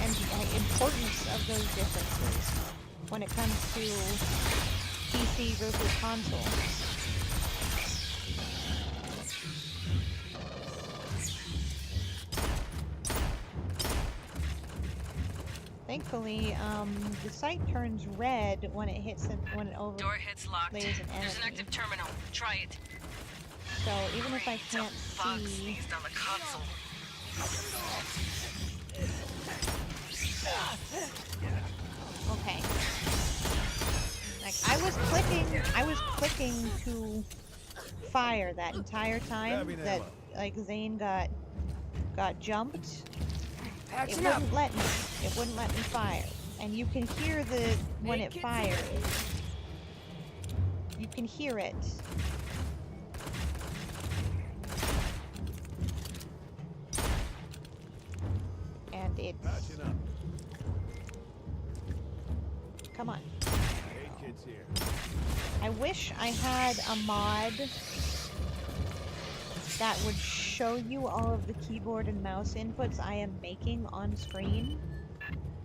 and the importance of those differences when it comes to PC versus console. Thankfully, the sight turns red when it hits when it over. Door hits locked. There's an enemy. active terminal. Try it. So even if I can't Bug see, sneezed on the console. okay. Like I was clicking to fire that entire time that like Zane got jumped. It wouldn't let me. It wouldn't let me fire. And you can hear when it fires. You can hear it. And it's... Come on. Hey, kids here. I wish I had a mod that would show you all of the keyboard and mouse inputs I am making on screen.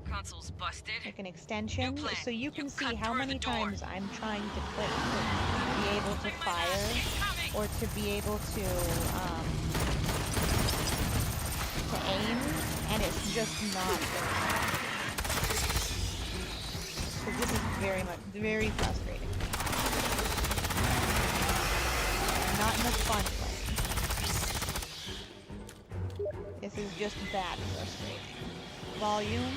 Console's busted. Like an extension, so you can see how many times I'm trying to click to be able to fire, or to be able to aim, and it's just not working. So this is very frustrating. not in a fun way. This is just bad frustrating. Volume.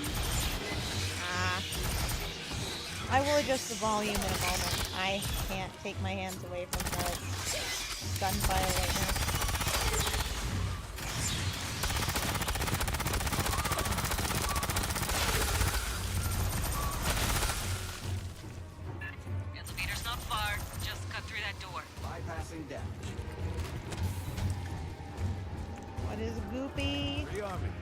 I will adjust the volume in a moment. I can't take my hands away from the gunfire right now. Elevator's not far. Just cut through that door. Bypassing damage. What is goopy? Rearming.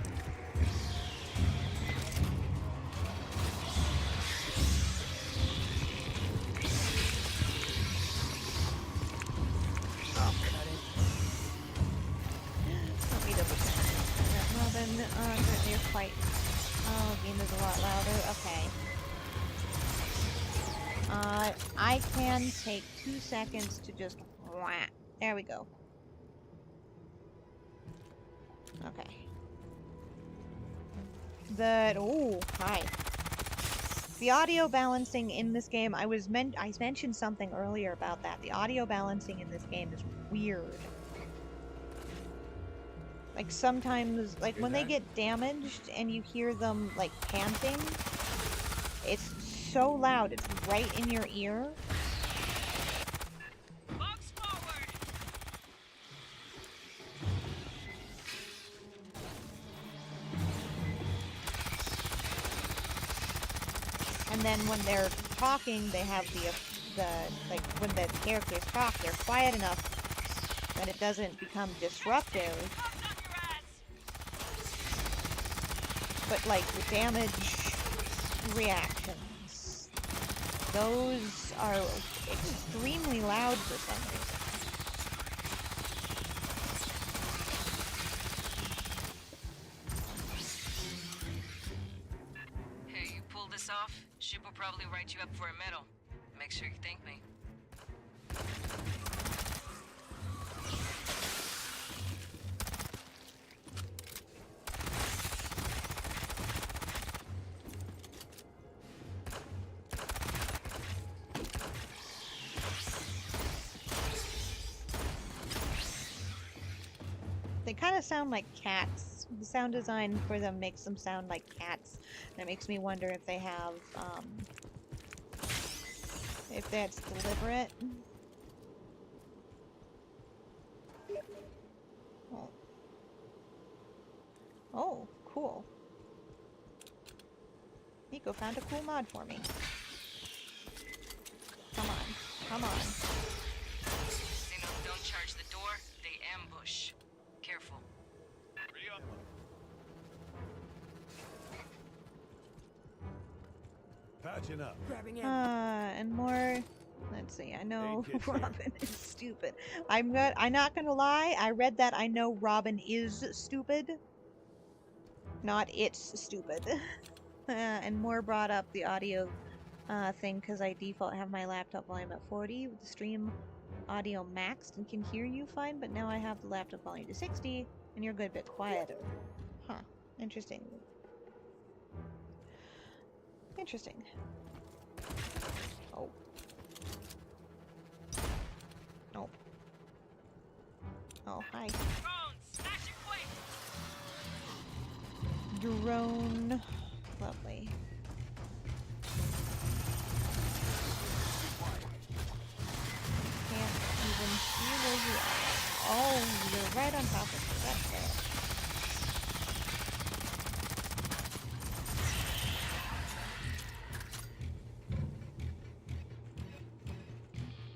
Let me double check. Robin, you're quite... Oh, game is a lot louder. Okay. I can take 2 seconds to just... There we go. Okay. Oh, hi. The audio balancing in this game, I mentioned something earlier about that. The audio balancing in this game is weird. Like sometimes, like when they get damaged and you hear them like panting, it's so loud, it's right in your ear. Box forward. And then when they're talking, they have the like when the characters talk, they're quiet enough that it doesn't become disruptive. But like the damage reactions, those are extremely loud for some reason. Hey, you pull this off, Ship will probably write you up for a medal. Make sure you thank me. They kind of sound like cats. The sound design for them makes them sound like cats. And it makes me wonder if they have, if that's deliberate. Oh. Oh, cool. Nico found a cool mod for me. Come on. Come on. Don't charge the door, they ambush. Careful. Patching up. And more. Let's see. I know Robin is stupid. I'm not gonna lie. I read that. I know Robin is stupid. Not it's stupid. And more brought up the audio thing because I default have my laptop volume at 40 with the stream audio maxed and can hear you fine, but now I have the laptop volume to 60 and you're a good bit quieter. Huh. Interesting. Interesting. Oh. Nope. Oh, hi. Drone. Lovely. Can't even see where you are. Oh, you're right on top of me. That's fair.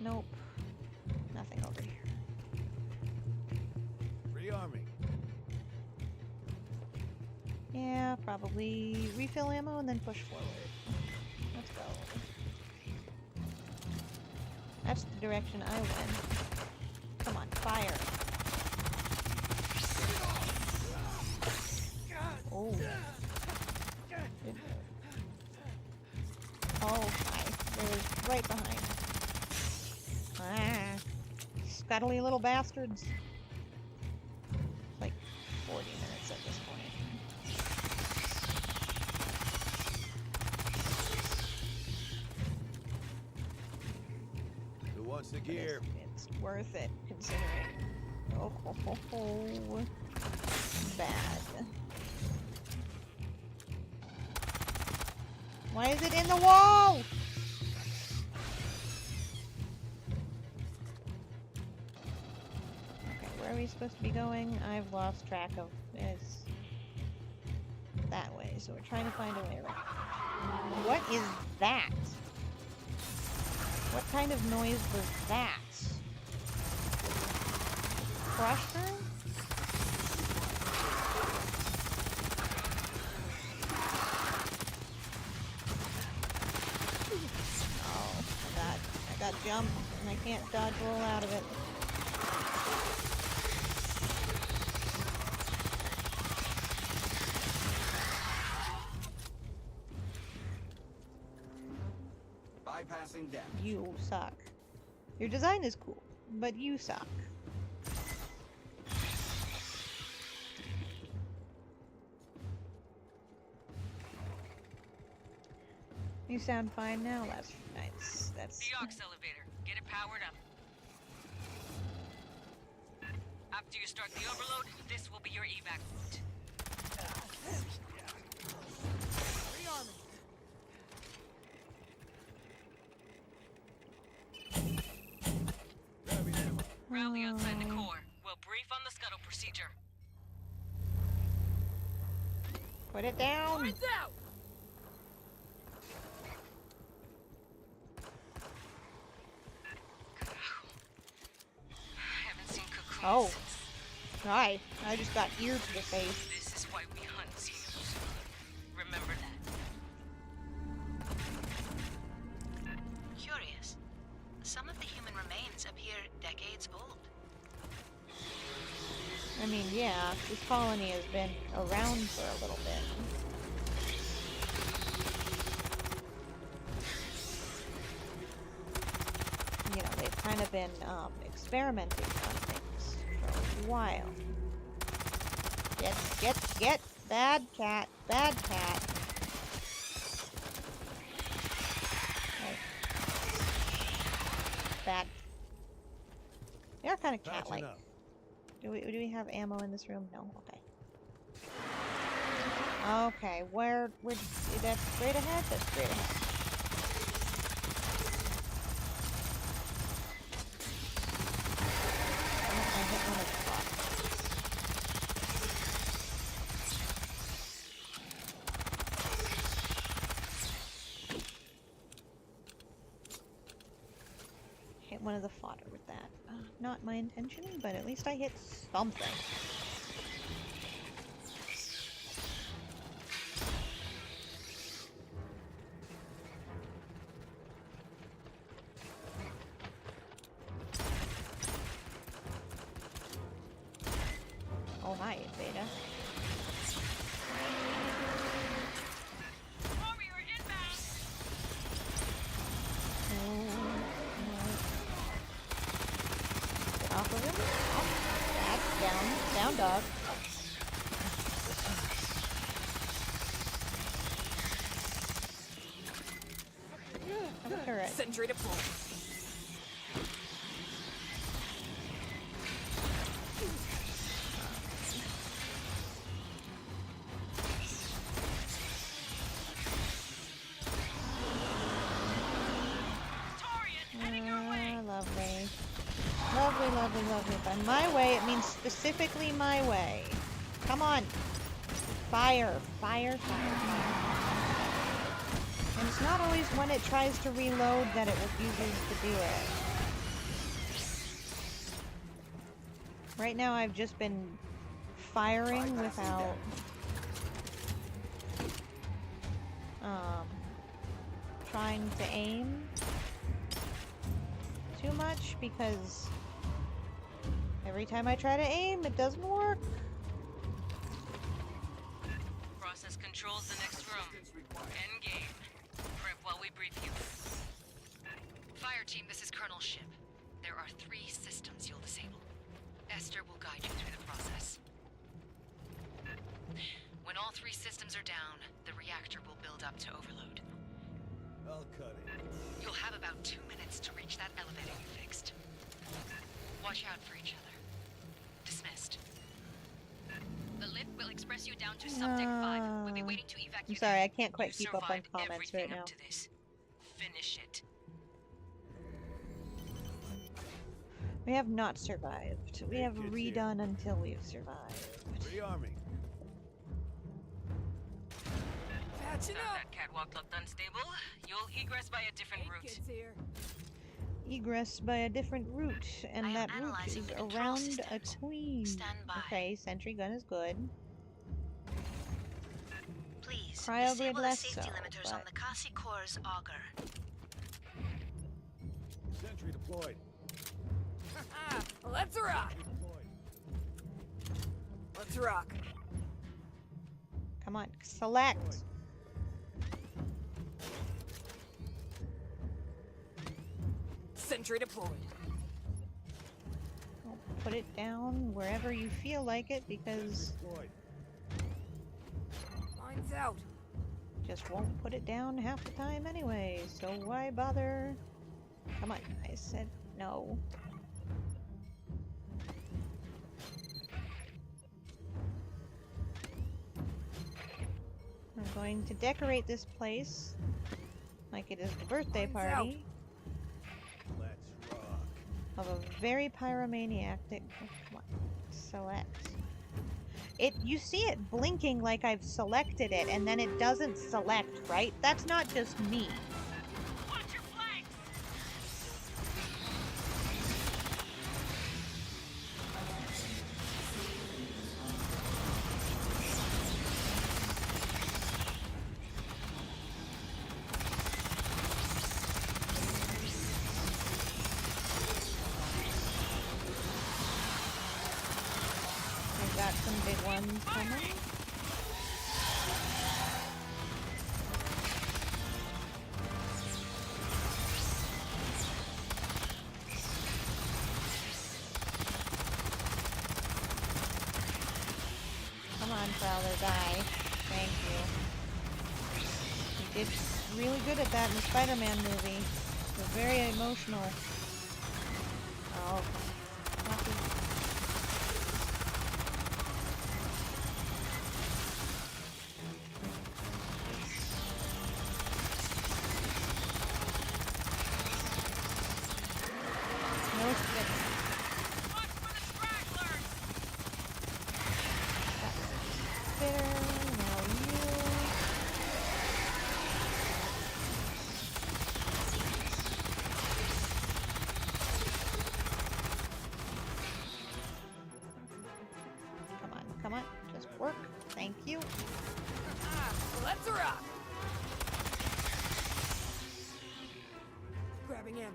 Nope. Nothing over here. Rearming. Yeah, probably refill ammo and then push forward. Let's go. That's the direction I went. Come on, fire. Oh. Oh, hi. They're right behind. Ah. Scuttly little bastards. Like 40 minutes at this point. Who wants the gear? It's worth it, considering. Oh, ho, ho, ho. Bad. Why is it in the wall? Okay, where are we supposed to be going? I've lost track of it's that way, so we're trying to find a way around. What is that? What kind of noise was that? Crusher? Oh, I got jumped and I can't dodge roll out of it. Bypassing damage. You suck. Your design is cool, but you suck. You sound fine now. That's nice. That's The aux elevator. Get it powered up. After you start the overload, this will be your evac route. Rally outside the core. We'll brief on the scuttle procedure. Put it down. Hands out! Haven't seen Cocoon Oh. since. Hi. I just got ear to the face. This is why we hunt Xenos. Remember that. Curious. Some of the human remains appear decades old. I mean, yeah, this colony has been around for a little bit. You know, they've kind of been experimenting on things for a while. Get, bad cat, bad cat. Oh. Bad. They are kind of cat-like. Do we have ammo in this room? No. Okay. Okay, where that's straight ahead? That's straight ahead. I hit one of the spots. Hit one of the fodder with that. Not my intention, but at least I hit something. Oh, hi, Beta. Warrior inbound! Get off of him. Oh, bad. Down dog. I'm a turret. Sentry deployed. Lovely. Lovely, lovely, lovely. By my way, it means specifically my way. Come on. Fire, fire, fire, fire. And it's not always when it tries to reload that it refuses to do it. Right now I've just been firing without trying to aim too much because every time I try to aim it doesn't work. Process control's the next room. End game. Prep while we brief you. Fireteam, this is Colonel Ship. There are 3 systems you'll disable. Esther will guide you through the process. When all 3 systems are down, the reactor will build up to overload. I'll cut it. You'll have about 2 minutes to reach that elevator you fixed. Watch out for each other. Dismissed. The lift will express you down to subdeck 5. We'll be waiting to evacuate. I'm sorry, I can't quite You keep up on survived comments everything right now. up to this. Finish it. We have not survived. We have Kids redone here. until we've survived. Rearming. Patching Thought up. that catwalk looked unstable. You'll egress by a different route. Kids here. Egress by a different route, and I am that route analyzing is the control around a systems. queen. Stand by. Okay, sentry gun is good. Please, Cryogrid disable the less safety so, limiters on but- the Kasi Core's auger. Sentry deployed. Let's rock. Sentry deployed. Let's rock. Come on, select. Sentry deployed. I'll put it down wherever you feel like it because Deployed. Mine's out. just won't put it down half the time anyway, so why bother? Come on, I said no. I'm going to decorate this place like it is the birthday Mine's out. party Let's rock. of a very pyromaniac. Come on, select. You see it blinking like I've selected it, and then it doesn't select, right? That's not just me. Watch your flanks! We've got some big ones coming. Come on, Prowler, die. Thank you. You did really good at that in the Spider-Man movie. It was very emotional. Oh, not the- No stick. Watch for the stragglers! Spitter, now you. Come on, come on, just work. Thank you. Let's rock. Grabbing him.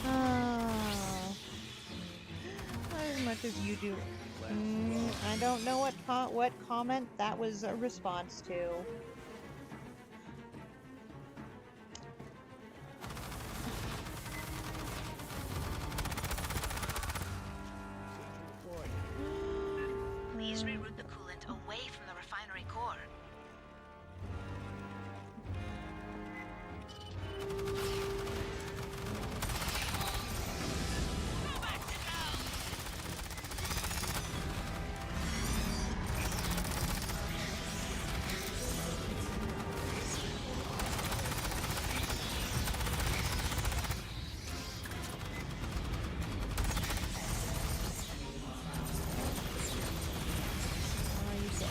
Oh. Not as much as you do. I don't know what comment that was a response to. Deployed. Please reroute the coolant away from the refinery core. Are you dead?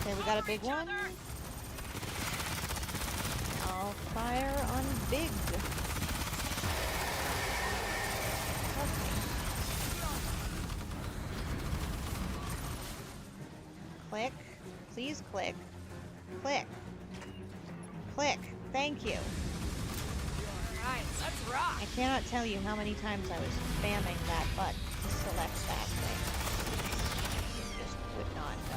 Okay, we got a big one. I'll fire on big. Okay. Click. Please click. Click. Click. Thank you. Alright, let's rock. I cannot tell you how many times I was spamming that button to select that thing. It just would not go.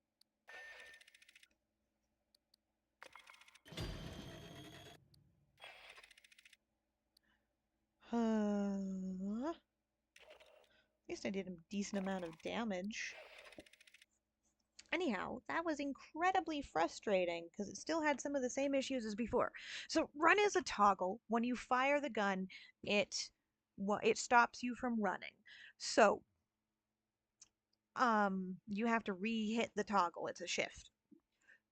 least I did a decent amount of damage. Anyhow, that was incredibly frustrating because it still had some of the same issues as before. So run is a toggle. When you fire the gun, it stops you from running. So you have to re-hit the toggle. It's a shift.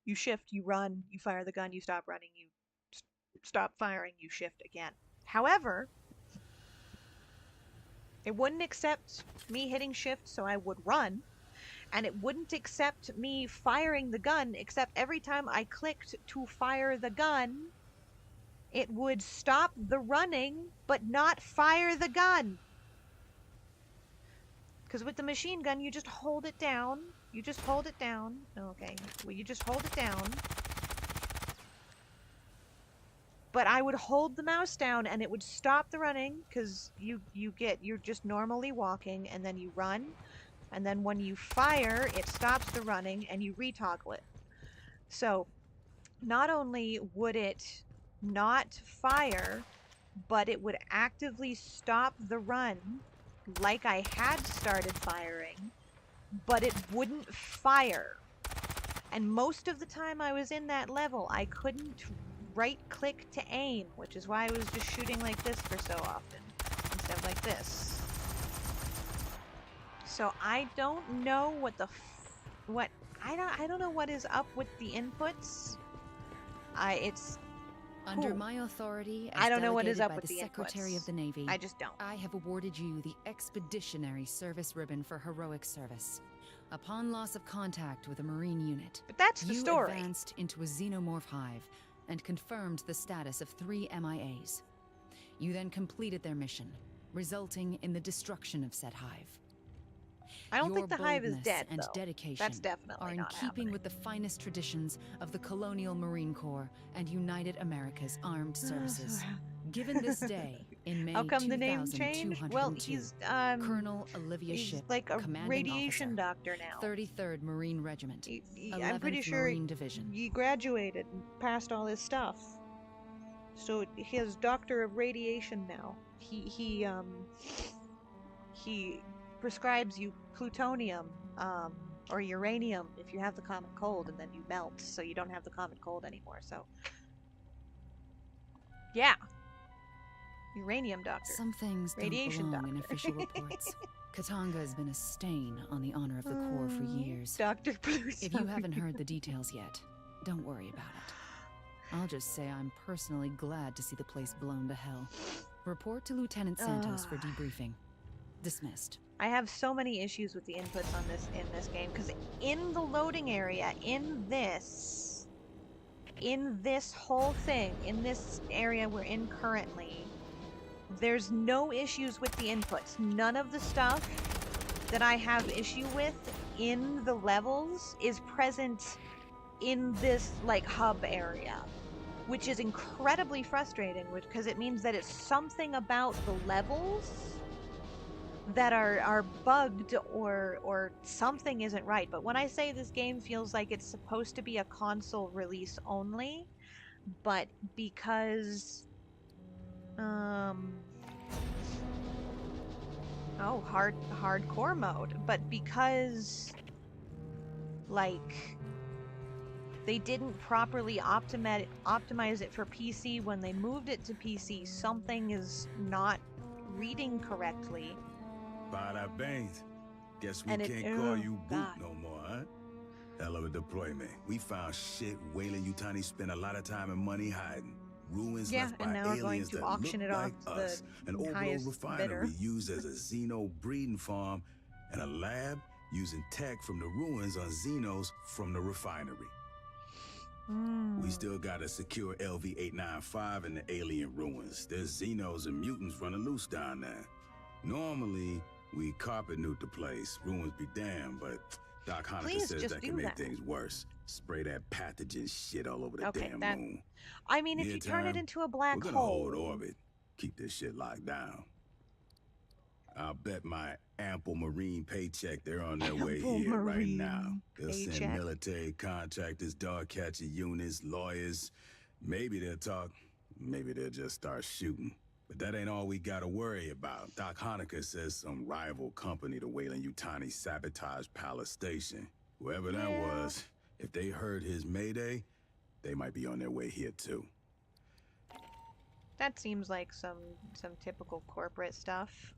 You shift, you run, you fire the gun, you stop running, you stop firing, you shift again. However, it wouldn't accept me hitting shift, so I would run, and it wouldn't accept me firing the gun, except every time I clicked to fire the gun, it would stop the running, but not fire the gun. Because with the machine gun, you just hold it down. You just hold it down. Okay, well, you just hold it down. But I would hold the mouse down and it would stop the running because you're just normally walking and then you run. And then when you fire, it stops the running and you retoggle it. So not only would it not fire, but it would actively stop the run like I had started firing, but it wouldn't fire. And most of the time I was in that level, I couldn't right-click to aim, which is why I was just shooting like this for so often, instead of like this. So I don't know what the I don't know what is up with the inputs. It's under my authority, as I don't know what is up by with the Secretary inputs. of the Navy. I just don't. I have awarded you the Expeditionary Service Ribbon for heroic service. Upon loss of contact with a Marine unit, but that's the story. You advanced into a xenomorph hive and confirmed the status of 3 MIAs. You then completed their mission, resulting in the destruction of said hive. I don't think the hive is dead, and though. dedication That's definitely are in not keeping happening. with the finest traditions of the Colonial Marine Corps and United America's Armed Services. Given this day, in May How come the name changed? Well, he's Colonel Olivia he's Ship, like a commanding radiation officer, doctor now. 33rd Marine Regiment, I'm pretty 11th sure Marine Division. he graduated and passed all his stuff. So he has Doctor of Radiation now. He prescribes you plutonium or uranium if you have the common cold, and then you melt, so you don't have the common cold anymore. So yeah, uranium doctor. Some things Radiation don't belong in doctor. official reports. Katanga has been a stain on the honor of the Corps for years. Dr. Plutonium. If you haven't heard the details yet, don't worry about it. I'll just say I'm personally glad to see the place blown to hell. Report to Lieutenant Santos for debriefing. Dismissed. I have so many issues with the inputs on in this game, because in the loading area, in this whole thing, in this area we're in currently, there's no issues with the inputs. None of the stuff that I have issue with in the levels is present in this like hub area, which is incredibly frustrating, because it means that it's something about the levels that are bugged or something isn't right. But when I say this game feels like it's supposed to be a console release only, but because hardcore mode, but because like they didn't properly optimize it for PC when they moved it to PC, something is not reading correctly. Bada bangs. Guess we And can't call you Boot God. no more, huh? Hell of a deployment. We found shit Wayland Yutani spent a lot of time and money hiding. Ruins Yeah, left by and now we're going aliens to that auction look it off like to us. the An old highest refinery bidder. used as a xeno breeding farm, and a lab using tech from the ruins on xenos from the refinery. We still gotta secure LV-895 in the alien ruins. There's xenos and mutants running loose down there. Normally, we carpet nuke the place. Ruins be damned, but Doc Hanukkah Please says just that do can make that. things worse. Spray that pathogen shit all over the damn that moon. I mean, if you turn it Meantime, into a black we're gonna hole. hold orbit. Keep this shit locked down. I'll bet my ample Marine paycheck they're on their way Ample here right Marine now. They'll send paycheck. military contractors, dog catcher units, lawyers. Maybe they'll talk. Maybe they'll just start shooting. But that ain't all we gotta worry about. Doc Hanukkah says some rival company to Weyland-Yutani sabotaged Palace Station. Whoever that was, if they heard his mayday, they might be on their way here too. That seems like some typical corporate stuff.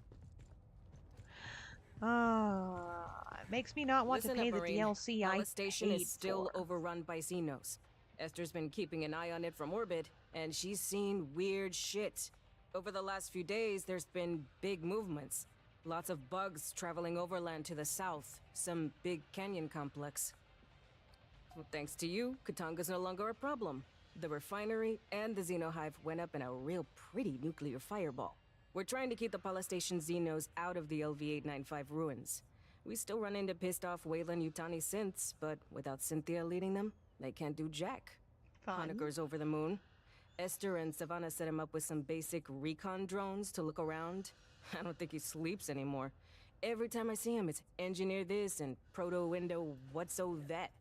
It makes me not want to pay the DLC I Palace Station paid is still for. overrun by Xenos. Esther's been keeping an eye on it from orbit, and she's seen weird shit. Over the last few days, there's been big movements. Lots of bugs traveling overland to the south, some big canyon complex. Well, thanks to you, Katanga's no longer a problem. The refinery and the Xenohive went up in a real pretty nuclear fireball. We're trying to keep the Palace Station Xenos out of the LV-895 ruins. We still run into pissed off Weyland-Yutani synths, but without Cynthia leading them, they can't do jack. Honecker's over the moon. Esther and Savannah set him up with some basic recon drones to look around. I don't think he sleeps anymore. Every time I see him, it's engineer this and proto-window what's-o that.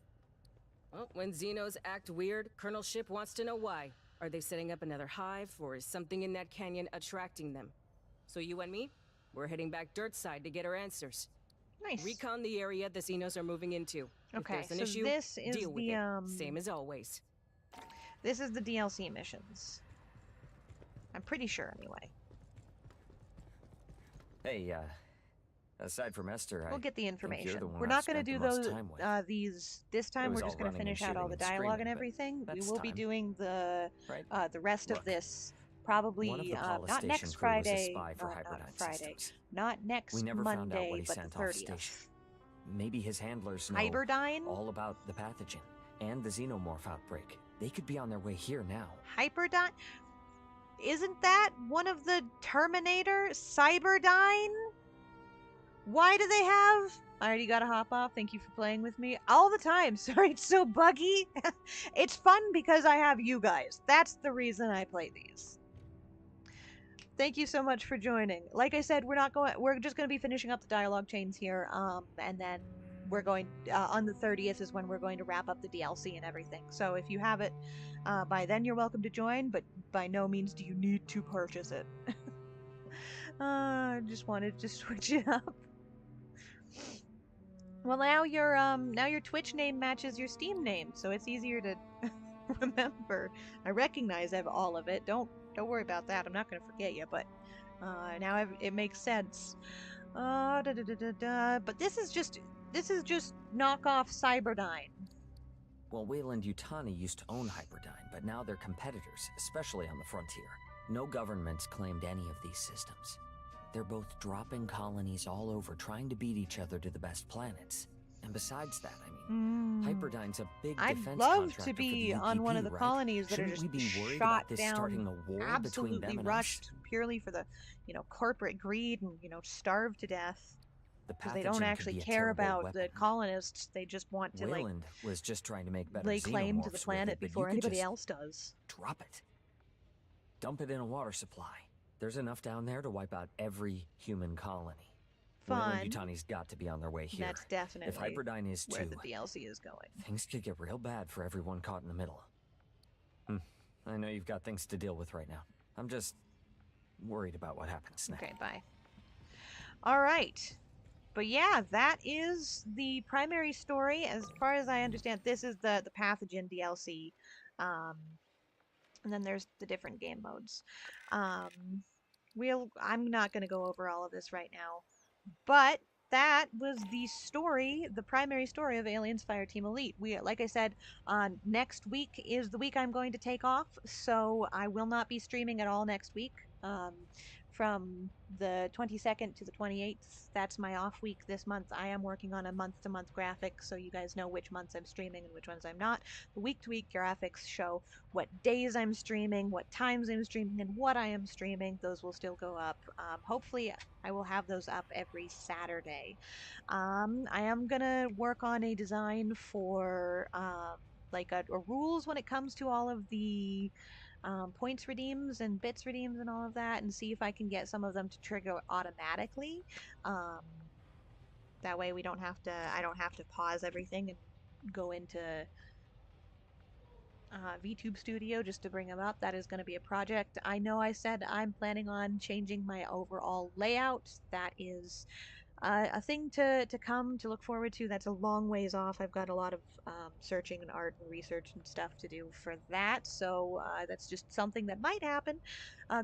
Well, when Xenos act weird, Colonel Ship wants to know why. Are they setting up another hive, or is something in that canyon attracting them? So you and me, we're heading back dirt side to get our answers. Nice. Recon the area the Xenos are moving into. Okay, if there's an so issue, this is deal with it. Same as always. This is the DLC missions. I'm pretty sure, anyway. Hey, aside from Esther, we'll get the think you're information. the one We're I've not going to spent do the most those time with. these this time. It was We're just all going to running and finish out all the shooting and dialogue and screaming, but everything. We that's will be time. doing the Right? rest of Look, this one of probably the Palace not Station next crew was a Friday, spy for not Hyperdyne Friday, systems. not next We never found out Monday, what he but the sent off 30th. station. Maybe his handlers know Hyperdyne? all about the pathogen and the xenomorph outbreak. They could be on their way here now. Hyperdyne? Isn't that one of the Terminator? Cyberdyne? Why do they have... I already gotta hop off. Thank you for playing with me. All the time. Sorry, it's so buggy. It's fun because I have you guys. That's the reason I play these. Thank you so much for joining. Like I said, we're just going to be finishing up the dialogue chains here, and then we're going, on the 30th is when we're going to wrap up the DLC and everything. So if you have it by then, you're welcome to join, but by no means do you need to purchase it. I just wanted to switch it up. Well, now your Twitch name matches your Steam name, so it's easier to remember. I recognize all of it. Don't worry about that. I'm not going to forget you, but now it makes sense. But this is just knockoff Cyberdyne. Well, Weyland-Yutani used to own Hyperdyne, but now they're competitors, especially on the frontier. No government's claimed any of these systems. They're both dropping colonies all over, trying to beat each other to the best planets. And besides that, I mean, Hyperdyne's a big defense I'd love contractor to be for the on UPP, one of the right? colonies that Shouldn't are just we be worried shot about this down, starting a war between absolutely them and rushed us? purely for the, corporate greed and, starved to death. The Because they don't pathogen actually could be a care terrible about weapon. the colonists. They just want to, Weyland was just trying to make better lay claim to the xenomorphs with planet it, but before you could anybody just else does. drop it. Dump it in a water supply. There's enough down there to wipe out every human colony. Fun. Weyland-Yutani's got to be on their way here. That's definitely if Hyperdyne is where too, the DLC is going. things could get real bad for everyone caught in the middle. I know you've got things to deal with right now. I'm just worried about what happens next. Okay, bye. All right. But yeah, that is the primary story. As far as I understand, this is the pathogen DLC. And then there's the different game modes. I'm not going to go over all of this right now. But that was the story, the primary story of Aliens Fireteam Elite. Like I said, next week is the week I'm going to take off, so I will not be streaming at all next week. From the 22nd to the 28th, that's my off week this month. I am working on a month-to-month graphic, so you guys know which months I'm streaming and which ones I'm not. The week-to-week graphics show what days I'm streaming, what times I'm streaming, and what I am streaming. Those will still go up. Hopefully, I will have those up every Saturday. I am gonna work on a design for like a rules when it comes to all of the points redeems and bits redeems and all of that, and see if I can get some of them to trigger automatically. That way I don't have to pause everything and go into VTube Studio, just to bring them up. That is going to be a project. I know I said I'm planning on changing my overall layout. That is a thing to come to look forward to. That's a long ways off. I've got a lot of searching and art and research and stuff to do for that. So that's just something that might happen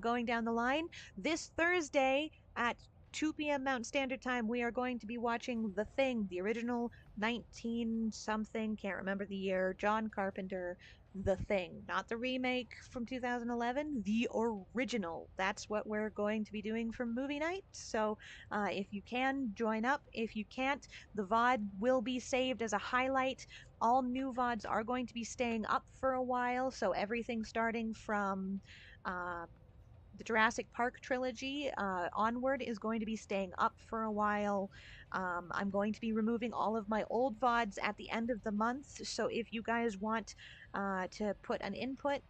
going down the line. This Thursday at 2 p.m. Mountain Standard Time, we are going to be watching The Thing, the original 19 something, can't remember the year, John Carpenter, The Thing. Not the remake from 2011, the original. That's what we're going to be doing for movie night. So if you can, join up. If you can't, the VOD will be saved as a highlight. All new VODs are going to be staying up for a while, so everything starting from um, the Jurassic Park trilogy onward is going to be staying up for a while. I'm going to be removing all of my old VODs at the end of the month, so if you guys want to put an input,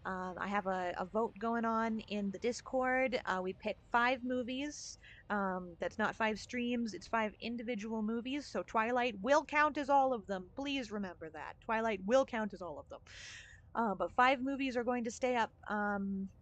I have a vote going on in the Discord. We pick 5 movies. That's not 5 streams, it's 5 individual movies, so Twilight will count as all of them. Please remember that. Twilight will count as all of them. But 5 movies are going to stay up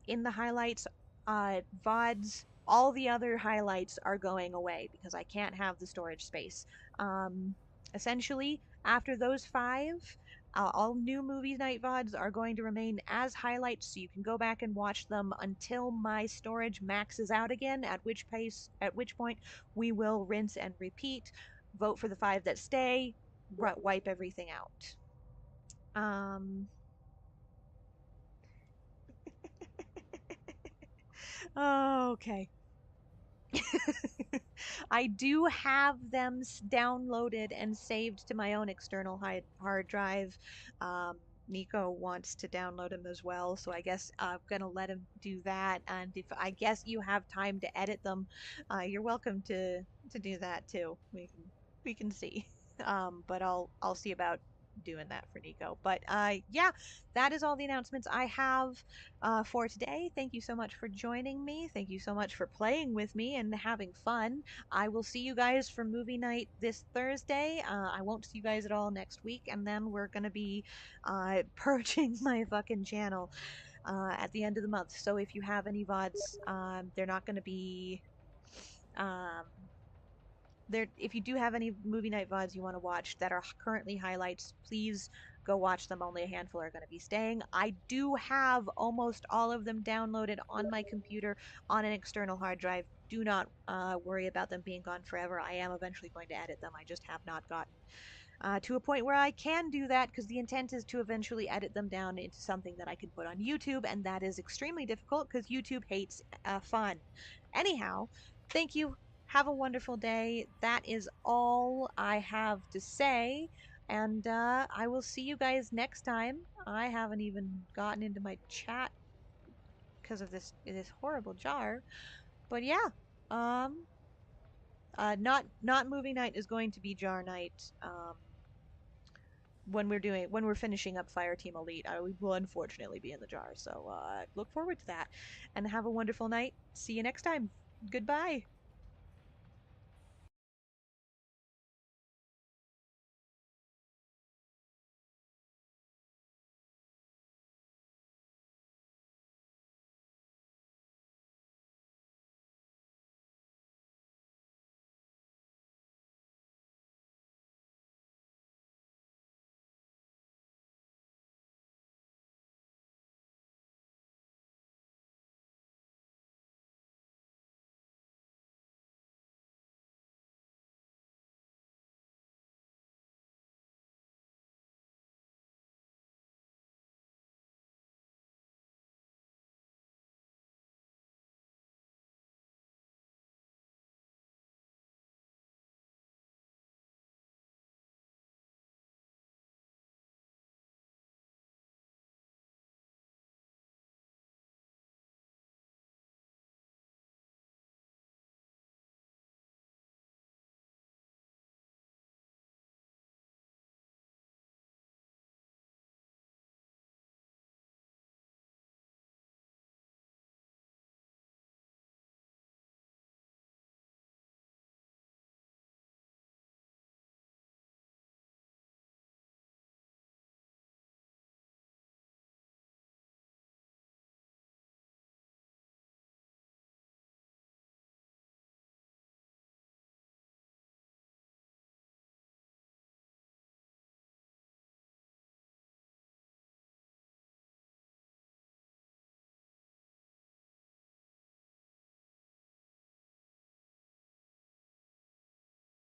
in the highlights. VODs, all the other highlights are going away because I can't have the storage space. Um, Essentially, after those 5, all new movie night VODs are going to remain as highlights, so you can go back and watch them until my storage maxes out again. At which point we will rinse and repeat. Vote for the 5 that stay. Wipe everything out. Oh, okay. I do have them downloaded and saved to my own external hard drive. Nico wants to download them as well, so I guess I'm gonna let him do that. And if I guess you have time to edit them, you're welcome to do that too. We can see. But I'll see about doing that for Nico. But yeah, that is all the announcements I have for today. Thank you so much for joining me. Thank you so much for playing with me and having fun. I will see you guys for movie night this Thursday. I won't see you guys at all next week, and then we're gonna be purging my fucking channel at the end of the month. So if you have any VODs, they're not gonna be um, there. If you do have any movie night VODs you want to watch that are currently highlights, please go watch them. Only a handful are going to be staying. I do have almost all of them downloaded on my computer on an external hard drive. Do not worry about them being gone forever. I am eventually going to edit them. I just have not gotten to a point where I can do that, because the intent is to eventually edit them down into something that I can put on YouTube, and that is extremely difficult because YouTube hates fun. Anyhow, thank you. Have a wonderful day. That is all I have to say, and I will see you guys next time. I haven't even gotten into my chat because of this horrible jar, but yeah, not movie night is going to be jar night. When we're finishing up Fireteam Elite, we will unfortunately be in the jar. So look forward to that, and have a wonderful night. See you next time. Goodbye.